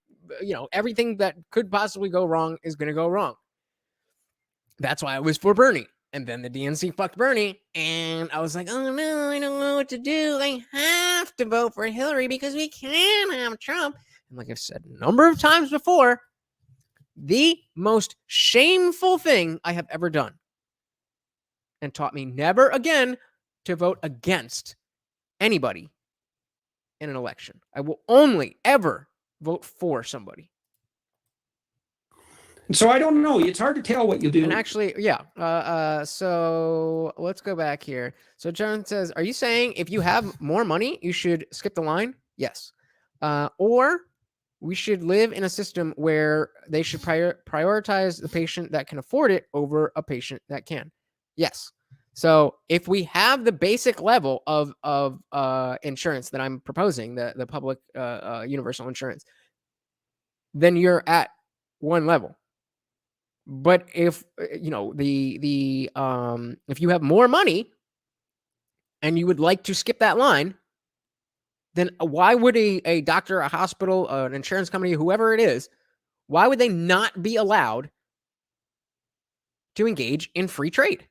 everything that could possibly go wrong is going to go wrong. That's why I was for Bernie. And then the DNC fucked Bernie, and I was like, oh no, I don't know what to do. I have to vote for Hillary because we can't have Trump. And like I've said a number of times before, the most shameful thing I have ever done, and taught me never again to vote against anybody in an election. I will only ever vote for somebody. So I don't know. It's hard to tell what you do. And actually, yeah. So let's go back here. So John says, are you saying if you have more money, you should skip the line? Yes. Or we should live in a system where they should prioritize the patient that can afford it over a patient that can. Yes. So if we have the basic level of insurance that I'm proposing, the public universal insurance, then you're at one level. But if if you have more money and you would like to skip that line, then why would a doctor, a hospital, an insurance company, whoever it is, why would they not be allowed to engage in free trade?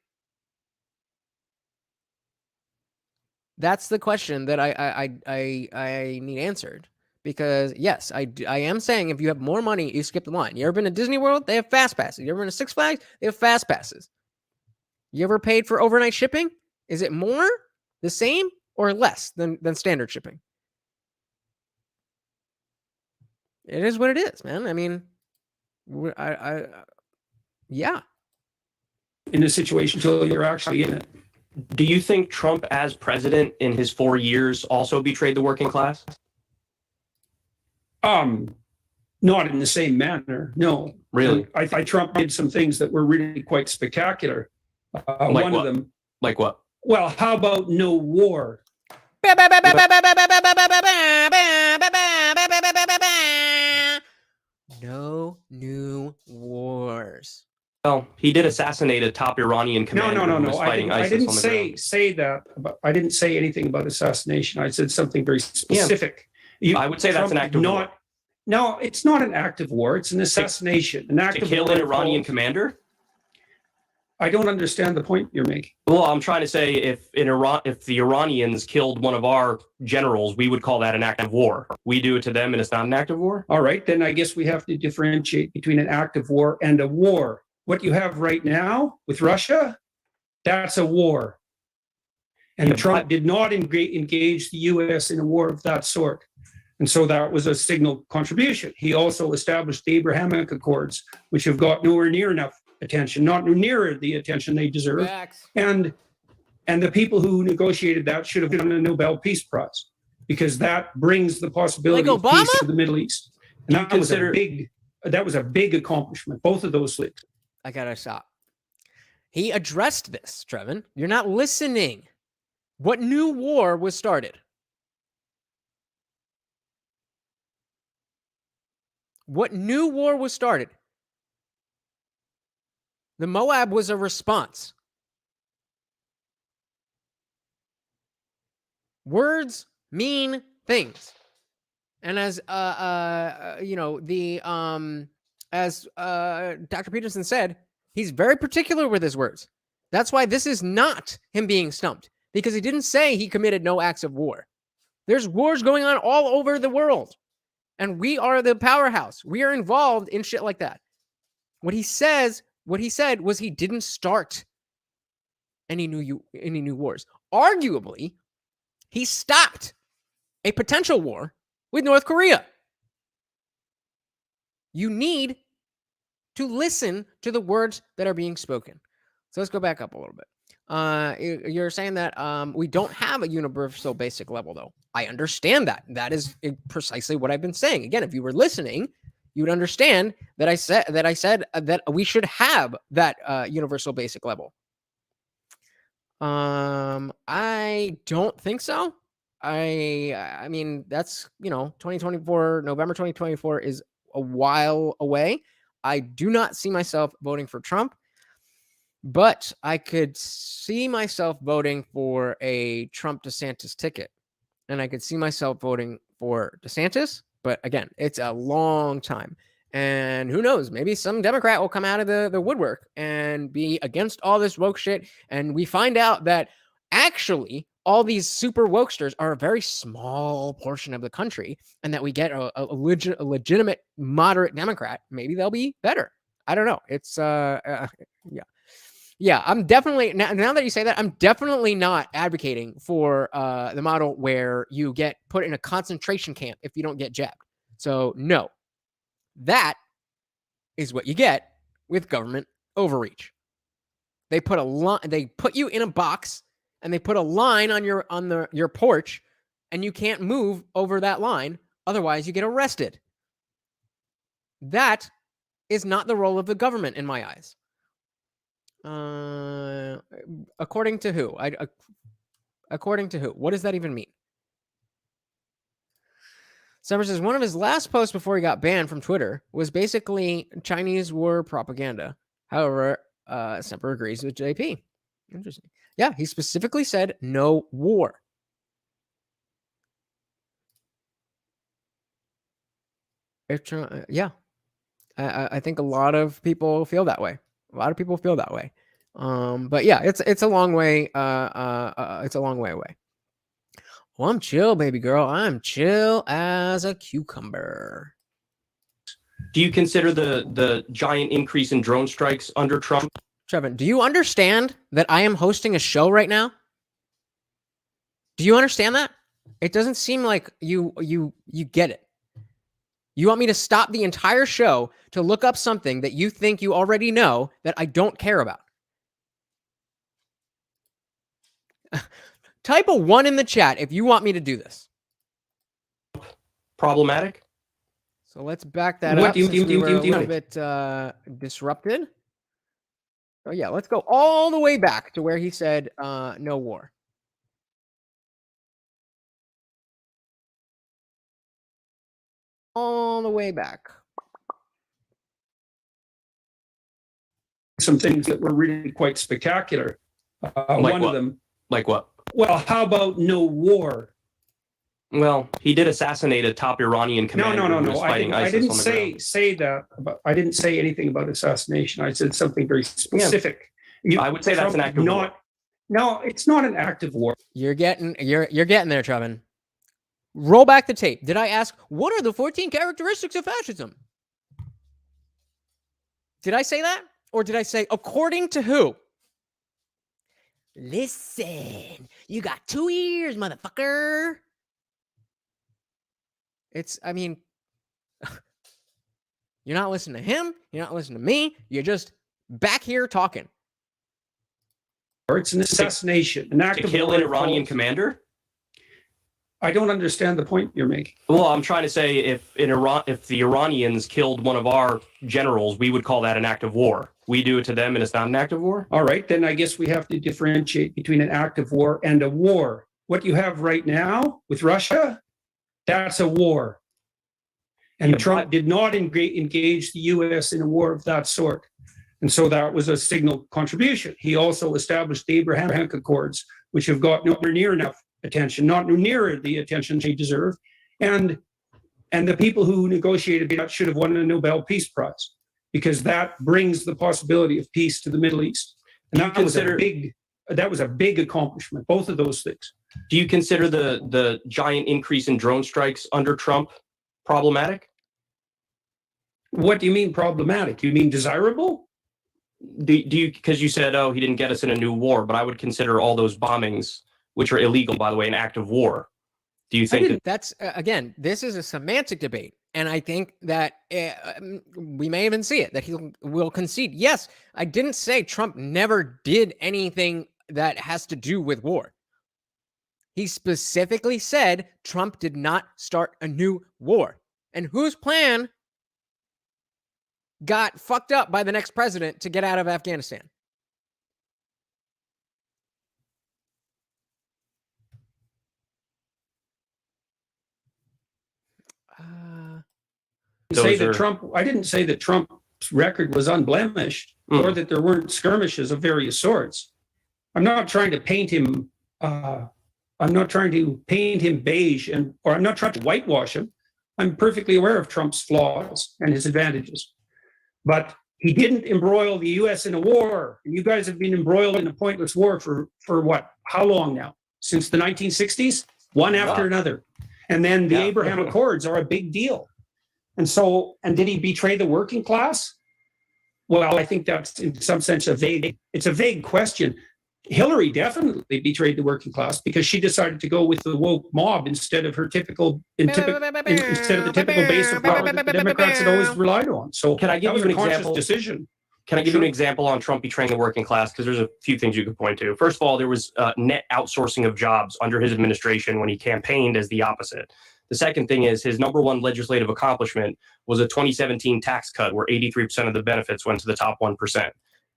That's the question that I need answered. Because yes, I am saying if you have more money, you skip the line. You ever been to Disney World? They have fast passes. You ever been to Six Flags? They have fast passes. You ever paid for overnight shipping? Is it more, the same, or less than standard shipping? It is what it is, man. I mean, yeah. In a situation until you're actually in it. Do you think Trump as president in his 4 years also betrayed the working class? Not in the same manner, no. Really? I think Trump did some things that were really quite spectacular. One of them. Like what? Well, how about no war? No new wars. Well, he did assassinate a top Iranian commander who was fighting ISIS I didn't on the ground. say that. I didn't say anything about assassination. I said something very specific. I would say that's an act of war. No, it's not an act of war. It's an assassination. An act To of kill war an Iranian commander? I don't understand the point you're making. Well, I'm trying to say if the Iranians killed one of our generals, we would call that an act of war. We do it to them and it's not an act of war? All right, then I guess we have to differentiate between an act of war and a war. What you have right now with Russia, that's a war. And Trump did not engage the U.S. in a war of that sort. And so that was a signal contribution. He also established the Abrahamic Accords, which have got nowhere near enough attention, not near the attention they deserve. Facts. And the people who negotiated that should have won a Nobel Peace Prize, because that brings the possibility Like of peace Obama? to the Middle East. And that was a big accomplishment, both of those things. I gotta stop. He addressed this, Trevin. You're not listening. What new war was started? What new war was started? The Moab was a response. Words mean things. And as as Dr. Peterson said, he's very particular with his words. That's why this is not him being stumped, because he didn't say he committed no acts of war. There's wars going on all over the world, and we are the powerhouse. We are involved in shit like that. What he said was he didn't start any new wars. Arguably, he stopped a potential war with North Korea. You need to listen to the words that are being spoken. So let's go back up a little bit. You're saying that we don't have a universal basic level, though. I understand that. That is precisely what I've been saying. Again, if you were listening, you would understand that I said that we should have that universal basic level. I don't think so. I mean, that's, 2024, November 2024 is a while away. I do not see myself voting for Trump, but I could see myself voting for a Trump DeSantis ticket. And I could see myself voting for DeSantis, but again, it's a long time. And who knows, maybe some Democrat will come out of the woodwork and be against all this woke shit. And we find out that actually all these super wokesters are a very small portion of the country, and that we get a legitimate moderate Democrat. Maybe they'll be better. I don't know. It's yeah. I'm definitely now that you say that, I'm definitely not advocating for the model where you get put in a concentration camp if you don't get jabbed. So no, that is what you get with government overreach. They put you in a box, and they put a line on your porch, and you can't move over that line. Otherwise, you get arrested. That is not the role of the government in my eyes. According to who? According to who? What does that even mean? Summer says one of his last posts before he got banned from Twitter was basically Chinese war propaganda. However, Semper agrees with JP. Interesting. Yeah, he specifically said no war. Yeah, I think a lot of people feel that way. A lot of people feel that way. But yeah, it's a long way. It's a long way away. Well, I'm chill, baby girl. I'm chill as a cucumber. Do you consider the giant increase in drone strikes under Trump? Trevin, do you understand that I am hosting a show right now? Do you understand that? It doesn't seem like you get it. You want me to stop the entire show to look up something that you think you already know that I don't care about. Type a 1 in the chat if you want me to do this. Problematic? So let's back that up since we were a little bit disrupted. Oh yeah, let's go all the way back to where he said no war. All the way back. Some things that were really quite spectacular. One of them. Like what? Well, how about no war? Well, he did assassinate a top Iranian commander. No. I didn't say that. I didn't say anything about assassination. I said something very specific. Yeah. I would say Trump, that's an act of war. No, it's not an act of war. You're getting there, Trevin. Roll back the tape. Did I ask what are the 14 characteristics of fascism? Did I say that? Or did I say according to who? Listen, you got 2 ears, motherfucker. I mean, you're not listening to him. You're not listening to me. You're just back here talking. Or it's an assassination. An act to of kill war an Iranian commander? I don't understand the point you're making. Well, I'm trying to say if the Iranians killed one of our generals, we would call that an act of war. We do it to them and it's not an act of war? All right, then I guess we have to differentiate between an act of war and a war. What you have right now with Russia, that's a war. And Trump did not engage the U.S. in a war of that sort. And so that was a signal contribution. He also established the Abrahamic Accords, which have got nowhere near enough attention, not near the attention they deserve. And the people who negotiated that should have won a Nobel Peace Prize, because that brings the possibility of peace to the Middle East. And that was a big accomplishment, both of those things. Do you consider the giant increase in drone strikes under Trump problematic? What do you mean problematic? Do you mean desirable? Do you, because you said, oh, he didn't get us in a new war, but I would consider all those bombings, which are illegal, by the way, an act of war. Do you think that's again, this is a semantic debate. And I think that we may even see it, that he will concede. Yes, I didn't say Trump never did anything that has to do with war. He specifically said Trump did not start a new war. And whose plan got fucked up by the next president to get out of Afghanistan? I didn't say that Trump's record was unblemished or that there weren't skirmishes of various sorts. I'm not trying to paint him. I'm not trying to paint him beige, or I'm not trying to whitewash him. I'm perfectly aware of Trump's flaws and his advantages, but he didn't embroil the U.S. in a war. And you guys have been embroiled in a pointless war for what? How long now? Since the 1960s, one after another. And then the Abraham Accords are a big deal. And did he betray the working class? Well, I think that's in some sense it's a vague question. Hillary definitely betrayed the working class because she decided to go with the woke mob instead of the typical base of power that the Democrats had always relied on. So can I give you an example? Decision. Can I give you an example on Trump betraying the working class? Because there's a few things you could point to. First of all, there was net outsourcing of jobs under his administration when he campaigned as the opposite. The second thing is his number one legislative accomplishment was a 2017 tax cut where 83% of the benefits went to the top 1%.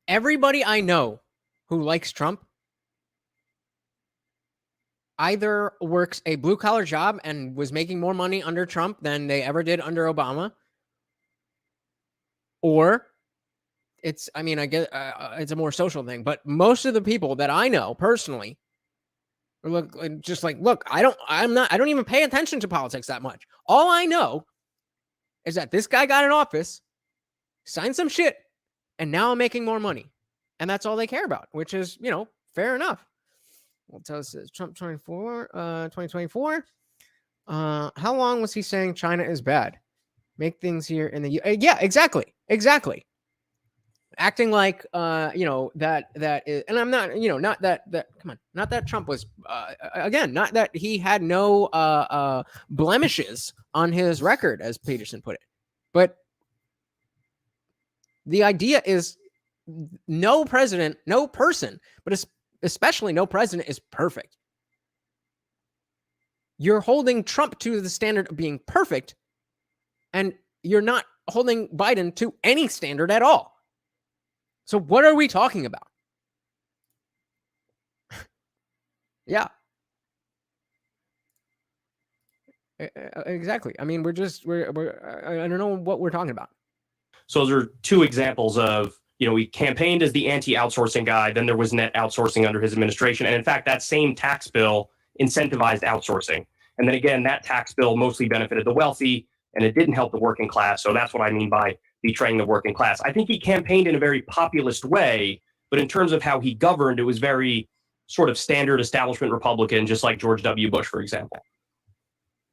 Everybody I know who likes Trump either works a blue-collar job and was making more money under Trump than they ever did under Obama, or it's, I mean, I guess it's a more social thing, but most of the people that I know personally are look I don't even pay attention to politics that much. All I know is that this guy got in office, signed some shit, and now I'm making more money. And that's all they care about, which is, fair enough. Well, tell us Trump 2024. How long was he saying China is bad? Make things here in the yeah, exactly. Acting like that is, and I'm not, not that come on, not that Trump was again, not that he had no blemishes on his record, as Peterson put it, but the idea is no president, no person, but especially no president is perfect. You're holding Trump to the standard of being perfect, and you're not holding Biden to any standard at all. So what are we talking about? Yeah. Exactly. I mean, I don't know what we're talking about. So those are two examples of, he campaigned as the anti-outsourcing guy. Then there was net outsourcing under his administration. And in fact, that same tax bill incentivized outsourcing. And then again, that tax bill mostly benefited the wealthy, and it didn't help the working class. So that's what I mean by betraying the working class. I think he campaigned in a very populist way, but in terms of how he governed, it was very sort of standard establishment Republican, just like George W. Bush, for example.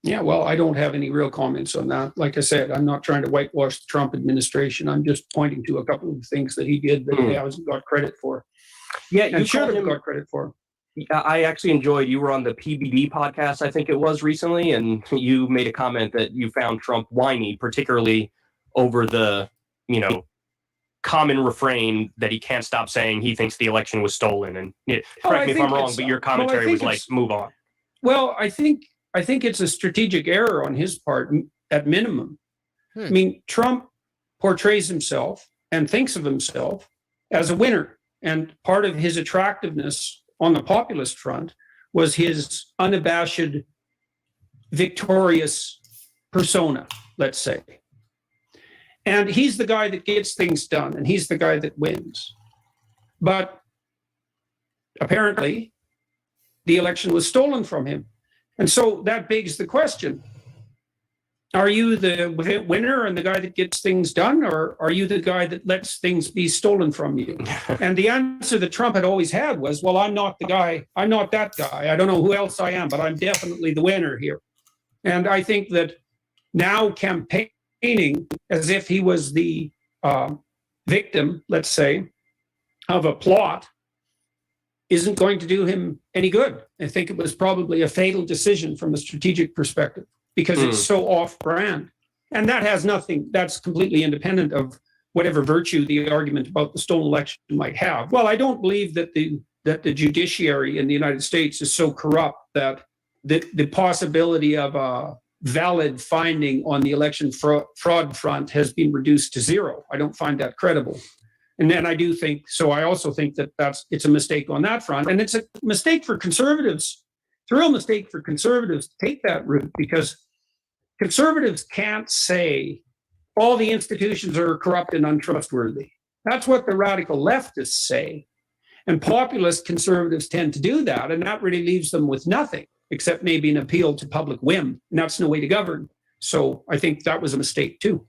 Yeah, well, I don't have any real comments on that. Like I said, I'm not trying to whitewash the Trump administration. I'm just pointing to a couple of things that he did that he hasn't got credit for. Yeah, you should have got credit for. I actually enjoyed, you were on the PBD podcast, I think it was recently, and you made a comment that you found Trump whiny, particularly over the, common refrain that he can't stop saying he thinks the election was stolen. And correct me if I'm wrong, but your commentary was like, move on. Well, I think it's a strategic error on his part at minimum. I mean, Trump portrays himself and thinks of himself as a winner. And part of his attractiveness on the populist front was his unabashed, victorious persona, let's say. And he's the guy that gets things done, and he's the guy that wins. But apparently, the election was stolen from him. And so that begs the question, are you the winner and the guy that gets things done, or are you the guy that lets things be stolen from you? And the answer that Trump had always had was, well, I'm not the guy. I'm not that guy. I don't know who else I am, but I'm definitely the winner here. And I think that now campaigning as if he was the victim, let's say, of a plot isn't going to do him any good. I think it was probably a fatal decision from a strategic perspective because it's so off-brand. And that has nothing, that's completely independent of whatever virtue the argument about the stolen election might have. Well, I don't believe that the judiciary in the United States is so corrupt that the possibility of a valid finding on the election fraud front has been reduced to zero. I don't find that credible. And then I do think, so I also think that it's a mistake on that front. And it's a mistake for conservatives. It's a real mistake for conservatives to take that route because conservatives can't say all the institutions are corrupt and untrustworthy. That's what the radical leftists say. And populist conservatives tend to do that. And that really leaves them with nothing except maybe an appeal to public whim. And that's no way to govern. So I think that was a mistake too.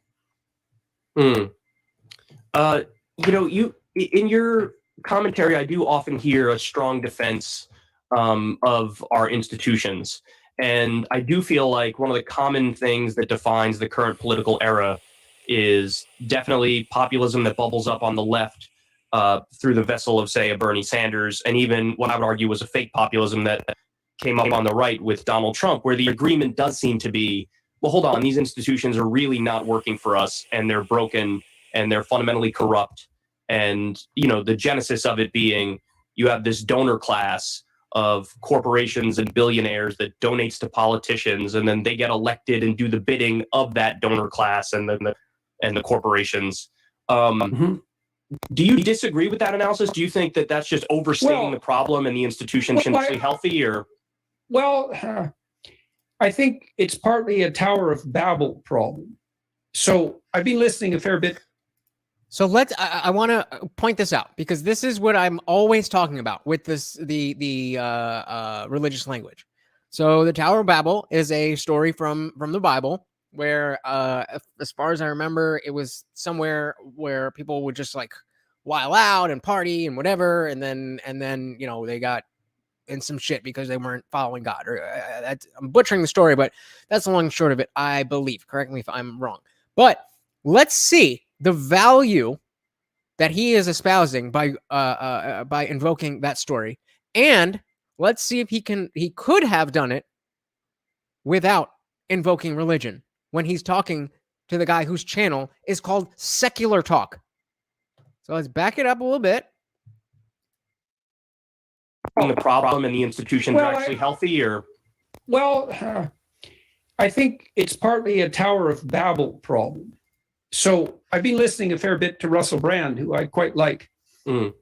You in your commentary, I do often hear a strong defense of our institutions. And I do feel like one of the common things that defines the current political era is definitely populism that bubbles up on the left through the vessel of, say, a Bernie Sanders, and even what I would argue was a fake populism that came up on the right with Donald Trump, where the agreement does seem to be, well, hold on, these institutions are really not working for us, and they're broken, and they're fundamentally corrupt. And, the genesis of it being you have this donor class of corporations and billionaires that donates to politicians, and then they get elected and do the bidding of that donor class and then the corporations. Do you disagree with that analysis? Do you think that that's just overstating the problem and the institution should stay healthy? Or I think it's partly a Tower of Babel problem. So I've been listening a fair bit. So I want to point this out because this is what I'm always talking about with the religious language. So the Tower of Babel is a story from the Bible where, as far as I remember, it was somewhere where people would just like wild out and party and whatever, and then they got in some shit because they weren't following God. Or I'm butchering the story, but that's the long and short of it, I believe. Correct me if I'm wrong. But let's see the value that he is espousing by invoking that story, and let's see if he could have done it without invoking religion when he's talking to the guy whose channel is called Secular Talk. So let's back it up a little bit. The problem and the institutions are actually healthy, or I think it's partly a Tower of Babel problem. So I've been listening a fair bit to Russell Brand, who I quite like.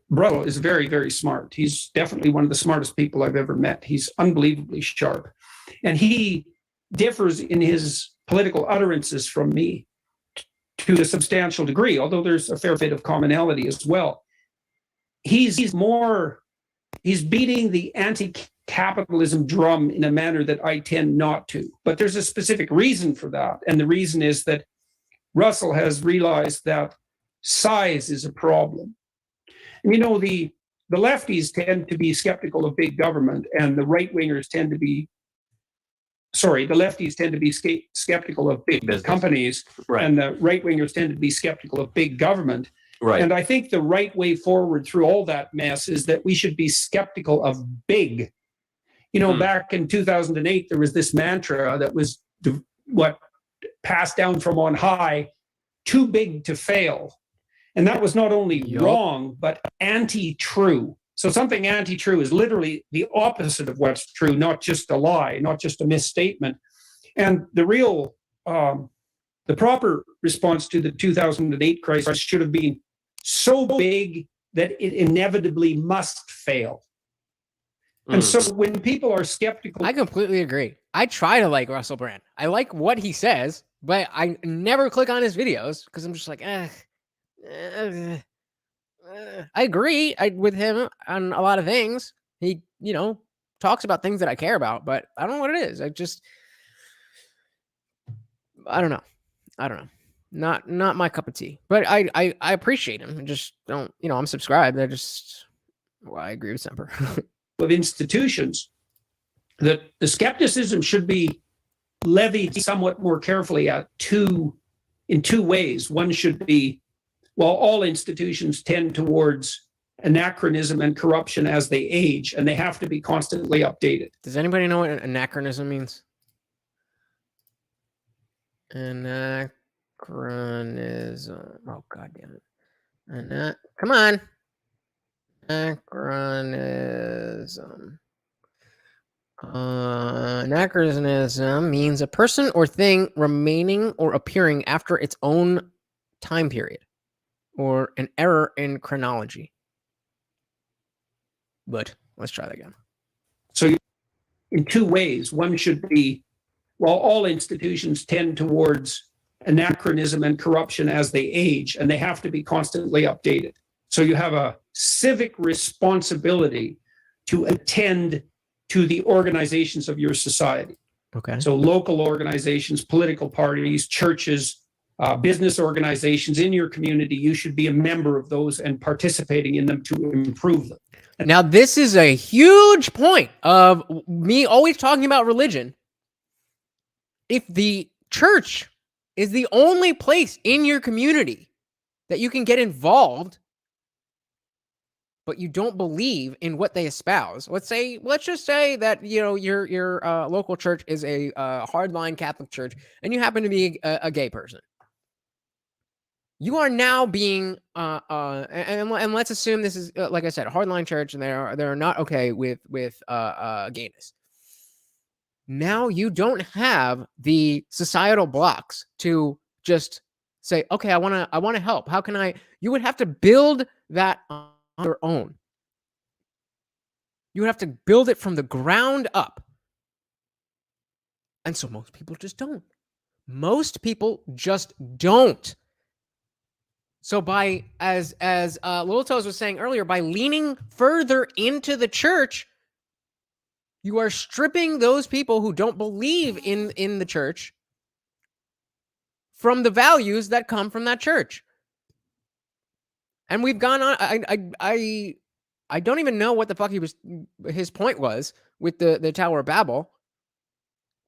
Russell is very, very smart. He's definitely one of the smartest people I've ever met. He's unbelievably sharp. And he differs in his political utterances from me to a substantial degree, although there's a fair bit of commonality as well. He's beating the anti-capitalism drum in a manner that I tend not to. But there's a specific reason for that. And the reason is that Russell has realized that size is a problem. And, the lefties tend to be skeptical of big government, and the right-wingers tend to be, the lefties tend to be skeptical of big companies, right, and the right-wingers tend to be skeptical of big government. Right. And I think the right way forward through all that mess is that we should be skeptical of big. Back in 2008, there was this mantra that was passed down from on high, too big to fail. And that was not only wrong, but anti-true. So something anti-true is literally the opposite of what's true, not just a lie, not just a misstatement. And the real, the proper response to the 2008 crisis should have been so big that it inevitably must fail. And so when people are skeptical... I completely agree. I try to like Russell Brand. I like what he says, but I never click on his videos because I'm just like, I agree with him on a lot of things. He, talks about things that I care about, but I don't know what it is. I don't know. Not my cup of tea. But I appreciate him. I just don't, I'm subscribed. I agree with Semper. Of institutions, that the skepticism should be levied somewhat more carefully in two ways. One should be, all institutions tend towards anachronism and corruption as they age, and they have to be constantly updated. Does anybody know what anachronism means? Anachronism. Oh, God damn it. Come on. Anachronism. Anachronism means a person or thing remaining or appearing after its own time period, or an error in chronology. But let's try that again. So in two ways. One should be, all institutions tend towards anachronism and corruption as they age, and they have to be constantly updated. So you have a civic responsibility to attend to the organizations of your society. Okay. So local organizations, political parties, churches, business organizations in your community, you should be a member of those and participating in them to improve them. Now, this is a huge point of me always talking about religion. If the church is the only place in your community that you can get involved, but you don't believe in what they espouse. Let's just say that your local church is a hardline Catholic church, and you happen to be a gay person. You are now being and let's assume this is like I said, a hardline church, and they're not okay with gayness. Now you don't have the societal blocks to just say, okay, I want to help. How can I? You would have to build that on their own. You would have to build it from the ground up. And so most people just don't. Most people just don't. So by, as Little Toes was saying earlier, by leaning further into the church, you are stripping those people who don't believe in the church from the values that come from that church. And we've gone on. I don't even know what the fuck his point was with the Tower of Babel,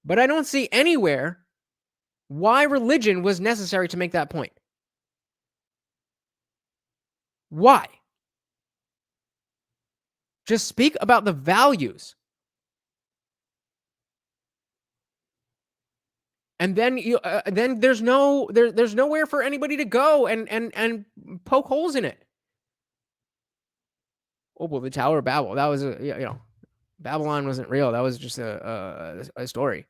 but I don't see anywhere why religion was necessary to make that point. Why? Just speak about the values. And then then there's nowhere for anybody to go and poke holes in it. Oh, well, the Tower of Babel, that was Babylon wasn't real. That was just a story.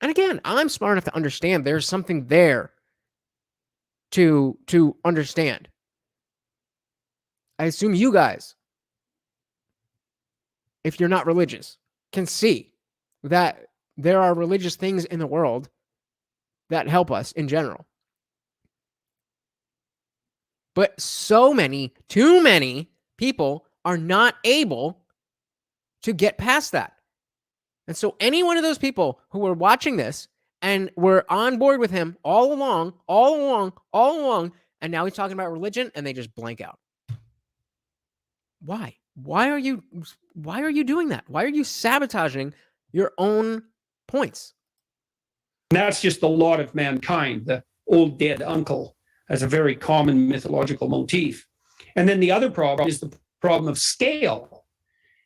And again, I'm smart enough to understand there's something there to understand. I assume you guys, if you're not religious, can see that there are religious things in the world that help us in general. But too many people are not able to get past that. And so any one of those people who were watching this and were on board with him all along, and now he's talking about religion and they just blank out. Why? Why are you doing that? Why are you sabotaging your own points? And that's just the lot of mankind. The old dead uncle as a very common mythological motif. And then the other problem is the problem of scale.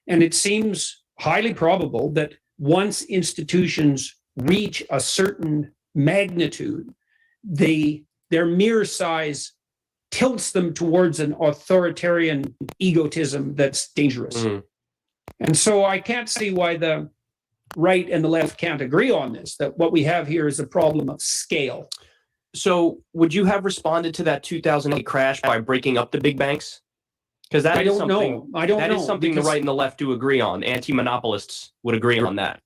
And it seems highly probable that once institutions reach a certain magnitude, their mere size tilts them towards an authoritarian egotism that's dangerous. Mm. And so I can't see why the right and the left can't agree on this, that what we have here is a problem of scale. So would you have responded to that 2008 crash by breaking up the big banks? Because that is something the right and the left do agree on. Anti-monopolists would agree on that.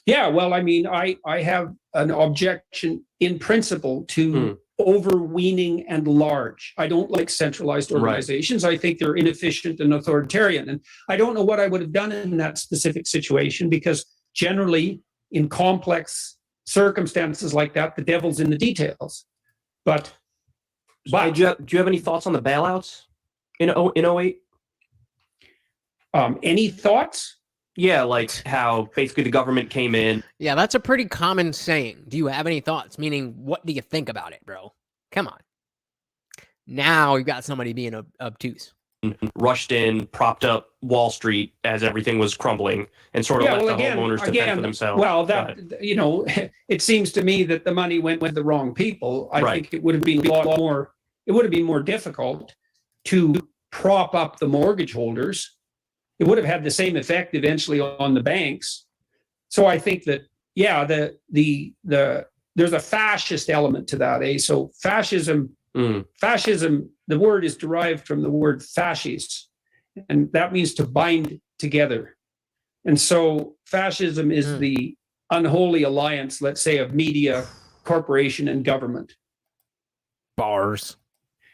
Yeah, well, I mean, I have an objection in principle to overweening and large. I don't like centralized organizations. Right. I think they're inefficient and authoritarian. And I don't know what I would have done in that specific situation, because generally in complex circumstances like that, the devil's in the details. But do you have any thoughts on the bailouts in 08? Any thoughts? Yeah, like how basically the government came in. Yeah, that's a pretty common saying. Do you have any thoughts? Meaning, what do you think about it, bro? Come on. Now you've got somebody being obtuse. Rushed in, propped up Wall Street as everything was crumbling, and sort of let the homeowners defend for themselves. Well, it seems to me that the money went with the wrong people. I think it would have been more difficult to prop up the mortgage holders. It would have had the same effect eventually on the banks. So I think that, there's a fascist element to that. So fascism, the word is derived from the word fascis, and that means to bind together. And so fascism is the unholy alliance, let's say, of media, corporation, and government. Bars.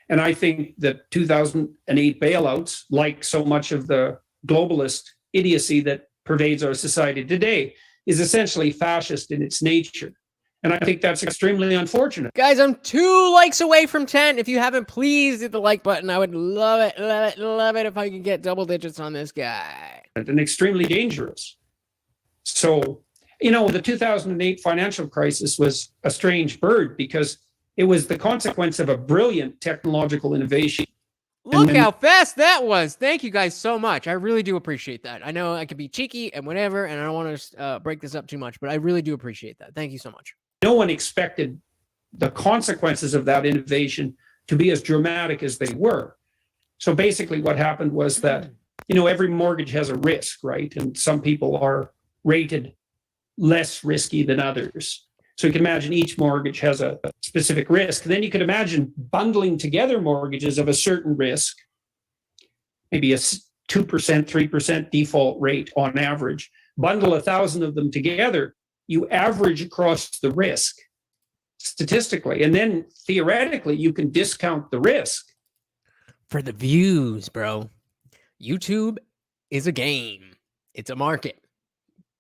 And I think that 2008 bailouts, like so much of the globalist idiocy that pervades our society today, is essentially fascist in its nature. And I think that's extremely unfortunate. Guys, I'm 2 likes away from 10. If you haven't, please hit the like button. I would love it if I could get double digits on this guy. And extremely dangerous. So, the 2008 financial crisis was a strange bird because it was the consequence of a brilliant technological innovation. Look how fast that was. Thank you guys so much. I really do appreciate that. I know I could be cheeky and whatever, and I don't want to break this up too much, but I really do appreciate that. Thank you so much. No one expected the consequences of that innovation to be as dramatic as they were. So basically what happened was that, every mortgage has a risk, right? And some people are rated less risky than others. So you can imagine each mortgage has a specific risk. And then you could imagine bundling together mortgages of a certain risk, maybe a 2%, 3% default rate on average. Bundle 1,000 of them together, you average across the risk. statistically. And then theoretically, you can discount the risk. For the views, bro. YouTube is a game. It's a market.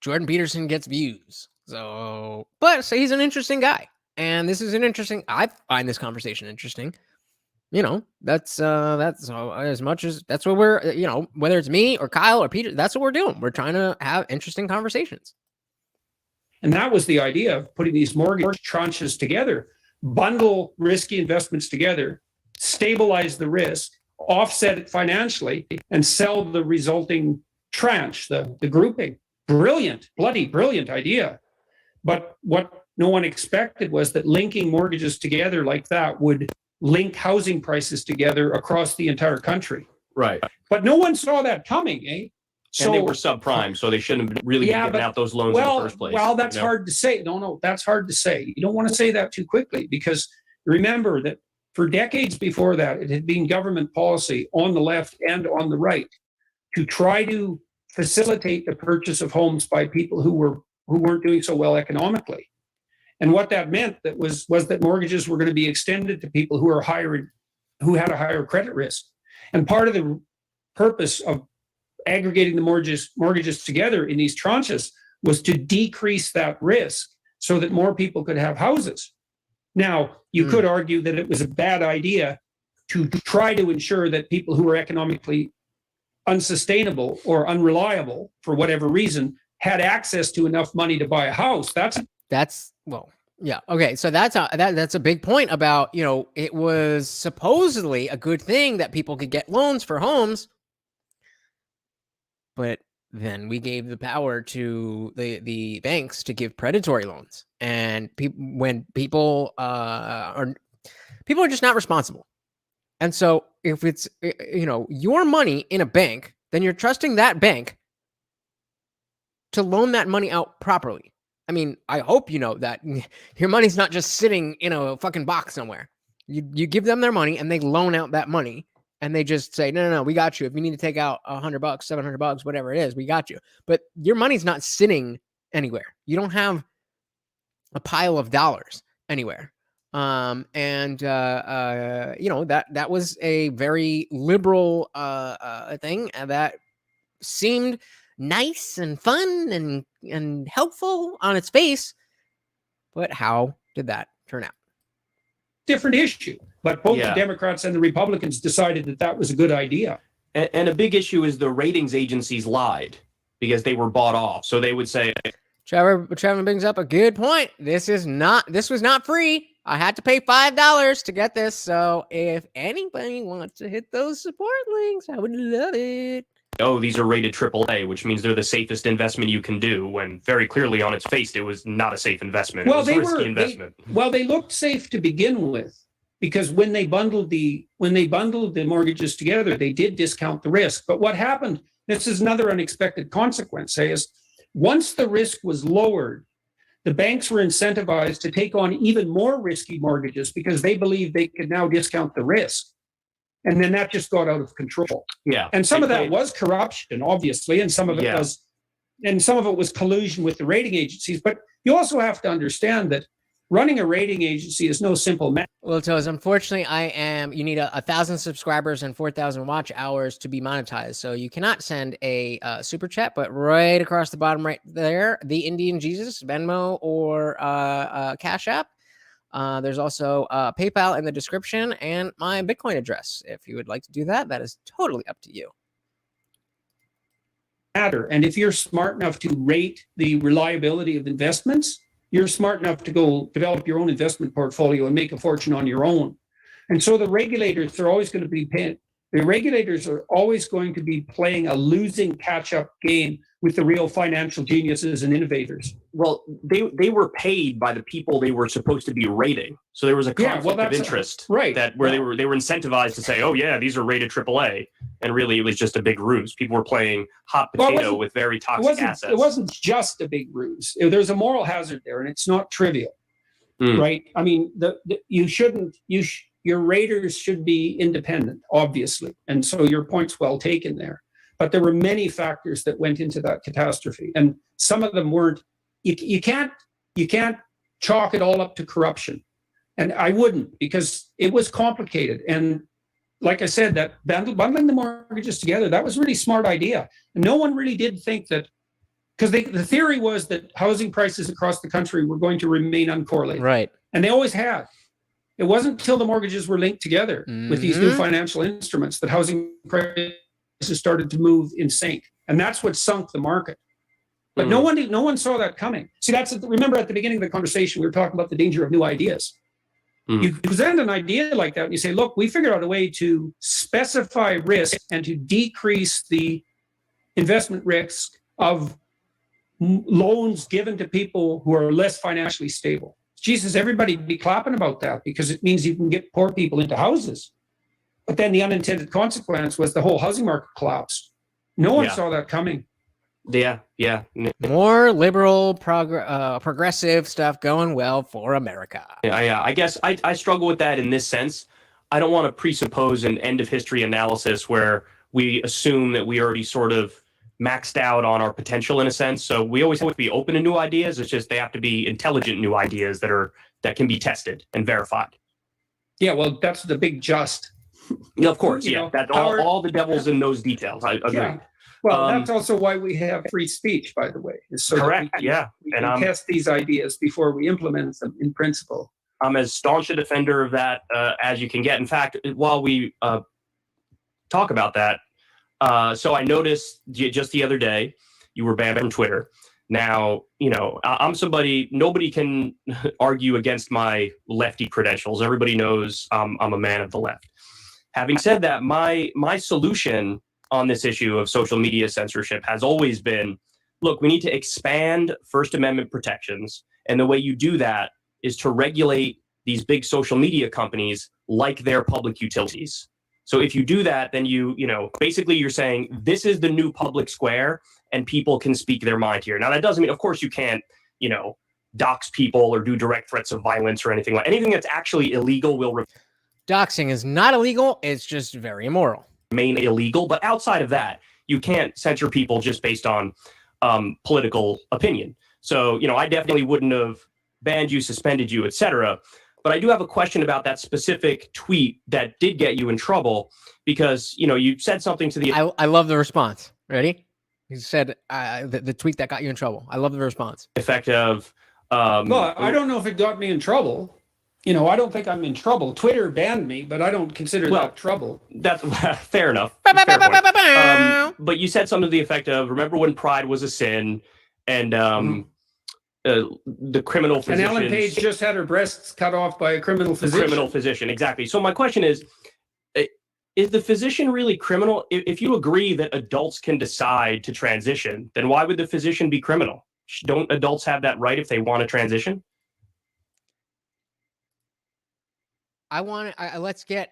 Jordan Peterson gets views. So he's an interesting guy. And this is an interesting, I find this conversation interesting. That's as much as that's what we're, whether it's me or Kyle or Peter, that's what we're doing. We're trying to have interesting conversations. And that was the idea of putting these mortgage tranches together, bundle risky investments together, stabilize the risk, offset it financially, and sell the resulting tranche, the grouping. Brilliant, bloody brilliant idea. But what no one expected was that linking mortgages together like that would link housing prices together across the entire country. Right. But no one saw that coming, eh? And they were subprime, so they shouldn't have really been giving out those loans in the first place. Well, that's hard to say. No, that's hard to say. You don't want to say that too quickly, because remember that for decades before that, it had been government policy on the left and on the right to try to facilitate the purchase of homes by people who weren't doing so well economically. And what that meant was that mortgages were going to be extended to people who had a higher credit risk. And part of the purpose of aggregating the mortgages together in these tranches was to decrease that risk so that more people could have houses. Now, you could argue that it was a bad idea to try to ensure that people who were economically unsustainable or unreliable for whatever reason had access to enough money to buy a house. Yeah. Okay. So that's a big point about, it was supposedly a good thing that people could get loans for homes, but then we gave the power to the banks to give predatory loans, and people are just not responsible. And so if it's, your money in a bank, then you're trusting that bank to loan that money out properly. I mean, I hope you know that your money's not just sitting in a fucking box somewhere. You give them their money and they loan out that money, and they just say, no, we got you. If you need to take out $100, $700, whatever it is, we got you. But your money's not sitting anywhere. You don't have a pile of dollars anywhere. That was a very liberal thing that seemed nice and fun and helpful on its face. But how did that turn out? Different issue. But both the Democrats and the Republicans decided that was a good idea. And a big issue is the ratings agencies lied because they were bought off. So they would say, Trevor brings up a good point. This was not free. I had to pay $5 to get this. So if anybody wants to hit those support links, I would love it. Oh, these are rated AAA, which means they're the safest investment you can do, when very clearly on its face, it was not a safe investment. Well, it was a risky investment. They looked safe to begin with, because when they bundled the mortgages together, they did discount the risk. But what happened, this is another unexpected consequence, is once the risk was lowered, the banks were incentivized to take on even more risky mortgages because they believed they could now discount the risk. And then that just got out of control. Yeah. And some of that was corruption, obviously, and some of it was collusion with the rating agencies. But you also have to understand that running a rating agency is no simple matter. Well, Toes, unfortunately, you need 1,000 subscribers and 4,000 watch hours to be monetized. So you cannot send a super chat, but right across the bottom right there, TheIndianJesus, Venmo, or CashApp. There's also PayPal in the description and my Bitcoin address. If you would like to do that, that is totally up to you. And if you're smart enough to rate the reliability of investments, you're smart enough to go develop your own investment portfolio and make a fortune on your own. And so the regulators are always going to be playing a losing catch-up game with the real financial geniuses and innovators. Well, they were paid by the people they were supposed to be rating. So there was a conflict of interest, right? They were incentivized to say, oh yeah, these are rated AAA, and really it was just a big ruse. People were playing hot potato with very toxic assets. It wasn't just a big ruse. There's a moral hazard there, and it's not trivial, right? I mean, your raters should be independent, obviously, and so your point's well taken there. But there were many factors that went into that catastrophe, and some of them weren't. You can't chalk it all up to corruption. And I wouldn't, because it was complicated. And like I said, that bundling the mortgages together, that was a really smart idea. And no one really did think that, because the theory was that housing prices across the country were going to remain uncorrelated. Right. And they always have. It wasn't until the mortgages were linked together with these new financial instruments that housing prices started to move in sync. And that's what sunk the market. But no one saw that coming. See, remember at the beginning of the conversation, we were talking about the danger of new ideas. You present an idea like that and you say, look, we figured out a way to specify risk and to decrease the investment risk of loans given to people who are less financially stable. Jesus, everybody be clapping about that, because it means you can get poor people into houses. But then the unintended consequence was the whole housing market collapsed. No one saw that coming. Yeah. More liberal, progressive stuff going well for America. Yeah. I guess I struggle with that in this sense. I don't want to presuppose an end of history analysis where we assume that we already sort of maxed out on our potential in a sense. So we always have to be open to new ideas. It's just they have to be intelligent new ideas that can be tested and verified. Yeah, well, that's the big just. Yeah, of course. Yeah, that's all the devil's in those details. I agree. Yeah. Well, that's also why we have free speech, by the way. Is so correct. We can test these ideas before we implement them in principle. I'm as staunch a defender of that as you can get. In fact, while we talk about that, so I noticed just the other day you were banned from Twitter. Now, I'm somebody, nobody can argue against my lefty credentials. Everybody knows I'm a man of the left. Having said that, my solution on this issue of social media censorship has always been, look, we need to expand First Amendment protections. And the way you do that is to regulate these big social media companies like their public utilities. So if you do that, then basically you're saying this is the new public square and people can speak their mind here. Now that doesn't mean, of course you can't, dox people or do direct threats of violence or anything that's actually illegal will Doxing is not illegal. It's just very immoral. Remain illegal. But outside of that, you can't censor people just based on political opinion. So, I definitely wouldn't have banned you, suspended you, etc. But I do have a question about that specific tweet that did get you in trouble because, you said something to the... I love the response. Ready? He said the tweet that got you in trouble. I love the response. Effect of... well, I don't know if it got me in trouble. I don't think I'm in trouble. Twitter banned me, but I don't consider that trouble. That's fair enough. Fair point. But you said something to the effect of, remember when pride was a sin and the criminal physician... And Ellen Page just had her breasts cut off by a criminal physician. Exactly. So my question is the physician really criminal? If you agree that adults can decide to transition, then why would the physician be criminal? Don't adults have that right if they want to transition? I want to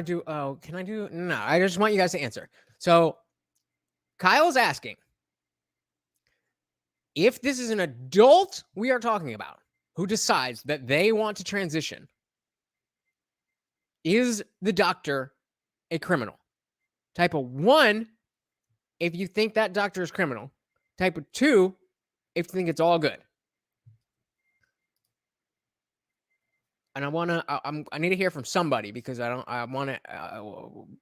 do, can I do? No, I just want you guys to answer. So Kyle's asking if this is an adult we are talking about who decides that they want to transition, is the doctor a criminal? Type of 1, if you think that doctor is criminal. Type of 2, if you think it's all good. And I need to hear from somebody because I want to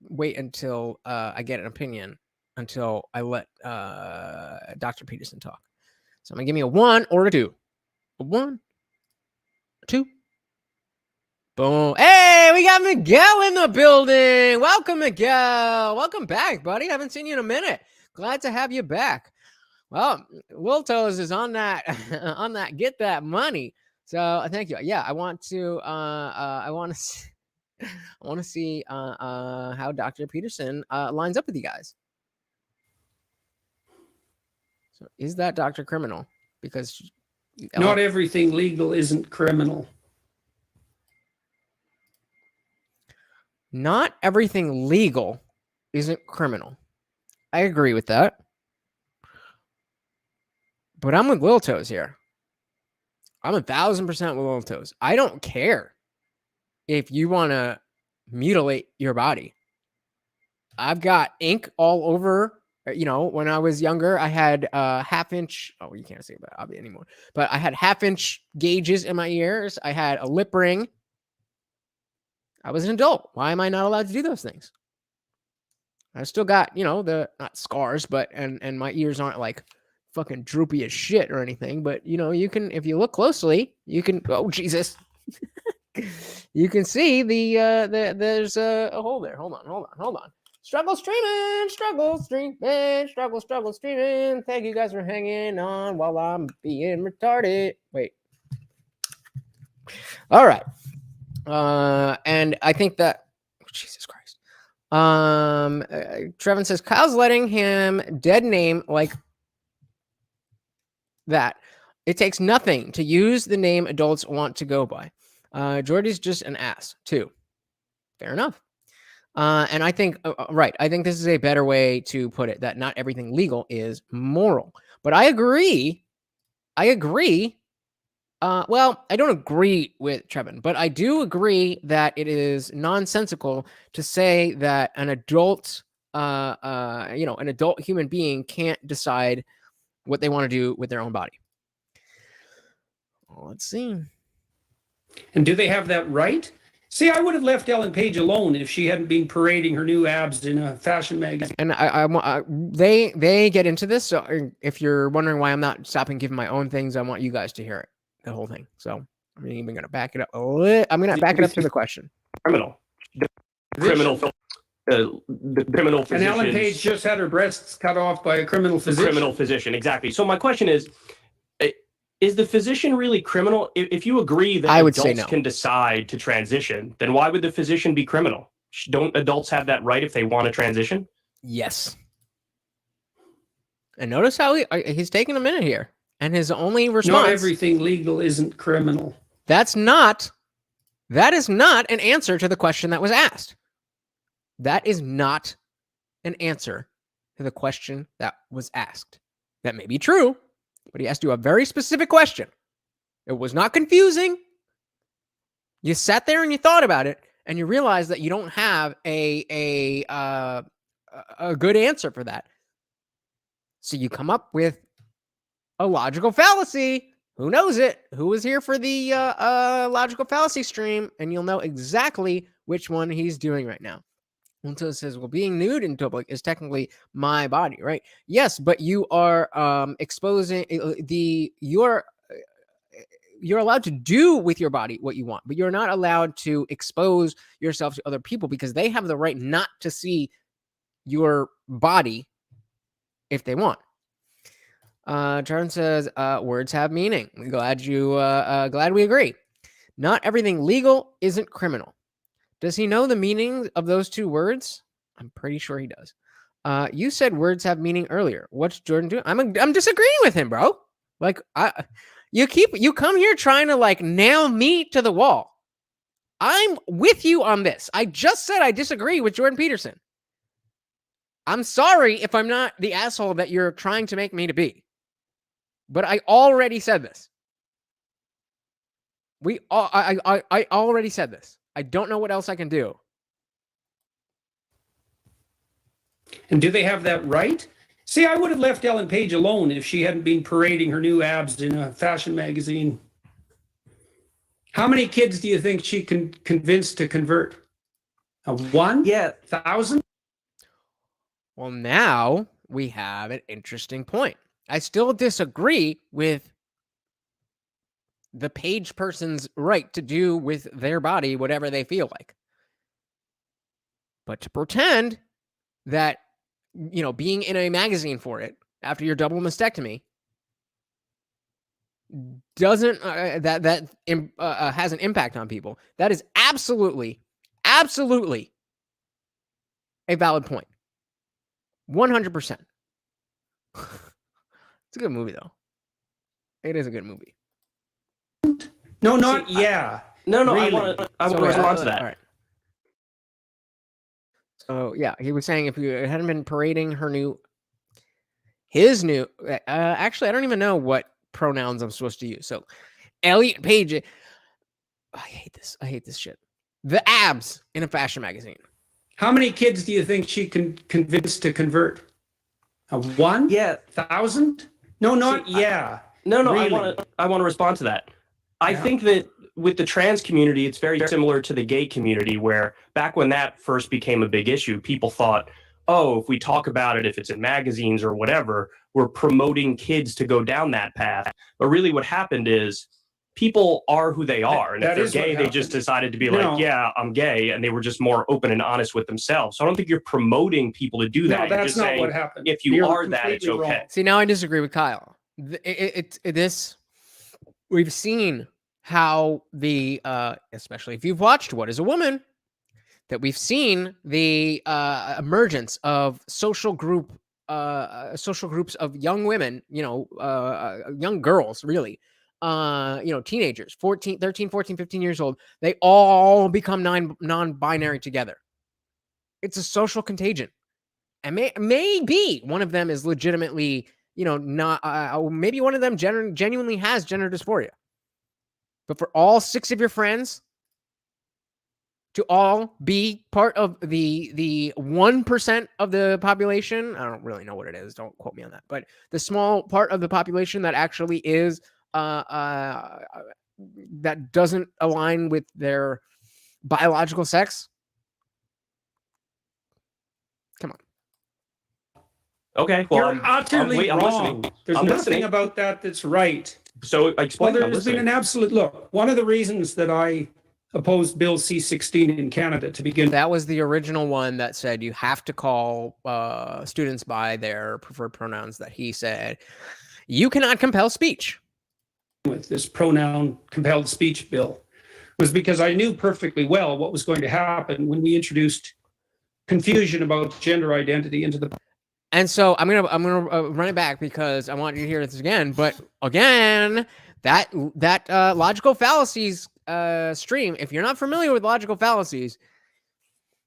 wait until I get an opinion until I let Dr. Peterson talk. So I'm going to give me a 1 or a 2. A 1, a 2. Boom. Hey, we got Miguel in the building. Welcome, Miguel. Welcome back, buddy. Haven't seen you in a minute. Glad to have you back. Well, Will Toes is on that, get that money. So thank you. Yeah, I want to see how Dr. Peterson lines up with you guys. So is that doctor criminal? Because not everything legal isn't criminal. Not everything legal isn't criminal. I agree with that. But I'm with Will Toes here. I'm 1,000% with Will Toes. I don't care if you want to mutilate your body. I've got ink all over You know, when I was younger, I had half-inch. Oh, you can't say that anymore. But I had half-inch gauges in my ears. I had a lip ring. I was an adult. Why am I not allowed to do those things? I still got, you know, the not scars, but and my ears aren't like fucking droopy as shit or anything. But you know, you can, if you look closely, you can. Oh Jesus. You can see there's a hole there. Hold on. Struggle streaming. Thank you guys for hanging on while I'm being retarded. Wait. All right. And I think that Jesus Christ. Trevin says Kyle's letting him dead name like that. It takes nothing to use the name adults want to go by. Jordy's just an ass, too. Fair enough. And I think, right, I think this is a better way to put it, that not everything legal is moral. But I agree. Well, I don't agree with Trevin, but I do agree that it is nonsensical to say that an adult, an adult human being can't decide what they want to do with their own body. Let's see. And do they have that right? See, I would have left Ellen Page alone if she hadn't been parading her new abs in a fashion magazine. And they get into this. So if you're wondering why I'm not stopping giving my own things, I want you guys to hear it, the whole thing. So I'm even going to back it up. I'm going to back it up to the question. Criminal. The criminal physician. And Ellen Page just had her breasts cut off by a criminal physician. Exactly. So my question is the physician really criminal? If you agree that adults can decide to transition, then why would the physician be criminal? Don't adults have that right if they want to transition? Yes. And notice how he's taking a minute here. And his only response... Not everything legal isn't criminal. That is not an answer to the question that was asked. That is not an answer to the question that was asked. That may be true, but he asked you a very specific question. It was not confusing. You sat there and you thought about it, and you realized that you don't have a good answer for that. So you come up with a logical fallacy. Who knows it? Who was here for the logical fallacy stream? And you'll know exactly which one he's doing right now. Until it says, well, being nude in public is technically my body, right? Yes, but you are exposing you're allowed to do with your body what you want, but you're not allowed to expose yourself to other people because they have the right not to see your body if they want. Charles says, words have meaning. Glad we agree. Not everything legal isn't criminal. Does he know the meaning of those two words? I'm pretty sure he does. You said words have meaning earlier. What's Jordan doing? I'm disagreeing with him, bro. Like you come here trying to like nail me to the wall. I'm with you on this. I just said I disagree with Jordan Peterson. I'm sorry if I'm not the asshole that you're trying to make me to be. But I already said this. I already said this. I don't know what else I can do. And do they have that right? See, I would have left Ellen Page alone if she hadn't been parading her new abs in a fashion magazine. How many kids do you think she can convince to convert? One? Yeah. 1,000? Well, now we have an interesting point. I still disagree with the page person's right to do with their body whatever they feel like. But to pretend that, you know, being in a magazine for it after your double mastectomy doesn't has an impact on people. That is absolutely a valid point. 100%. It's a good movie, though. It is a good movie. No, not yeah. No, really? I want to respond to that. All right. So yeah, he was saying if you hadn't been parading his new, actually, I don't even know what pronouns I'm supposed to use. So Elliot Page, I hate this shit. The abs in a fashion magazine. How many kids do you think she can convince to convert? A 1? Yeah. 1,000? No, not, See, yeah. No, Really? I want to respond to that. I Yeah. think that with the trans community, it's very similar to the gay community, where back when that first became a big issue, people thought, oh, if we talk about it, if it's in magazines or whatever, we're promoting kids to go down that path. But really what happened is people are who they are. And if That they're is what gay, they just happened. decided to be No. like, yeah, I'm gay. And they were just more open and honest with themselves. So I don't think you're promoting people to do that. No, You're that's just not saying, what happened. if you You're are that, it's completely okay. wrong. See, now I disagree with Kyle. This we've seen how the especially if you've watched What Is a Woman, that we've seen the emergence of social groups of young women, young girls, really, teenagers, 13, 14, 15 years old. They all become non-binary together. It's a social contagion. And maybe one of them is legitimately, not, maybe one of them genuinely has gender dysphoria. But for all 6 of your friends to all be part of the 1% of the population, I don't really know what it is, don't quote me on that, but the small part of the population that actually is that doesn't align with their biological sex. Come on. Okay, well, You're utterly I'm wrong. listening. There's I'm nothing listening. about that that's right. So explain. Well, I'm there's been listening. an absolute look. One of the reasons that I opposed Bill C-16 in Canada to begin That was the original one that said you have to call students by their preferred pronouns, that he said you cannot compel speech. with, this pronoun compelled speech bill, was because I knew perfectly well what was going to happen when we introduced confusion about gender identity into the. And so I'm gonna run it back because I want you to hear this again. But again, that logical fallacies stream. If you're not familiar with logical fallacies,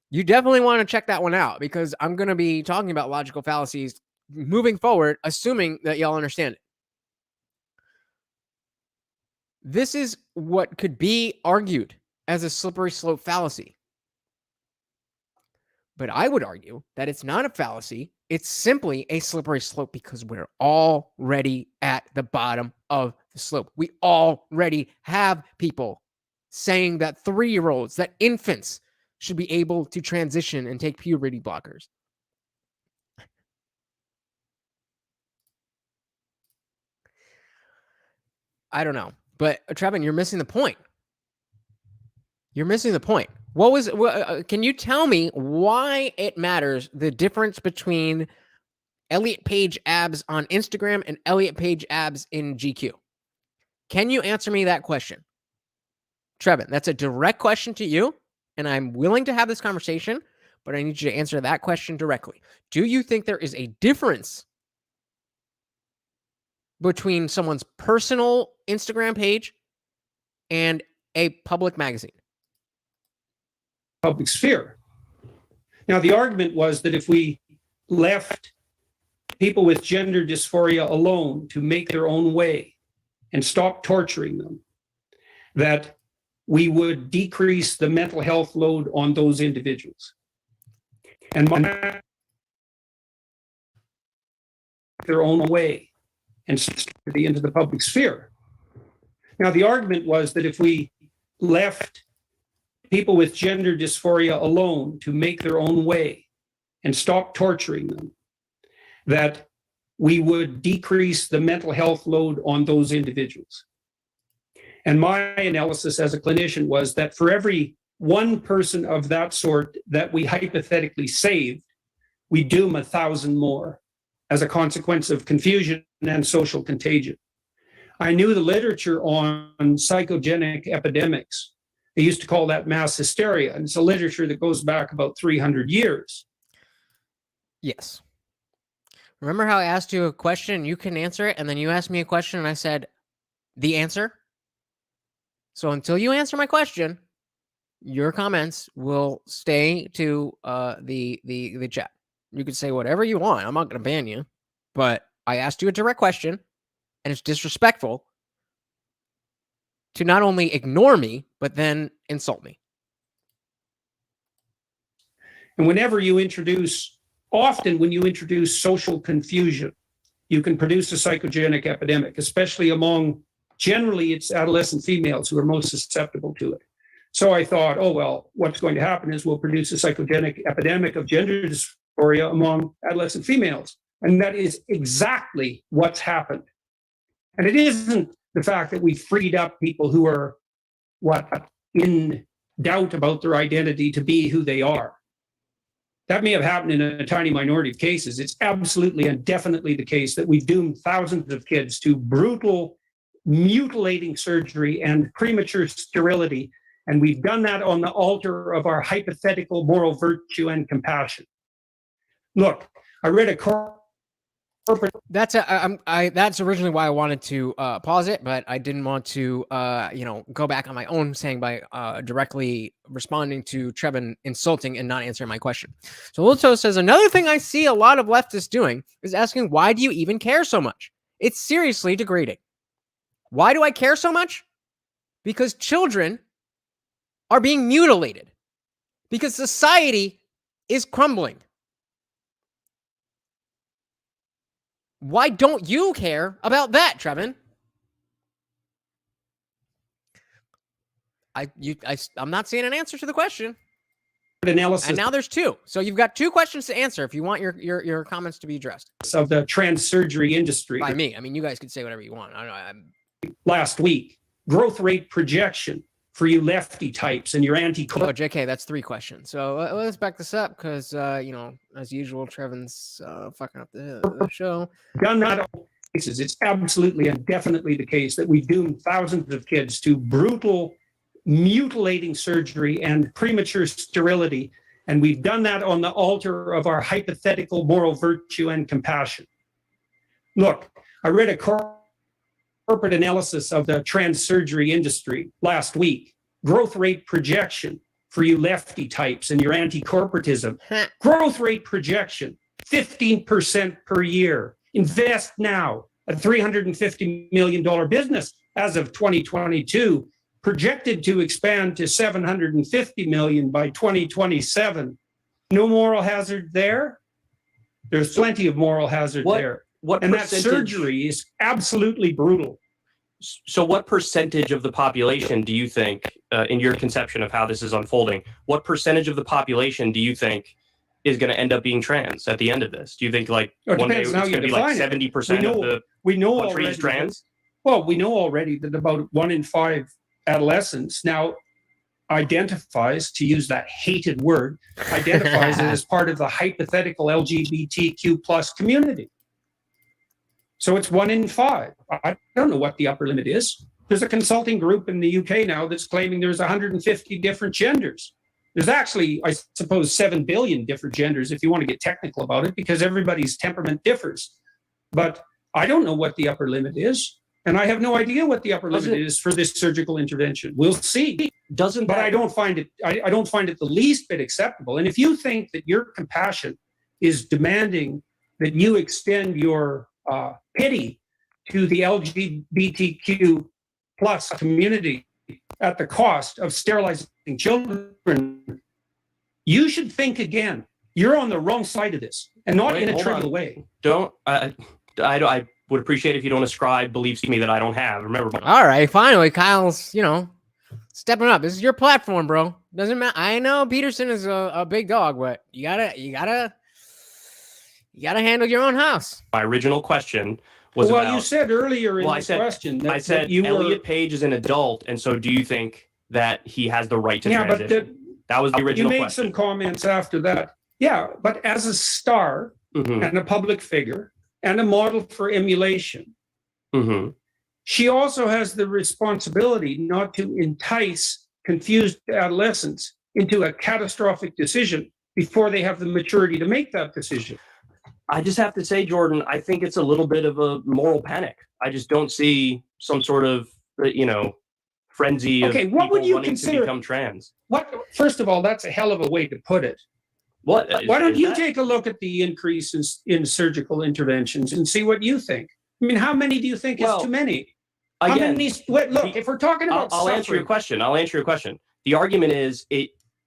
you definitely want to check that one out, because I'm gonna be talking about logical fallacies moving forward, assuming that y'all understand it. This is what could be argued as a slippery slope fallacy. But I would argue that it's not a fallacy. It's simply a slippery slope, because we're already at the bottom of the slope. We already have people saying that 3-year-olds, that infants, should be able to transition and take puberty blockers. I don't know. But Trevin, you're missing the point. You're missing the point. Can you tell me why it matters, the difference between Elliot Page abs on Instagram and Elliot Page abs in GQ? Can you answer me that question? Trevin, that's a direct question to you, and I'm willing to have this conversation, but I need you to answer that question directly. Do you think there is a difference between someone's personal Instagram page and a public magazine? Public sphere. Now, the argument was that if we left people with gender dysphoria alone to make their own way and stop torturing them, that we would decrease the mental health load on those individuals. And their own way and into the public sphere. Now, the argument was that if we left people with gender dysphoria alone to make their own way and stop torturing them, that we would decrease the mental health load on those individuals. And my analysis as a clinician was that for every one person of that sort that we hypothetically saved, we doom 1,000 more as a consequence of confusion and social contagion. I knew the literature on psychogenic epidemics. They used to call that mass hysteria, and it's a literature that goes back about 300 years. Yes. Remember how I asked you a question and you couldn't answer it, and then you asked me a question and I said the answer? So until you answer my question, your comments will stay to the chat. You can say whatever you want. I'm not going to ban you, but I asked you a direct question, and it's disrespectful to not only ignore me, but then insult me. And whenever you introduce often when you introduce social confusion, you can produce a psychogenic epidemic, especially among, generally it's adolescent females who are most susceptible to it. So I thought, oh, well, what's going to happen is we'll produce a psychogenic epidemic of gender dysphoria among adolescent females. And that is exactly what's happened. And it isn't the fact that we freed up people who are in doubt about their identity to be who they are. That may have happened in a tiny minority of cases. It's absolutely and definitely the case that we've doomed thousands of kids to brutal, mutilating surgery and premature sterility. And we've done that on the altar of our hypothetical moral virtue and compassion. Look, I read a corporate. That's originally why I wanted to pause it, but I didn't want to go back on my own saying by directly responding to Trevin insulting and not answering my question. So Lilto says, another thing I see a lot of leftists doing is asking, why do you even care so much? It's seriously degrading. Why do I care so much? Because children are being mutilated. Because society is crumbling. Why don't you care about that, Trevin? I'm not seeing an answer to the question. Analysis. And now there's two. So you've got two questions to answer if you want your comments to be addressed. Of the trans surgery industry. By me. I mean, you guys could say whatever you want. I don't know. Last week, growth rate projection for you lefty types and your anti-core. Oh, JK, that's three questions. So let's back this up because, as usual, Trevin's fucking up the show. Done that. It's absolutely and definitely the case that we doomed thousands of kids to brutal, mutilating surgery and premature sterility. And we've done that on the altar of our hypothetical moral virtue and compassion. Look, I read a corporate analysis of the trans surgery industry last week. Growth rate projection for you lefty types and your anti-corporatism. Growth rate projection, 15% per year. Invest now. A $350 million business as of 2022, projected to expand to $750 million by 2027. No moral hazard there? There's plenty of moral hazard there. And that surgery is absolutely brutal. So what percentage of the population do you think, in your conception of how this is unfolding, what percentage of the population do you think is going to end up being trans at the end of this? Do you think like one day it's going to be like 70% of the country is trans? Well, we know already that about 1 in 5 adolescents now identifies, to use that hated word, identifies as part of the hypothetical LGBTQ plus community. So it's 1 in 5. I don't know what the upper limit is. There's a consulting group in the UK now that's claiming there's 150 different genders. There's actually, I suppose, 7 billion different genders if you want to get technical about it, because everybody's temperament differs. But I don't know what the upper limit is. And I have no idea what the upper limit is for this surgical intervention. We'll see. But I don't find it the least bit acceptable. And if you think that your compassion is demanding that you extend your pity to the LGBTQ plus community at the cost of sterilizing children, you should think again. You're on the wrong side of this, and not in a trivial way. I would appreciate if you don't ascribe beliefs to me that I don't have. Remember. All right, finally, Kyle's, stepping up. This is your platform, bro. Doesn't matter. I know Peterson is a big dog, but you gotta handle your own house. My original question was you said earlier in the question that, I said Elliot Page is an adult, and so do you think that he has the right to transition? That was the original question. You made some comments after that. Yeah, but as a star and a public figure and a model for emulation, she also has the responsibility not to entice confused adolescents into a catastrophic decision before they have the maturity to make that decision. I just have to say, Jordan, I think it's a little bit of a moral panic. I just don't see some sort of, frenzy of what would you wanting consider to become trans. First of all, that's a hell of a way to put it. Why don't you take a look at the increase in surgical interventions and see what you think? I mean, how many do you think is too many? Again, look, if we're talking about I'll answer your question. The argument is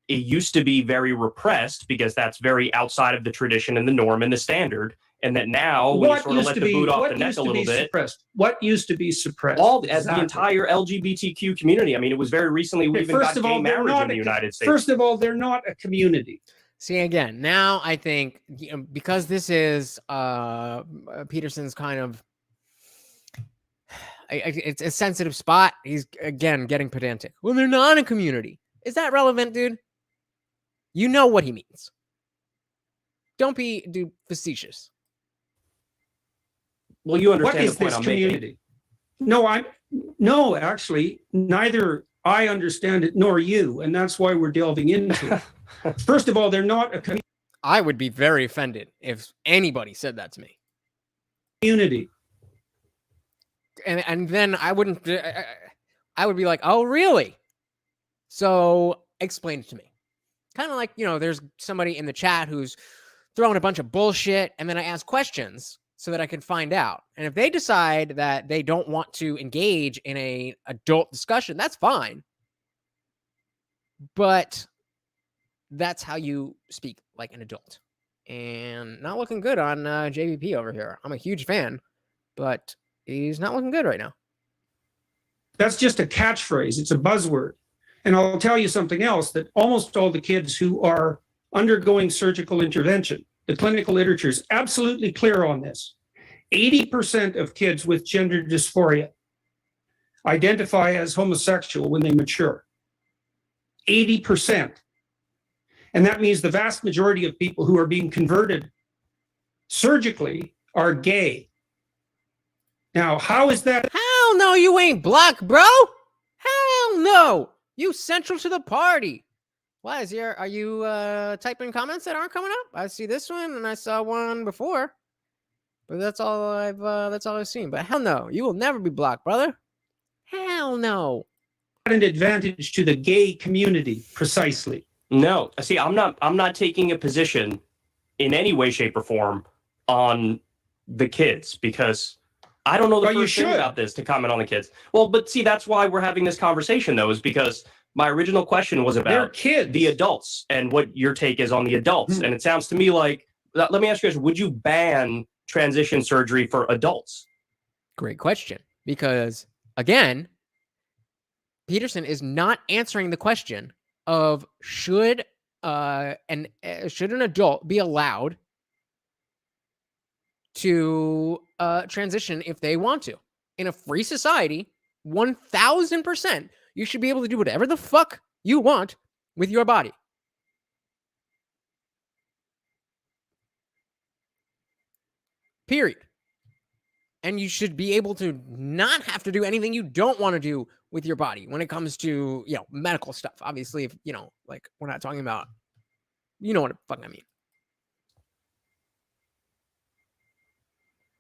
it used to be very repressed because that's very outside of the tradition and the norm and the standard. And that now we sort of let the boot off the neck a little bit. What used to be suppressed? As the entire LGBTQ community. I mean, it was very recently we even got gay marriage in the United States. First of all, they're not a community. See, again, now I think because this is Peterson's kind of, it's a sensitive spot. He's, again, getting pedantic. Well, they're not a community. Is that relevant, dude? You know what he means. Don't be facetious. Well, you understand what is the point this I'm community? making. No, actually, neither I understand it nor you, and that's why we're delving into it. First of all, they're not a community. I would be very offended if anybody said that to me. Community. And then I wouldn't. I would be like, oh, really? So explain it to me. Kind of like, there's somebody in the chat who's throwing a bunch of bullshit, and then I ask questions so that I can find out. And if they decide that they don't want to engage in a adult discussion, that's fine. But that's how you speak like an adult. And not looking good on JVP over here. I'm a huge fan, but he's not looking good right now. That's just a catchphrase. It's a buzzword. And I'll tell you something else, that almost all the kids who are undergoing surgical intervention, the clinical literature is absolutely clear on this. 80% of kids with gender dysphoria identify as homosexual when they mature. 80%. And that means the vast majority of people who are being converted surgically are gay. Now, how is that? Hell no, you ain't black, bro. Hell no. You central to the party. Why are you typing comments that aren't coming up? I see this one and I saw one before. But that's all I've seen. But hell no, you will never be black, brother. Hell no. An advantage to the gay community, precisely. No, see, I'm not taking a position in any way, shape, or form on the kids because I don't know the first thing about this to comment on the kids. Well, but see, that's why we're having this conversation, though, is because my original question was about the adults and what your take is on the adults. And it sounds to me like, let me ask you guys, would you ban transition surgery for adults? Great question. Because, again, Peterson is not answering the question of should an adult be allowed to transition if they want to. In a free society, 1000%, you should be able to do whatever the fuck you want with your body. Period. And you should be able to not have to do anything you don't want to do with your body when it comes to, medical stuff. Obviously, if, like we're not talking about, what the fuck I mean.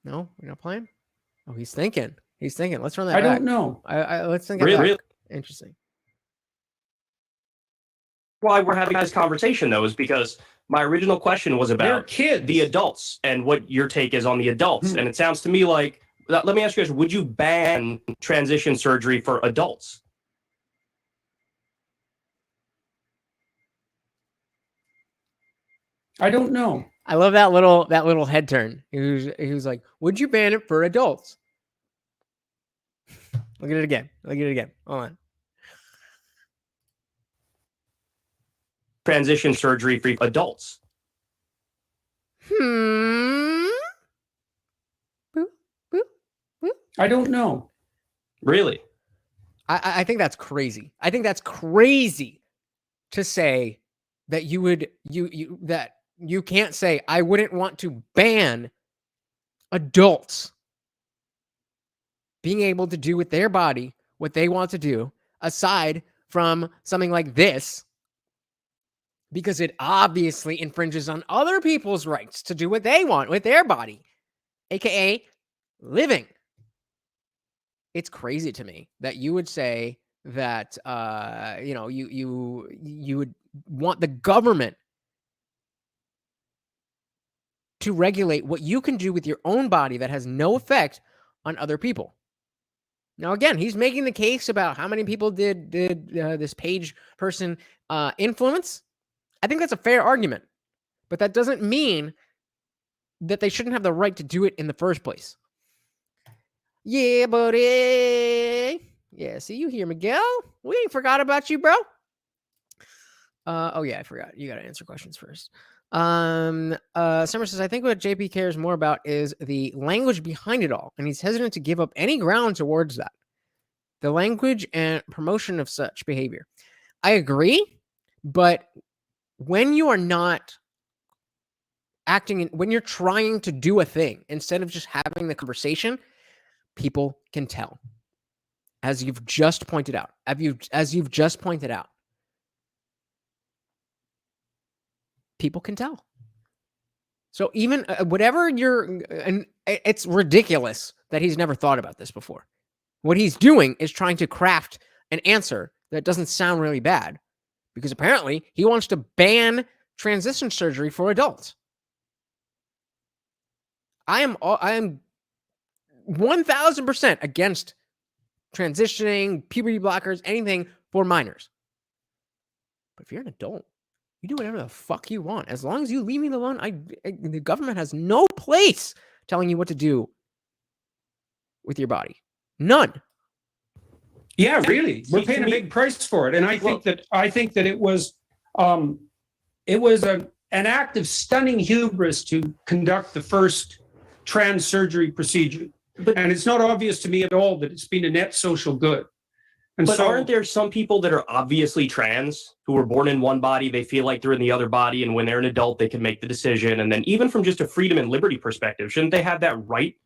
No, you're not playing? Oh, he's thinking. Let's run that back. I don't know. Let's think really? back. Interesting. Why we're having this conversation, though, is because my original question was about the adults and what your take is on the adults. And it sounds to me like, let me ask you guys, would you ban transition surgery for adults? I don't know. I love that little head turn. He was like, would you ban it for adults? Look at it again. Hold on. Transition surgery for adults. I don't know. Really? I think that's crazy. I think that's crazy to say that you can't say, I wouldn't want to ban adults being able to do with their body what they want to do, aside from something like this, because it obviously infringes on other people's rights to do what they want with their body, aka living. It's crazy to me that you would say that you would want the government to regulate what you can do with your own body that has no effect on other people. Now, again, he's making the case about how many people did this page person influence. I think that's a fair argument, but that doesn't mean that they shouldn't have the right to do it in the first place. Yeah, buddy. Yeah, see you here, Miguel. We ain't forgot about you, bro. Oh yeah, I forgot. You got to answer questions first. Summer says, I think what JP cares more about is the language behind it all, and he's hesitant to give up any ground towards that. The language and promotion of such behavior. I agree, but when you are not acting, when you're trying to do a thing instead of just having the conversation, people can tell. As you've just pointed out. People can tell. So even whatever and it's ridiculous that he's never thought about this before. What he's doing is trying to craft an answer that doesn't sound really bad, because apparently he wants to ban transition surgery for adults. I am 1000% against transitioning, puberty blockers, anything for minors. But if you're an adult, you do whatever the fuck you want. As long as you leave me alone, the government has no place telling you what to do with your body. None. Yeah, really. We're paying a big price for it. And I think that it was an act of stunning hubris to conduct the first trans surgery procedure. And it's not obvious to me at all that it's been a net social good. And but aren't there some people that are obviously trans who were born in one body, they feel like they're in the other body, and when they're an adult, they can make the decision? And then even from just a freedom and liberty perspective, shouldn't they have that right?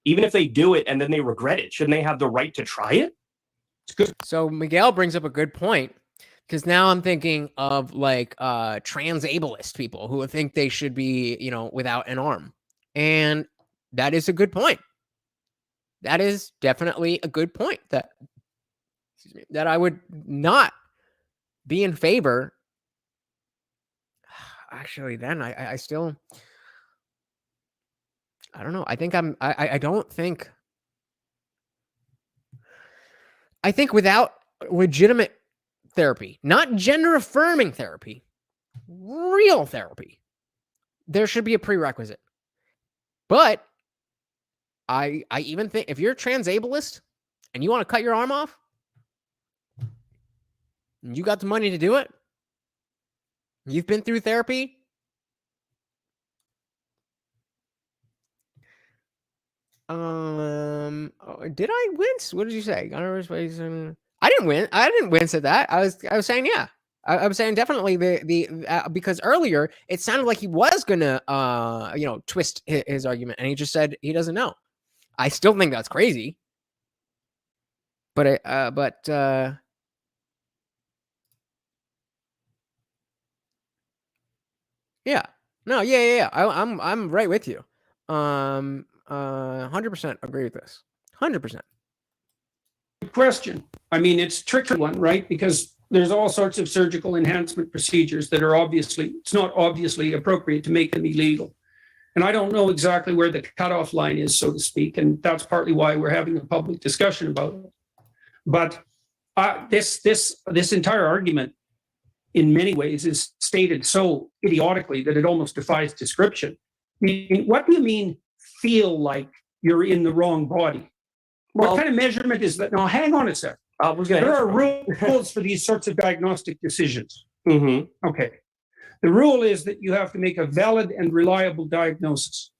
Even if they do it and then they regret it, shouldn't they have the right to try it? It's good. So Miguel brings up a good point, because now I'm thinking of like trans ableist people who think they should be, without an arm. And that is a good point. That is definitely a good point that I would not be in favor. Actually, then I still, I don't know. I think I think without legitimate therapy, not gender affirming therapy, real therapy, there should be a prerequisite. But I even think if you're a trans ableist and you want to cut your arm off, you got the money to do it, you've been through therapy, did I wince? What did you say? I didn't win. I didn't wince at that. I was saying, yeah. I was saying definitely because earlier it sounded like he was gonna twist his argument, and he just said he doesn't know. I still think that's crazy, but yeah, no, yeah. I'm right with you. 100% agree with this. 100%. Good question. I mean, it's a tricky one, right? Because there's all sorts of surgical enhancement procedures that are it's not obviously appropriate to make them illegal. And I don't know exactly where the cutoff line is, so to speak. And that's partly why we're having a public discussion about it. But this entire argument, in many ways, is stated so idiotically that it almost defies description. I mean, what do you mean feel like you're in the wrong body? What kind of measurement is that? Now, hang on a sec. There are rules for these sorts of diagnostic decisions. Mm-hmm. Okay. The rule is that you have to make a valid and reliable diagnosis.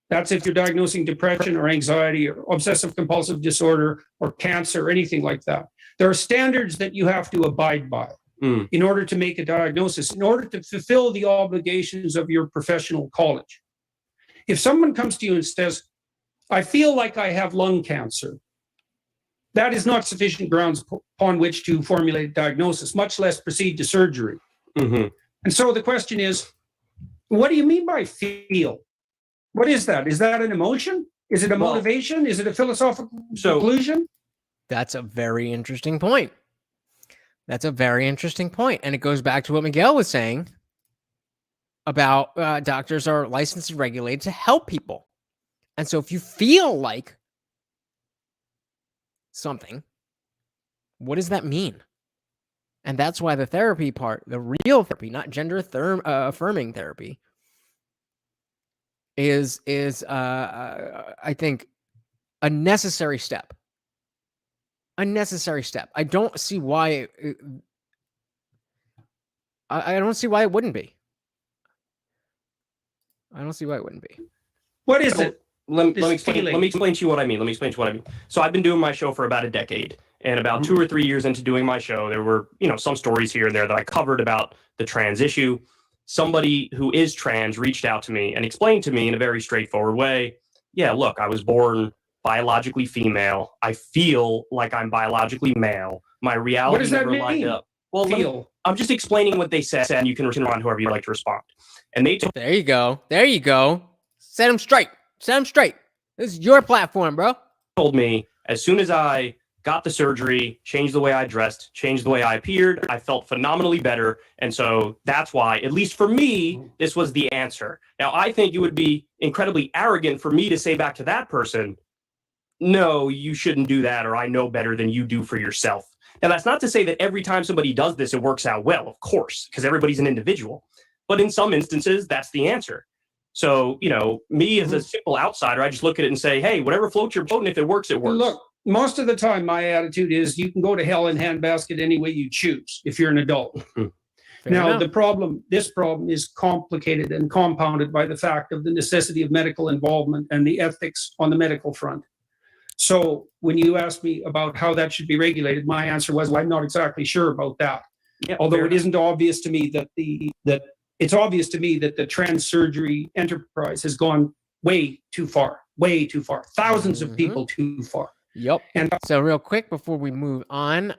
That's if you're diagnosing depression or anxiety or obsessive compulsive disorder or cancer or anything like that. There are standards that you have to abide by in order to make a diagnosis, in order to fulfill the obligations of your professional college. If someone comes to you and says, I feel like I have lung cancer, that is not sufficient grounds upon which to formulate a diagnosis, much less proceed to surgery. Mm-hmm. And so the question is, what do you mean by feel? What is that? Is that an emotion? Is it a motivation? Is it a philosophical conclusion? That's a very interesting point. And it goes back to what Miguel was saying about doctors are licensed and regulated to help people. And so if you feel like something, what does that mean? And that's why the therapy part, the real therapy, not gender affirming therapy, is I think a necessary step. A necessary step. I don't see why. I don't see why it wouldn't be. I don't see why it wouldn't be. What is it? Let me explain to you what I mean. So I've been doing my show for about a decade, and about 2 or 3 years into doing my show, there were, some stories here and there that I covered about the trans issue. Somebody who is trans reached out to me and explained to me in a very straightforward way, yeah, look, I was born biologically female. I feel like I'm biologically male. My reality never lined up. Well, I'm just explaining what they said, and you can respond however you like to respond. And they told There you go. There you go. Set them straight. Set them straight. This is your platform, bro. Told me as soon as I got the surgery, changed the way I dressed, changed the way I appeared, I felt phenomenally better. And so that's why, at least for me, this was the answer. Now, I think it would be incredibly arrogant for me to say back to that person, no, you shouldn't do that, or I know better than you do for yourself. Now, that's not to say that every time somebody does this, it works out well, of course, because everybody's an individual. But in some instances, that's the answer. So, me as a simple outsider, I just look at it and say, hey, whatever floats your boat, and if it works, it works. Look, most of the time, my attitude is you can go to hell in handbasket any way you choose if you're an adult. Now, this problem is complicated and compounded by the fact of the necessity of medical involvement and the ethics on the medical front. So when you asked me about how that should be regulated, my answer was, well, I'm not exactly sure about that. Yeah, although it isn't obvious to me that it's obvious to me that the trans surgery enterprise has gone way too far, thousands of people too far. Yep. And so real quick before we move on,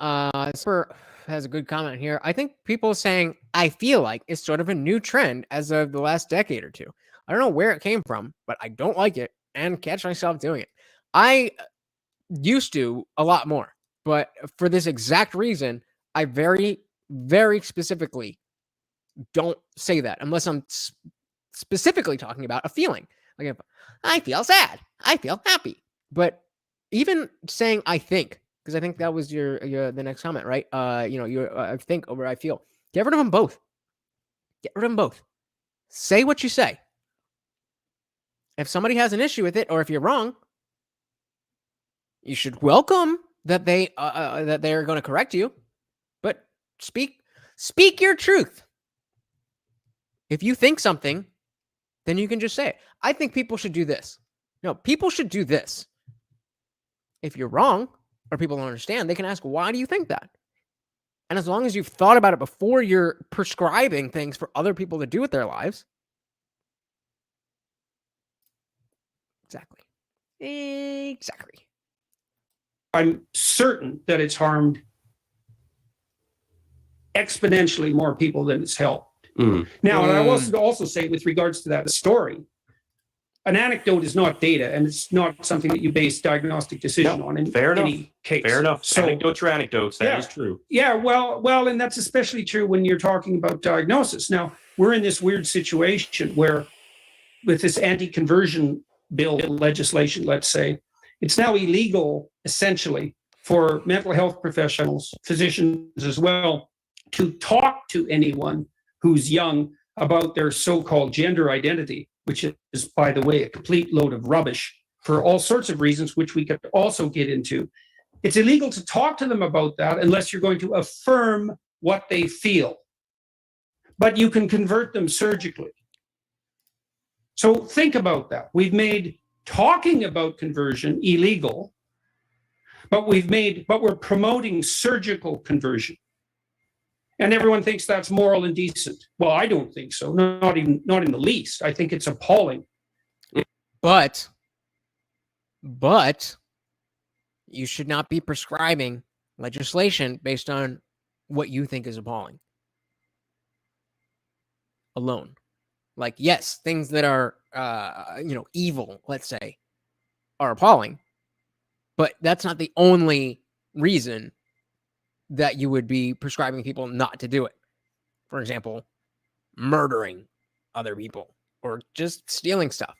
Spur has a good comment here. I think people saying, I feel like it's sort of a new trend as of the last decade or two. I don't know where it came from, but I don't like it and catch myself doing it. I used to a lot more, but for this exact reason, I very, very specifically don't say that unless I'm specifically talking about a feeling. Like if I feel sad, I feel happy. But even saying I think, because I think that was your the next comment, right? I think over I feel. Get rid of them both. Get rid of them both. Say what you say. If somebody has an issue with it, or if you're wrong, you should welcome that they are going to correct you, but speak your truth. If you think something, then you can just say it. I think people should do this. No, people should do this. If you're wrong or people don't understand, they can ask, why do you think that? And as long as you've thought about it before you're prescribing things for other people to do with their lives. Exactly. I'm certain that it's harmed exponentially more people than it's helped. Now, and I also say with regards to that story, an anecdote is not data, and it's not something that you base diagnostic decision on in any case. Fair enough. So, anecdotes are anecdotes. That is true. Yeah, well, and that's especially true when you're talking about diagnosis. Now, we're in this weird situation where with this anti-conversion bill legislation, let's say, it's now illegal, essentially, for mental health professionals, physicians as well, to talk to anyone who's young about their so-called gender identity, which is, by the way, a complete load of rubbish for all sorts of reasons, which we could also get into. It's illegal to talk to them about that unless you're going to affirm what they feel. But you can convert them surgically. So think about that. We've made talking about conversion illegal, but we're promoting surgical conversion. And everyone thinks that's moral and decent. Well, I don't think so. Not in the least. I think it's appalling. But you should not be prescribing legislation based on what you think is appalling alone. Like, yes, things that are, evil, let's say, are appalling, but that's not the only reason that you would be prescribing people not to do it. For example, murdering other people or just stealing stuff.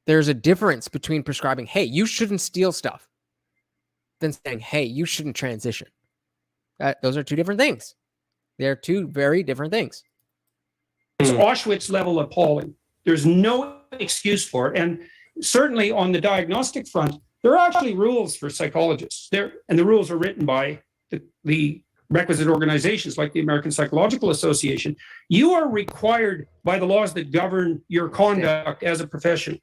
There's a difference between prescribing, hey, you shouldn't steal stuff, than saying, hey, you shouldn't transition. Those are two different things. They're two very different things. It's Auschwitz level appalling. There's no excuse for it. And certainly on the diagnostic front, there are actually rules for psychologists there, and the rules are written by the requisite organizations like the American Psychological Association. You are required by the laws that govern your conduct as a profession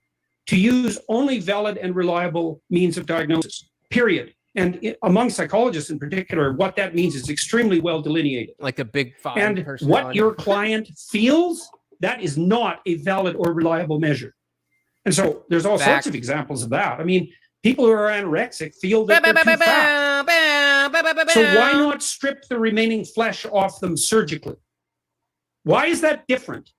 to use only valid and reliable means of diagnosis, period. And among psychologists in particular, what that means is extremely well delineated. Like a big five. And what your client feels, that is not a valid or reliable measure. And so there's all sorts of examples of that. I mean, people who are anorexic feel that they're too fat. So why not strip the remaining flesh off them surgically? Why is that different?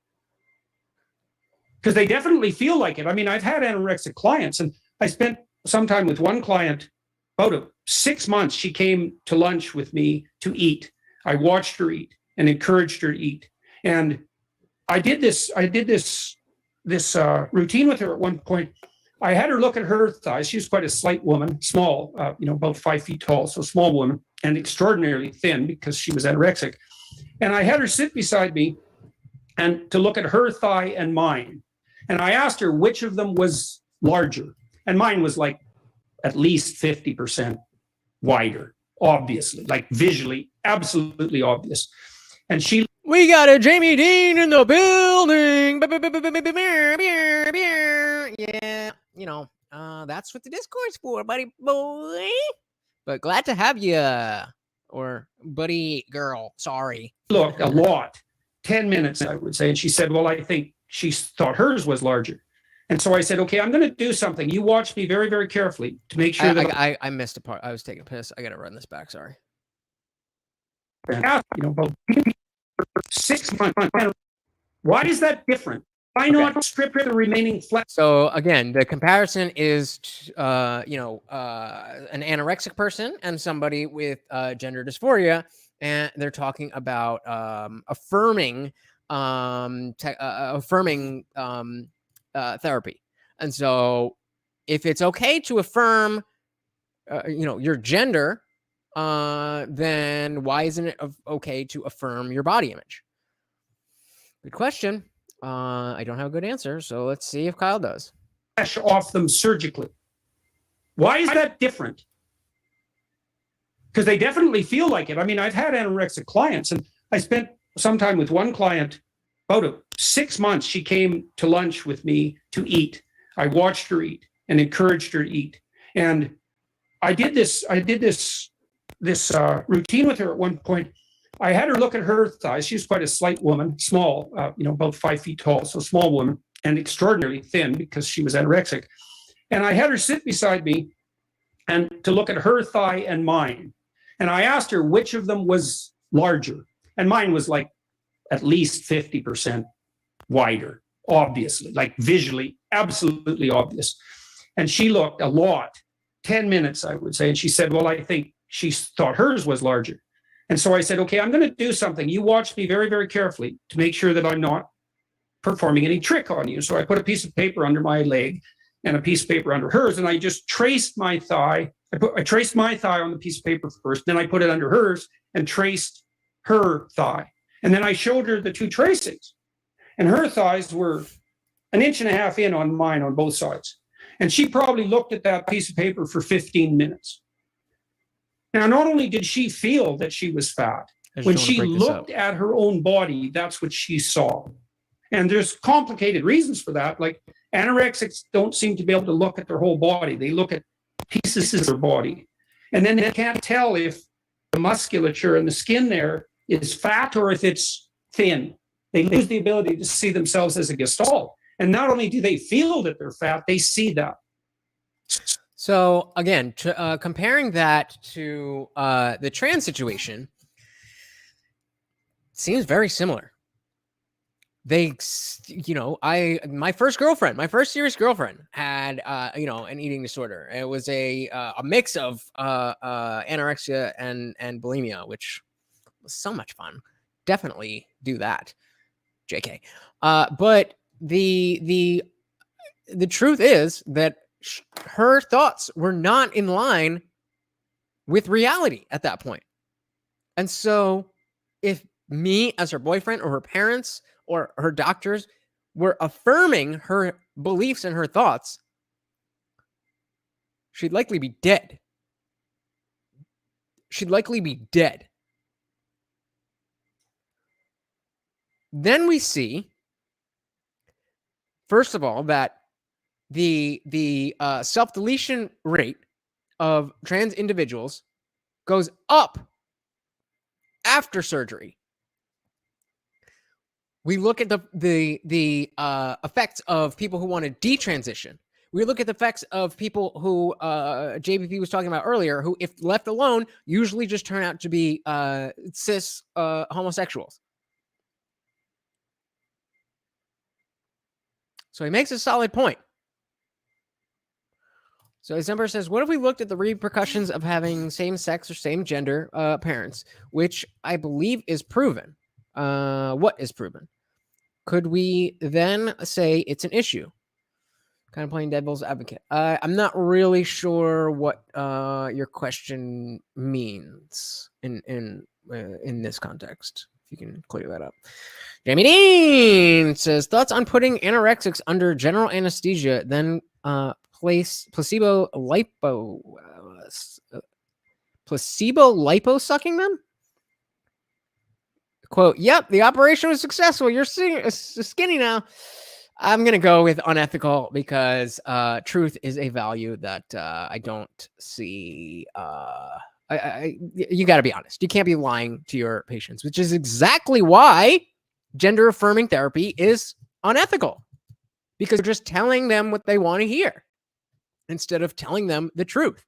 Because they definitely feel like it. I mean, I've had anorexic clients, and I spent some time with one client. About 6 months, she came to lunch with me to eat. I watched her eat and encouraged her to eat. And I did this routine with her at one point. I had her look at her thighs. She was quite a slight woman, small, about 5 feet tall, so small woman, and extraordinarily thin because she was anorexic. And I had her sit beside me and to look at her thigh and mine. And I asked her which of them was larger. And mine was like at least 50% wider, obviously, like visually, absolutely obvious. And we got a Jamie Dean in the building. Yeah, that's what the Discord's for, buddy boy. But glad to have you, or buddy girl. Sorry. Looked a lot, 10 minutes, I would say. And she said, well, I think she thought hers was larger. And so I said, okay, I'm going to do something. You watch me very, very carefully to make sure that I missed a part. I was taking a piss. I got to run this back. Sorry. About 6 months. Why is that different? Why not strip the remaining flesh? So again, the comparison is, an anorexic person and somebody with gender dysphoria, and they're talking about affirming therapy. And so if it's okay to affirm your gender, then why isn't it okay to affirm your body image? Good question. I don't have a good answer, so let's see if Kyle does. Off them surgically. Why is that different? Because they definitely feel like it. I mean, I've had anorexic clients, and I spent some time with one client. About 6 months, she came to lunch with me to eat. I watched her eat and encouraged her to eat. And I did this routine with her at one point. I had her look at her thighs. She was quite a slight woman, small, about 5 feet tall, so small woman, and extraordinarily thin because she was anorexic. And I had her sit beside me and to look at her thigh and mine. And I asked her which of them was larger. And mine was like at least 50% wider, obviously, like visually, absolutely obvious. And she looked a lot, 10 minutes, I would say. And she said, well, I think she thought hers was larger. And so I said, okay, I'm going to do something. You watch me very, very carefully to make sure that I'm not performing any trick on you. So I put a piece of paper under my leg and a piece of paper under hers. And I just traced my thigh. I traced my thigh on the piece of paper first. Then I put it under hers and traced her thigh. And then I showed her the two tracings. And her thighs were 1.5 inches in on mine on both sides. And she probably looked at that piece of paper for 15 minutes. Now, not only did she feel that she was fat, when she looked at her own body, that's what she saw. And there's complicated reasons for that. Like anorexics don't seem to be able to look at their whole body. They look at pieces of their body. And then they can't tell if the musculature and the skin there is fat or if it's thin. They lose the ability to see themselves as a gestalt. And not only do they feel that they're fat, they see that. So again, comparing that to the trans situation, seems very similar. They, my first serious girlfriend had, an eating disorder. It was a mix of anorexia and bulimia, which was so much fun. Definitely do that, JK. But the truth is that her thoughts were not in line with reality at that point. And so if me as her boyfriend or her parents or her doctors were affirming her beliefs and her thoughts, she'd likely be dead. She'd likely be dead. Then we see, first of all, that the self-deletion rate of trans individuals goes up after surgery. We look at the effects of people who want to detransition. We look at the effects of people who JBP was talking about earlier, who, if left alone, usually just turn out to be cis homosexuals. So he makes a solid point. So December says, what if we looked at the repercussions of having same-sex or same-gender parents, which I believe is proven? What is proven? Could we then say it's an issue? Kind of playing devil's advocate. I'm not really sure what your question means in this context. If you can clear that up. Jamie Dean says, thoughts on putting anorexics under general anesthesia, then placebo liposucking them? Quote, yep, the operation was successful. You're skinny now. I'm going to go with unethical because truth is a value that I don't see. You got to be honest. You can't be lying to your patients, which is exactly why gender affirming therapy is unethical, because you're just telling them what they want to hear instead of telling them the truth.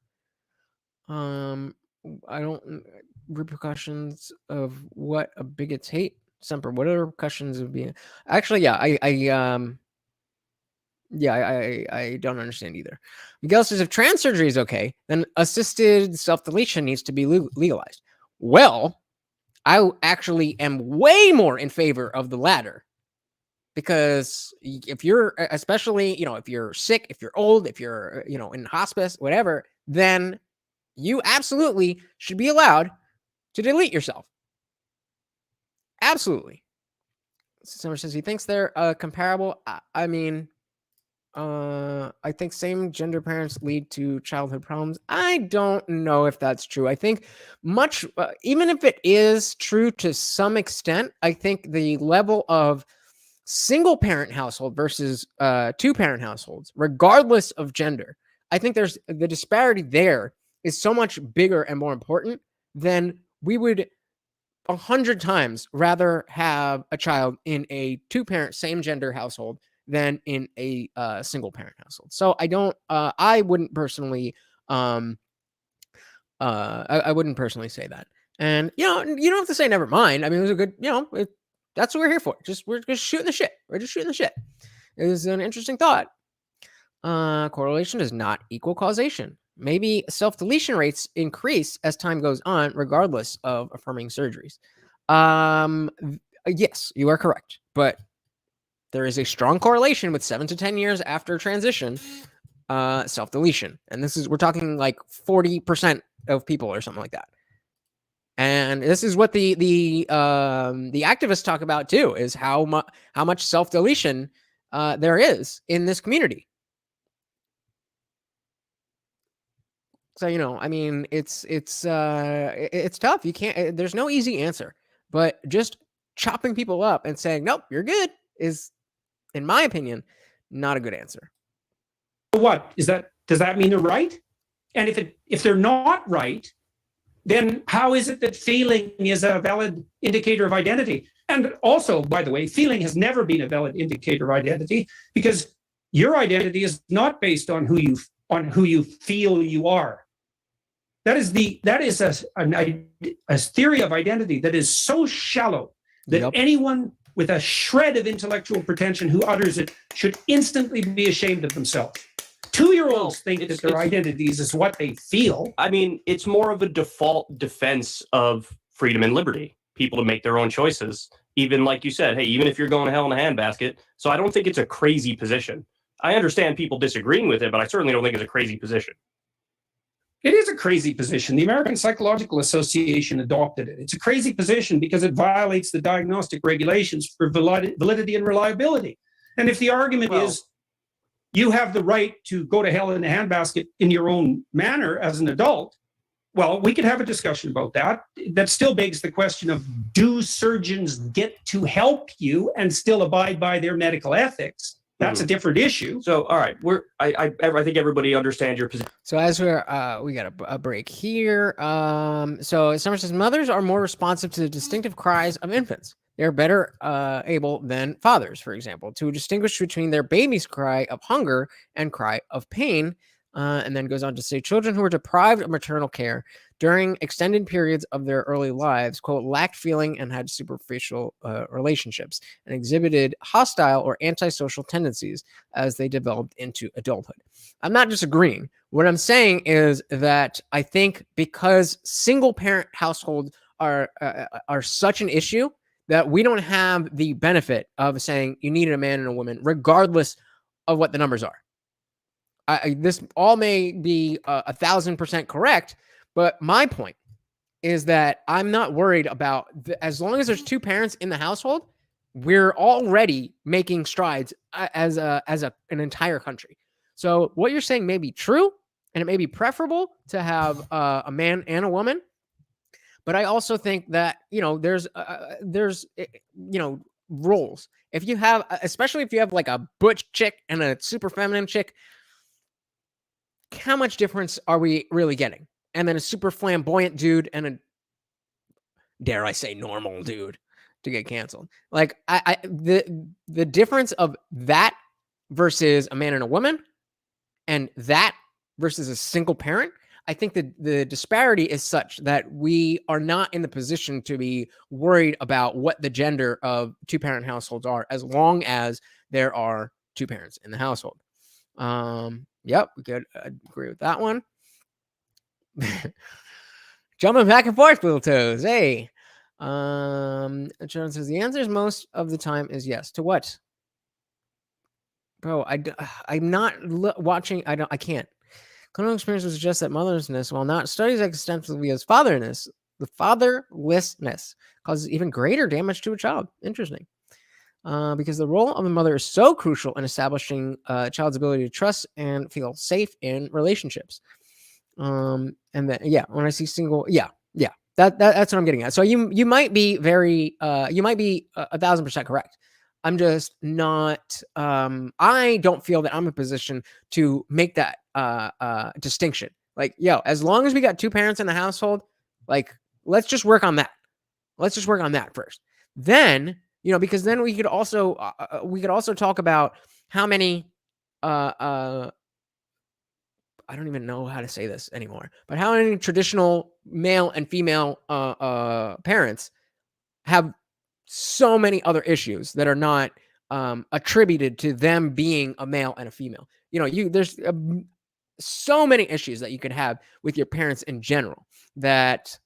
I don't repercussions of what a bigot's hate. Semper, what are the repercussions of being? Actually, yeah, I don't understand either. Miguel says, if trans surgery is okay, then assisted self-deletion needs to be legalized. Well, I actually am way more in favor of the latter, because if you're, especially, if you're sick, if you're old, if you're, in hospice, whatever, then you absolutely should be allowed to delete yourself. Absolutely. Someone says he thinks they're comparable. I mean, I think same gender parents lead to childhood problems. I don't know if that's true. I think even if it is true to some extent, I think the level of single parent household versus two parent households, regardless of gender, I think there's the disparity there is so much bigger and more important than we would 100 times rather have a child in a two-parent same-gender household than in a single-parent household. So I wouldn't personally, I wouldn't personally say that. And you don't have to say never mind. I mean, it was a good, that's what we're here for. We're just shooting the shit. We're just shooting the shit. It was an interesting thought. Correlation does not equal causation. Maybe self-deletion rates increase as time goes on, regardless of affirming surgeries. Yes, you are correct. But there is a strong correlation with 7 to 10 years after transition, self-deletion. And we're talking like 40% of people or something like that. And this is what the activists talk about too, is how much self-deletion there is in this community. So, I mean, it's tough. You can't, there's no easy answer, but just chopping people up and saying, nope, you're good is, in my opinion, not a good answer. What is that? Does that mean they're right? And if they're not right, then how is it that feeling is a valid indicator of identity? And also, by the way, feeling has never been a valid indicator of identity, because your identity is not based on who you feel you are. That is a theory of identity that is so shallow that anyone with a shred of intellectual pretension who utters it should instantly be ashamed of themselves. 2-year-olds think that their identities is what they feel. I mean, it's more of a default defense of freedom and liberty, people to make their own choices. Even like you said, hey, even if you're going to hell in a handbasket. So I don't think it's a crazy position. I understand people disagreeing with it, but I certainly don't think it's a crazy position. It is a crazy position. The American Psychological Association adopted it. It's a crazy position because it violates the diagnostic regulations for validity and reliability. And if the argument is you have the right to go to hell in a handbasket in your own manner as an adult, well, we could have a discussion about that. That still begs the question of, do surgeons get to help you and still abide by their medical ethics? That's a different issue. So, all right, I think everybody understands your position. So as we got a break here. So Summer says mothers are more responsive to the distinctive cries of infants. They're better able than fathers, for example, to distinguish between their baby's cry of hunger and cry of pain. And then goes on to say children who are deprived of maternal care during extended periods of their early lives, quote, lacked feeling and had superficial relationships and exhibited hostile or antisocial tendencies as they developed into adulthood. I'm not disagreeing. What I'm saying is that I think because single parent households are such an issue that we don't have the benefit of saying you needed a man and a woman, regardless of what the numbers are. This all may be 1,000% correct, but my point is that I'm not worried about as long as there's two parents in the household, we're already making strides as an entire country. So what you're saying may be true, and it may be preferable to have a man and a woman, but I also think that there's roles. If you have, especially if you have like a butch chick and a super feminine chick, how much difference are we really getting? And then a super flamboyant dude and a, dare I say, normal dude to get canceled. Like the difference of that versus a man and a woman and that versus a single parent, I think that the disparity is such that we are not in the position to be worried about what the gender of two-parent households are as long as there are two parents in the household. Yep, we could agree with that one. Jumping back and forth, little toes. Hey, John says the answer is most of the time is yes. To what? Bro, I'm not watching. I can't. Clinical experience would suggest that motherlessness, while not studied as extensively as fatherlessness, the fatherlessness causes even greater damage to a child. Interesting. Because the role of a mother is so crucial in establishing a child's ability to trust and feel safe in relationships. And then, when I see single, that's what I'm getting at. So you might be very, you might be 1,000% correct. I'm just not, I don't feel that I'm in a position to make that, distinction. Like, as long as we got two parents in the household, like, let's just work on that. Let's just work on that first. Then, because then we could also talk about how many, I don't even know how to say this anymore, but how many traditional male and female parents have so many other issues that are not attributed to them being a male and a female. There's so many issues that you could have with your parents in general that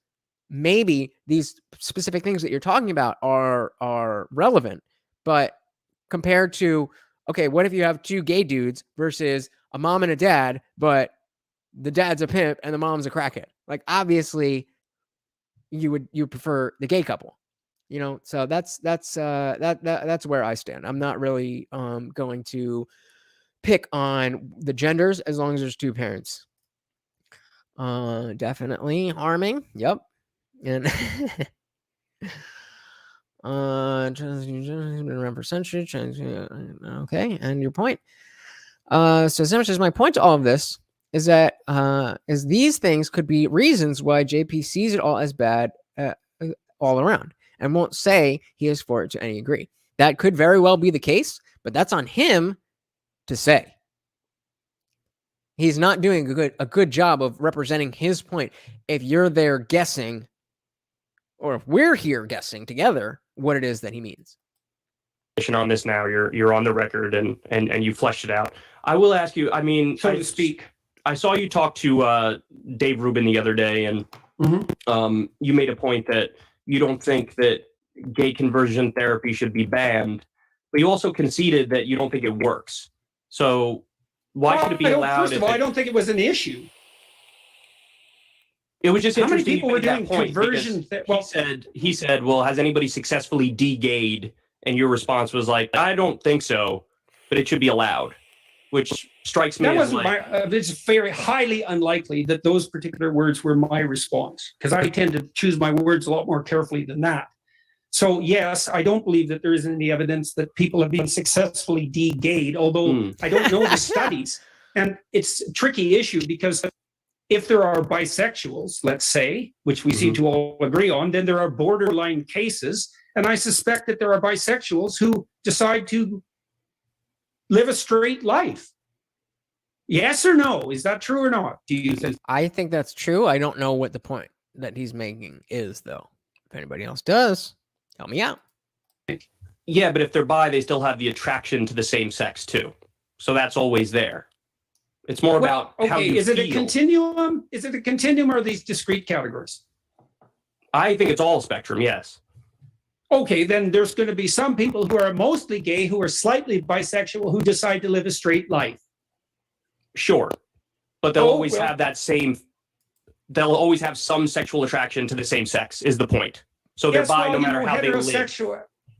maybe these specific things that you're talking about are relevant, but compared to, okay, what if you have two gay dudes versus a mom and a dad, but the dad's a pimp and the mom's a crackhead? Like, obviously you prefer the gay couple, so that's where I stand. I'm not really going to pick on the genders as long as there's two parents. Definitely harming. Yep. And around for century. Okay, and your point. So essentially, my point to all of this is that is these things could be reasons why JP sees it all as bad all around and won't say he is for it to any degree. That could very well be the case, but that's on him to say. He's not doing a good job of representing his point. If you're there guessing, or if we're here guessing together what it is that he means. On this now, you're on the record and you fleshed it out. I will ask you, I mean, so to speak. I saw you talk to Dave Rubin the other day, and you made a point that you don't think that gay conversion therapy should be banned, but you also conceded that you don't think it works. So why should it be allowed? First of all, I don't think it was an issue. It was just How many interesting people you were made that doing point conversion? because he said, well, has anybody successfully de-gayed? And your response was like, I don't think so, but it should be allowed, which strikes me That as wasn't like, my. It's very highly unlikely that those particular words were my response, because I tend to choose my words a lot more carefully than that. So yes, I don't believe that there is any evidence that people have been successfully de-gayed, although I don't know the studies. And it's a tricky issue because if there are bisexuals, let's say, which we seem to all agree on, then there are borderline cases. And I suspect that there are bisexuals who decide to live a straight life. Yes or no? Is that true or not? Do you think? I think that's true. I don't know what the point that he's making is, though. If anybody else does, help me out. yeah, but if they're bi, they still have the attraction to the same sex too. So that's always there. It's more about how you is it feel. a continuum? Is it a continuum or are these discrete categories? I think it's all spectrum, yes. Okay, then there's going to be some people who are mostly gay, who are slightly bisexual, who decide to live a straight life. Sure. But they'll always have that same, they'll always have some sexual attraction to the same sex is the point. So they're bi no matter how they live.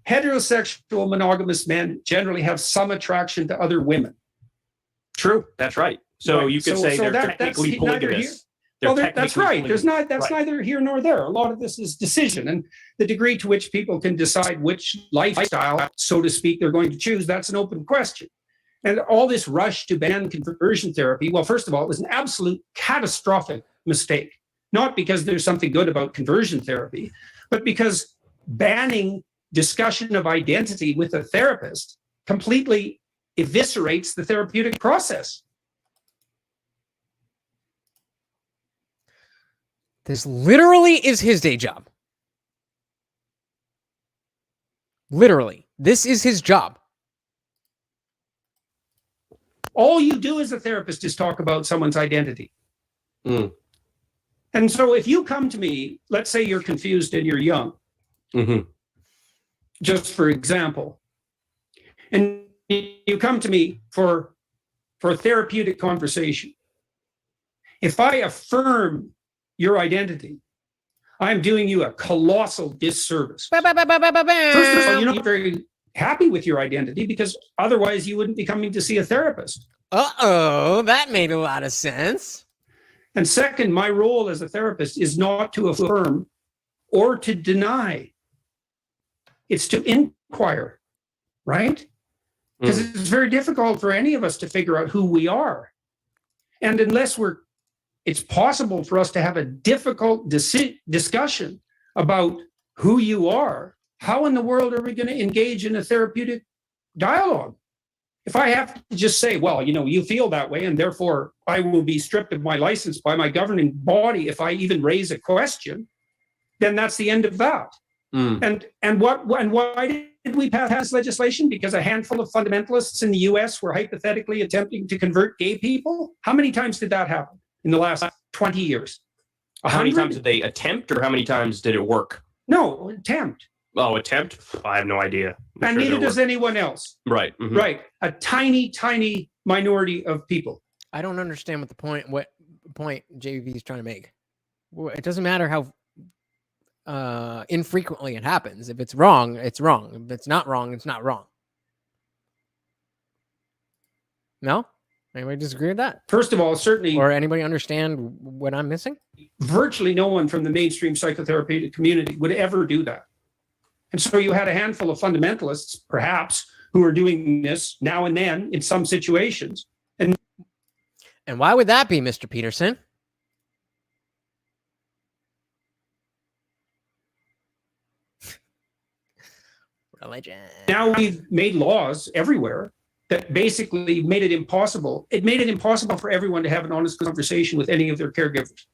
Heterosexual monogamous men generally have some attraction to other women. True, that's right. So you could say they're technically polygamous. Well, that's right. There's not. That's neither here nor there. A lot of this is decision, and the degree to which people can decide which lifestyle, so to speak, they're going to choose. That's an open question. And all this rush to ban conversion therapy. Well, first of all, it was an absolute catastrophic mistake. Not because there's something good about conversion therapy, but because banning discussion of identity with a therapist completely eviscerates the therapeutic process. This literally is his day job. Literally. This is his job. All you do as a therapist is talk about someone's identity. Mm. And so if you come to me, let's say you're confused and you're young, just for example, and you come to me for a therapeutic conversation. If I affirm your identity, I'm doing you a colossal disservice. First of all, you're not very happy with your identity because otherwise you wouldn't be coming to see a therapist. Uh-oh, that made a lot of sense. And second, my role as a therapist is not to affirm or to deny. It's to inquire, right? Because it's very difficult for any of us to figure out who we are. And unless it's possible for us to have a difficult discussion about who you are, how in the world are we going to engage in a therapeutic dialogue? If I have to just say, well, you feel that way, and therefore I will be stripped of my license by my governing body if I even raise a question, then that's the end of that. And why did we pass legislation? Because a handful of fundamentalists in the US were hypothetically attempting to convert gay people? How many times did that happen in the last 20 years? 100? How many times did they attempt, or how many times did it work? No, attempt. Oh, attempt? I have no idea. And neither does anyone else. Right. Right. A tiny, tiny minority of people. I don't understand what point JV is trying to make. It doesn't matter how infrequently it happens. If it's wrong, it's wrong. If it's not wrong, it's not wrong. No? Anybody disagree with that? First of all, certainly. Or anybody understand what I'm missing? Virtually no one from the mainstream psychotherapeutic community would ever do that. And so you had a handful of fundamentalists, perhaps, who are doing this now and then in some situations. And why would that be, Mr. Peterson? Religion. Now we've made laws everywhere that basically made it impossible. It made it impossible for everyone to have an honest conversation with any of their caregivers.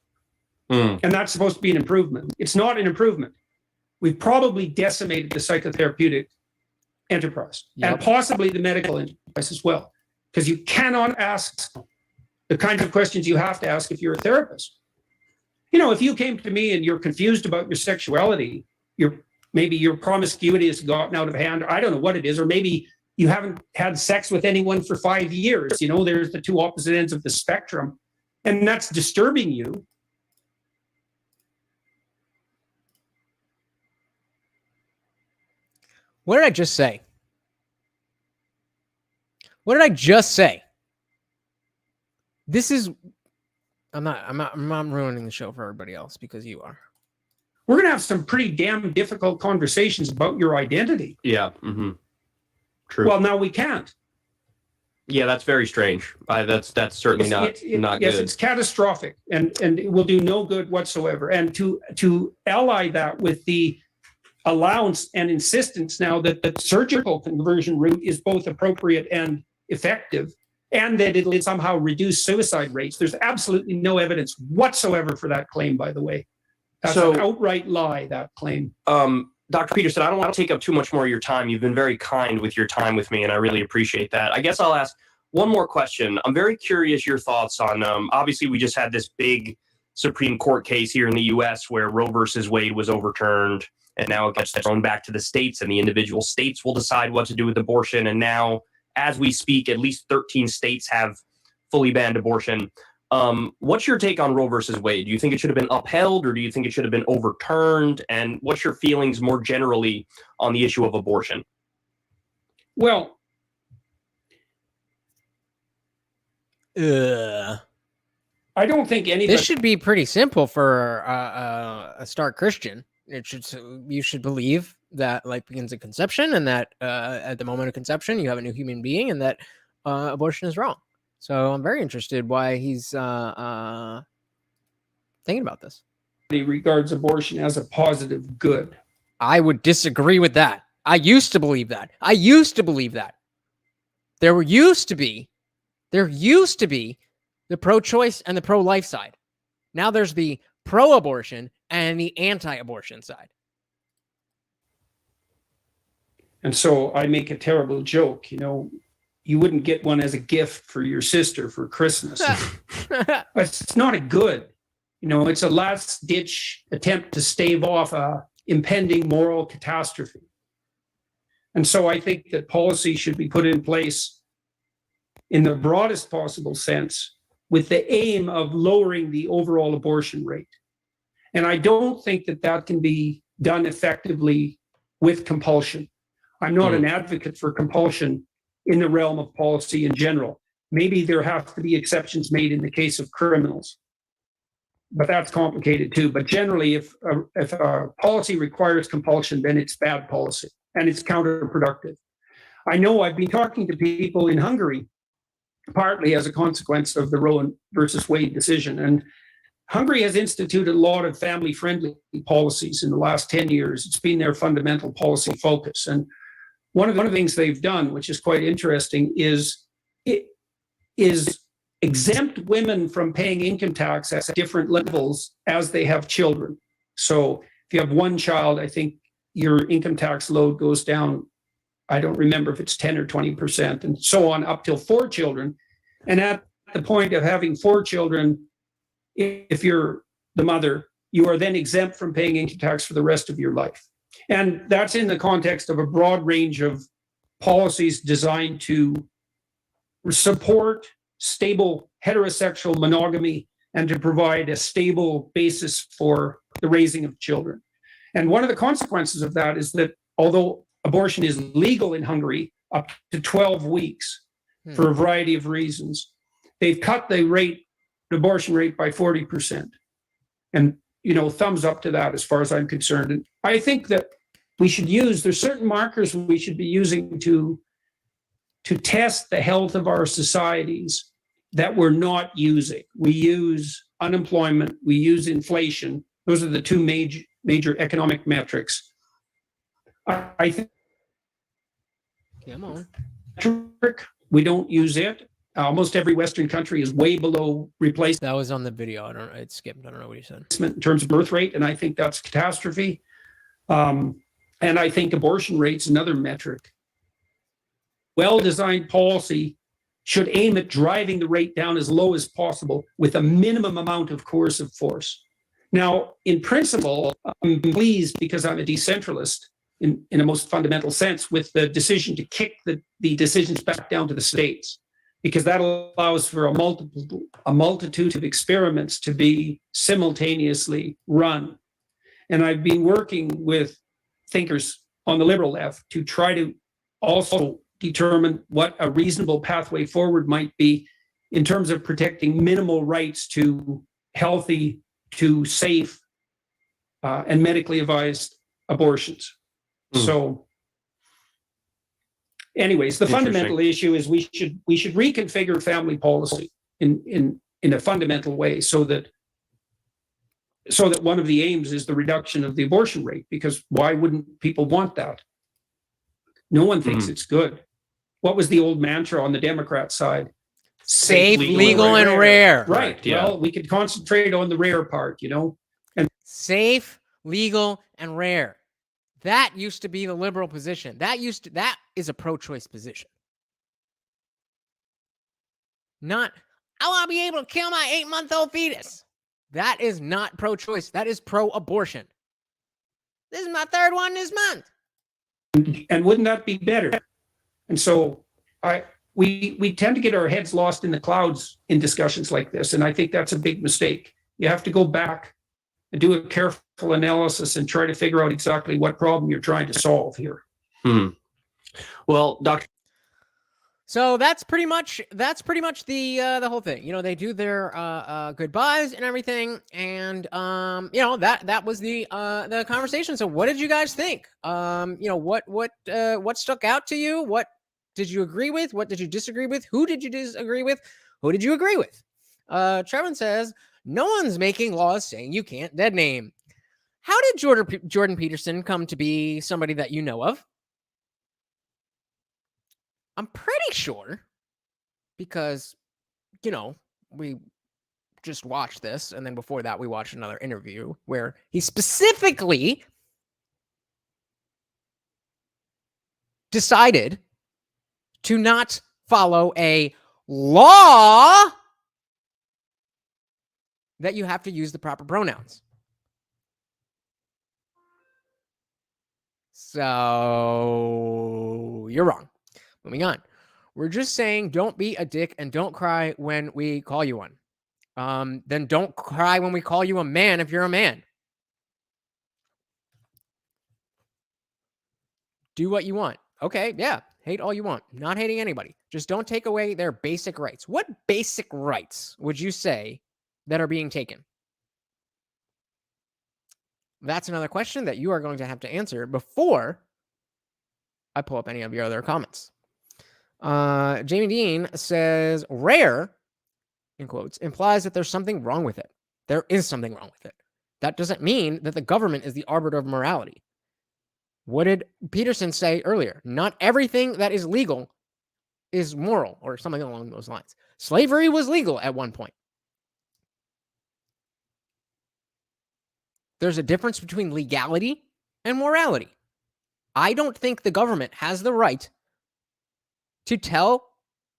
And that's supposed to be an improvement. It's not an improvement. We've probably decimated the psychotherapeutic enterprise and possibly the medical enterprise as well, because you cannot ask the kinds of questions you have to ask if you're a therapist. If you came to me and you're confused about your sexuality, maybe your promiscuity has gotten out of hand. I don't know what it is, or maybe you haven't had sex with anyone for 5 years. There's the two opposite ends of the spectrum, and that's disturbing you. What did I just say? What did I just say? This is. I'm not ruining the show for everybody else because you are. We're going to have some pretty damn difficult conversations about your identity. Yeah. Mm-hmm. True. Well, now we can't. Yeah, that's very strange. That's certainly not yes, good. It's catastrophic, and it will do no good whatsoever. And to ally that with the allowance and insistence now that the surgical conversion route is both appropriate and effective, and that it'll somehow reduce suicide rates. There's absolutely no evidence whatsoever for that claim, by the way. That's an outright lie, that claim. Dr. Peterson, I don't want to take up too much more of your time. You've been very kind with your time with me, and I really appreciate that. I guess I'll ask one more question. I'm very curious your thoughts on, obviously, we just had this big Supreme Court case here in the U.S. where Roe versus Wade was overturned, and now it gets thrown back to the states, and the individual states will decide what to do with abortion. And now, as we speak, at least 13 states have fully banned abortion. What's your take on Roe versus Wade? Do you think it should have been upheld, or do you think it should have been overturned? And what's your feelings more generally on the issue of abortion? Well, I don't think anybody. This should be pretty simple for a stark Christian. You should believe that life begins at conception, and that at the moment of conception you have a new human being, and that abortion is wrong. So I'm very interested why he's thinking about this. He regards abortion as a positive good. I would disagree with that. I used to believe that. There used to be the pro-choice and the pro-life side. Now there's the pro-abortion and the anti-abortion side. And so I make a terrible joke, you wouldn't get one as a gift for your sister for Christmas. It's not a good, it's a last ditch attempt to stave off a impending moral catastrophe. And so I think that policy should be put in place in the broadest possible sense with the aim of lowering the overall abortion rate. And I don't think that can be done effectively with compulsion. I'm not an advocate for compulsion in the realm of policy in general. Maybe there have to be exceptions made in the case of criminals, but that's complicated too. But generally, if a policy requires compulsion, then it's bad policy and it's counterproductive. I know I've been talking to people in Hungary, partly as a consequence of the Roe versus Wade decision. And Hungary has instituted a lot of family-friendly policies in the last 10 years. It's been their fundamental policy focus. And one of the things they've done, which is quite interesting, is exempt women from paying income tax at different levels as they have children. So if you have one child, I think your income tax load goes down, I don't remember if it's 10 or 20%, and so on up till 4 children. And at the point of having 4 children, if you're the mother, you are then exempt from paying income tax for the rest of your life. And that's in the context of a broad range of policies designed to support stable heterosexual monogamy and to provide a stable basis for the raising of children. And one of the consequences of that is that although abortion is legal in Hungary up to 12 weeks for a variety of reasons, they've cut the abortion rate by 40%. And thumbs up to that as far as I'm concerned. And I think that there's certain markers we should be using to test the health of our societies that we're not using. We use unemployment, we use inflation. Those are the two major economic metrics. I think we don't use it. Almost every Western country is way below replacement. That was on the video. It skipped. I don't know what you said. In terms of birth rate, and I think that's catastrophe. And I think abortion rate's another metric. Well-designed policy should aim at driving the rate down as low as possible with a minimum amount of coercive force. Now, in principle, I'm pleased because I'm a decentralist in a most fundamental sense with the decision to kick the decisions back down to the states, because that allows for a multitude of experiments to be simultaneously run. And I've been working with thinkers on the liberal left to try to also determine what a reasonable pathway forward might be in terms of protecting minimal rights to healthy, to safe, and medically advised abortions. So anyways, the fundamental issue is we should reconfigure family policy in a fundamental way so that one of the aims is the reduction of the abortion rate, because why wouldn't people want that? No one thinks it's good. What was the old mantra on the Democrat side? Safe, legal, and rare. Right. Yeah. Well, we could concentrate on the rare part, and safe, legal, and rare. That used to be the liberal position. That is a pro-choice position. Not, I want to be able to kill my 8-month-old fetus. That is not pro-choice. That is pro-abortion. This is my 3rd one this month. And wouldn't that be better? And so we tend to get our heads lost in the clouds in discussions like this, and I think that's a big mistake. You have to go back and do a careful analysis and try to figure out exactly what problem you're trying to solve here. Well, Dr. So that's pretty much the whole thing. They do their goodbyes and everything, and that was the conversation. So what did you guys think? What stuck out to you? What did you agree with? What did you disagree with? Who did you disagree with? Who did you agree with? Trevin says, no one's making laws saying you can't dead name. How did Jordan Peterson come to be somebody that you know of? I'm pretty sure, because, we just watched this, and then before that we watched another interview where he specifically decided to not follow a law that you have to use the proper pronouns. So you're wrong. Moving on. We're just saying don't be a dick and don't cry when we call you one. Then don't cry when we call you a man if you're a man. Do what you want. Okay, yeah. Hate all you want. Not hating anybody. Just don't take away their basic rights. What basic rights would you say that are being taken? That's another question that you are going to have to answer before I pull up any of your other comments. Jamie Dean says, rare, in quotes, implies that there's something wrong with it. There is something wrong with it. That doesn't mean that the government is the arbiter of morality. What did Peterson say earlier? Not everything that is legal is moral, or something along those lines. Slavery was legal at one point. There's a difference between legality and morality. I don't think the government has the right to tell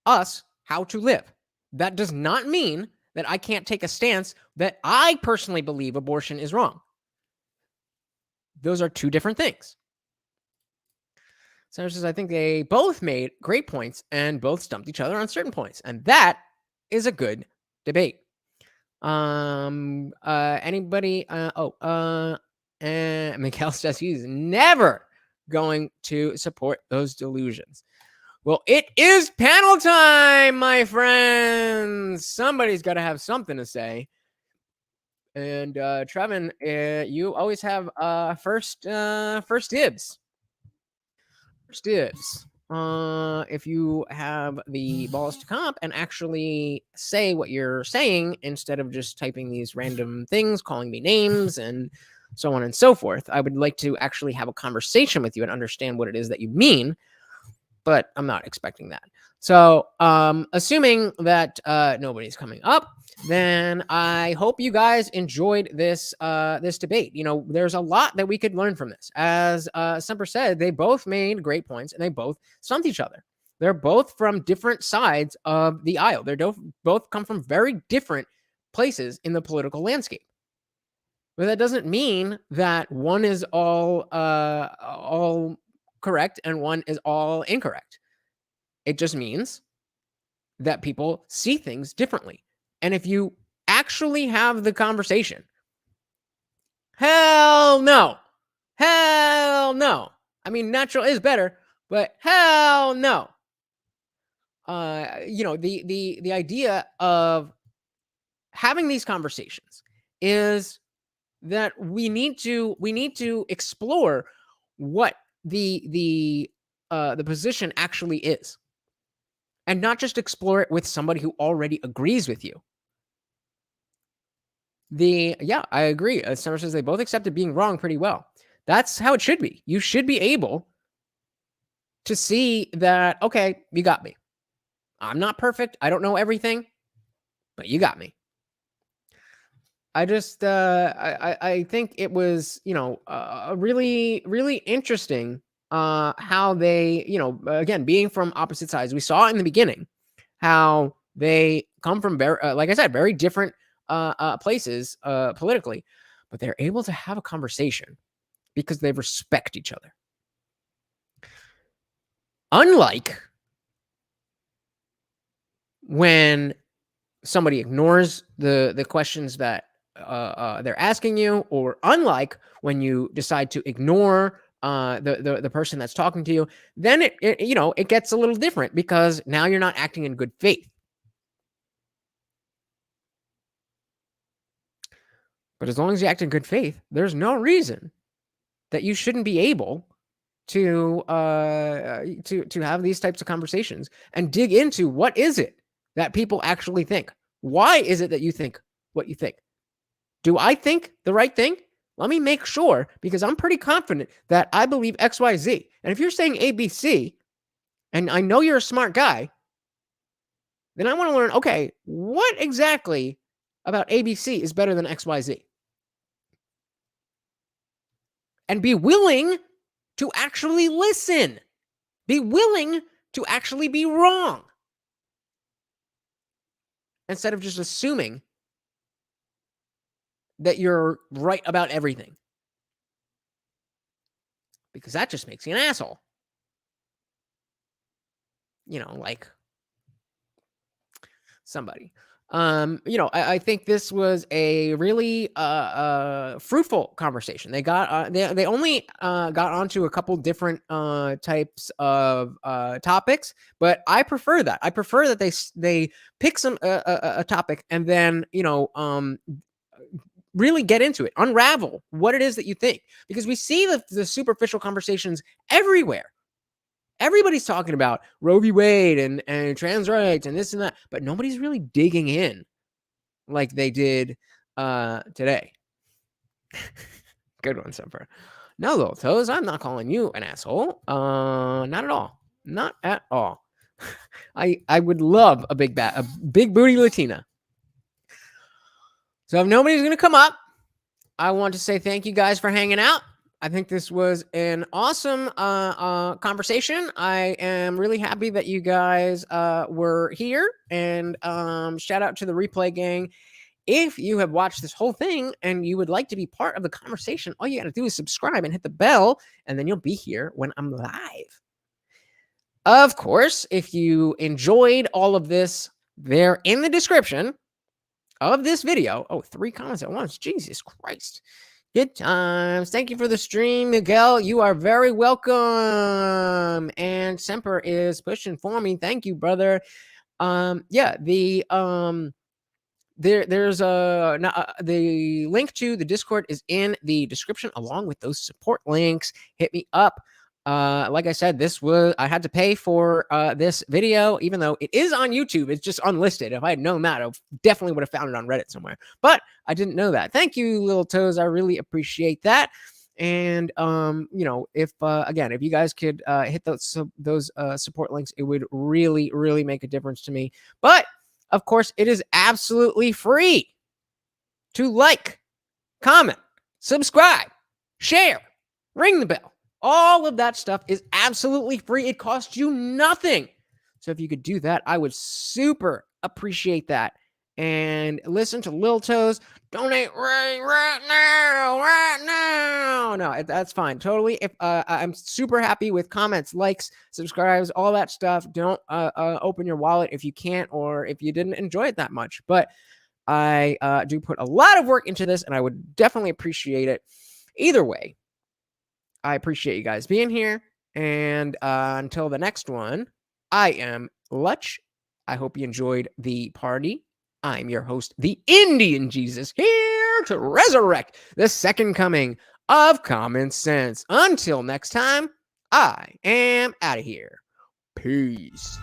us how to live. That does not mean that I can't take a stance that I personally believe abortion is wrong. Those are two different things. Sarah says, I think they both made great points and both stumped each other on certain points. And that is a good debate. Anybody? Miguel says he's never going to support those delusions. Well, it is panel time, my friends. Somebody's got to have something to say. And Trevin, you always have first dibs. First dibs. If you have the balls to come up and actually say what you're saying instead of just typing these random things, calling me names, and so on and so forth, I would like to actually have a conversation with you and understand what it is that you mean. But I'm not expecting that. So, assuming that nobody's coming up, then I hope you guys enjoyed this this debate. There's a lot that we could learn from this. As Semper said, they both made great points and they both stumped each other. They're both from different sides of the aisle. They both come from very different places in the political landscape. But that doesn't mean that one is all correct and one is all incorrect. It just means that people see things differently. And if you actually have the conversation, hell no, I mean, natural is better, but hell no. The idea of having these conversations is that we need to explore what the position actually is, and not just explore it with somebody who already agrees with you. I agree. Summer says they both accepted being wrong pretty well. That's how it should be. You should be able to see that, okay, you got me. I'm not perfect. I don't know everything, but you got me. I just, I think it was, really, really interesting how they, again, being from opposite sides. We saw in the beginning how they come from very, like I said, very different places politically, but they're able to have a conversation because they respect each other. Unlike when somebody ignores the questions that they're asking you, or unlike when you decide to ignore the person that's talking to you, then it gets a little different because now you're not acting in good faith. But as long as you act in good faith, there's no reason that you shouldn't be able to have these types of conversations and dig into what is it that people actually think. Why is it that you think what you think? Do I think the right thing? Let me make sure, because I'm pretty confident that I believe XYZ. And if you're saying ABC, and I know you're a smart guy, then I want to learn, okay, what exactly about ABC is better than XYZ? And be willing to actually listen. Be willing to actually be wrong. Instead of just assuming that you're right about everything. Because that just makes you an asshole. Like somebody. I think this was a really fruitful conversation. They got they only got onto a couple different types of topics, but I prefer that. I prefer that they pick some a topic and then really get into it, unravel what it is that you think, because we see the superficial conversations everywhere. Everybody's talking about Roe v. Wade and trans rights and this and that, but nobody's really digging in like they did today. Good one, Semper. No, Little Toes, I'm not calling you an asshole. Not at all. Not at all. I would love a big booty Latina. So if nobody's going to come up, I want to say thank you guys for hanging out. I think this was an awesome conversation. I am really happy that you guys were here. And shout out to the replay gang. If you have watched this whole thing and you would like to be part of the conversation, all you got to do is subscribe and hit the bell, and then you'll be here when I'm live. Of course, if you enjoyed all of this, they're in the description of this video. Oh, 3 comments at once. Jesus Christ. Good times. Thank you for the stream, Miguel. You are very welcome. And Semper is pushing for me. Thank you, brother. There's the link to the Discord is in the description along with those support links. Hit me up. Like I said, I had to pay for this video, even though it is on YouTube. It's just unlisted. If I had known that, I definitely would have found it on Reddit somewhere. But I didn't know that. Thank you, Little Toes. I really appreciate that. And if you guys could hit those support links, it would really, really make a difference to me. But of course, it is absolutely free to like, comment, subscribe, share, ring the bell. All of that stuff is absolutely free. It costs you nothing. So if you could do that, I would super appreciate that. And listen to Lil Toes. Donate right now. No, that's fine. Totally. If I'm super happy with comments, likes, subscribes, all that stuff. Don't open your wallet if you can't, or if you didn't enjoy it that much. But I do put a lot of work into this, and I would definitely appreciate it. Either way, I appreciate you guys being here. And until the next one, I am Lutch. I hope you enjoyed the party. I'm your host, the Indian Jesus, here to resurrect the second coming of common sense. Until next time, I am out of here. Peace.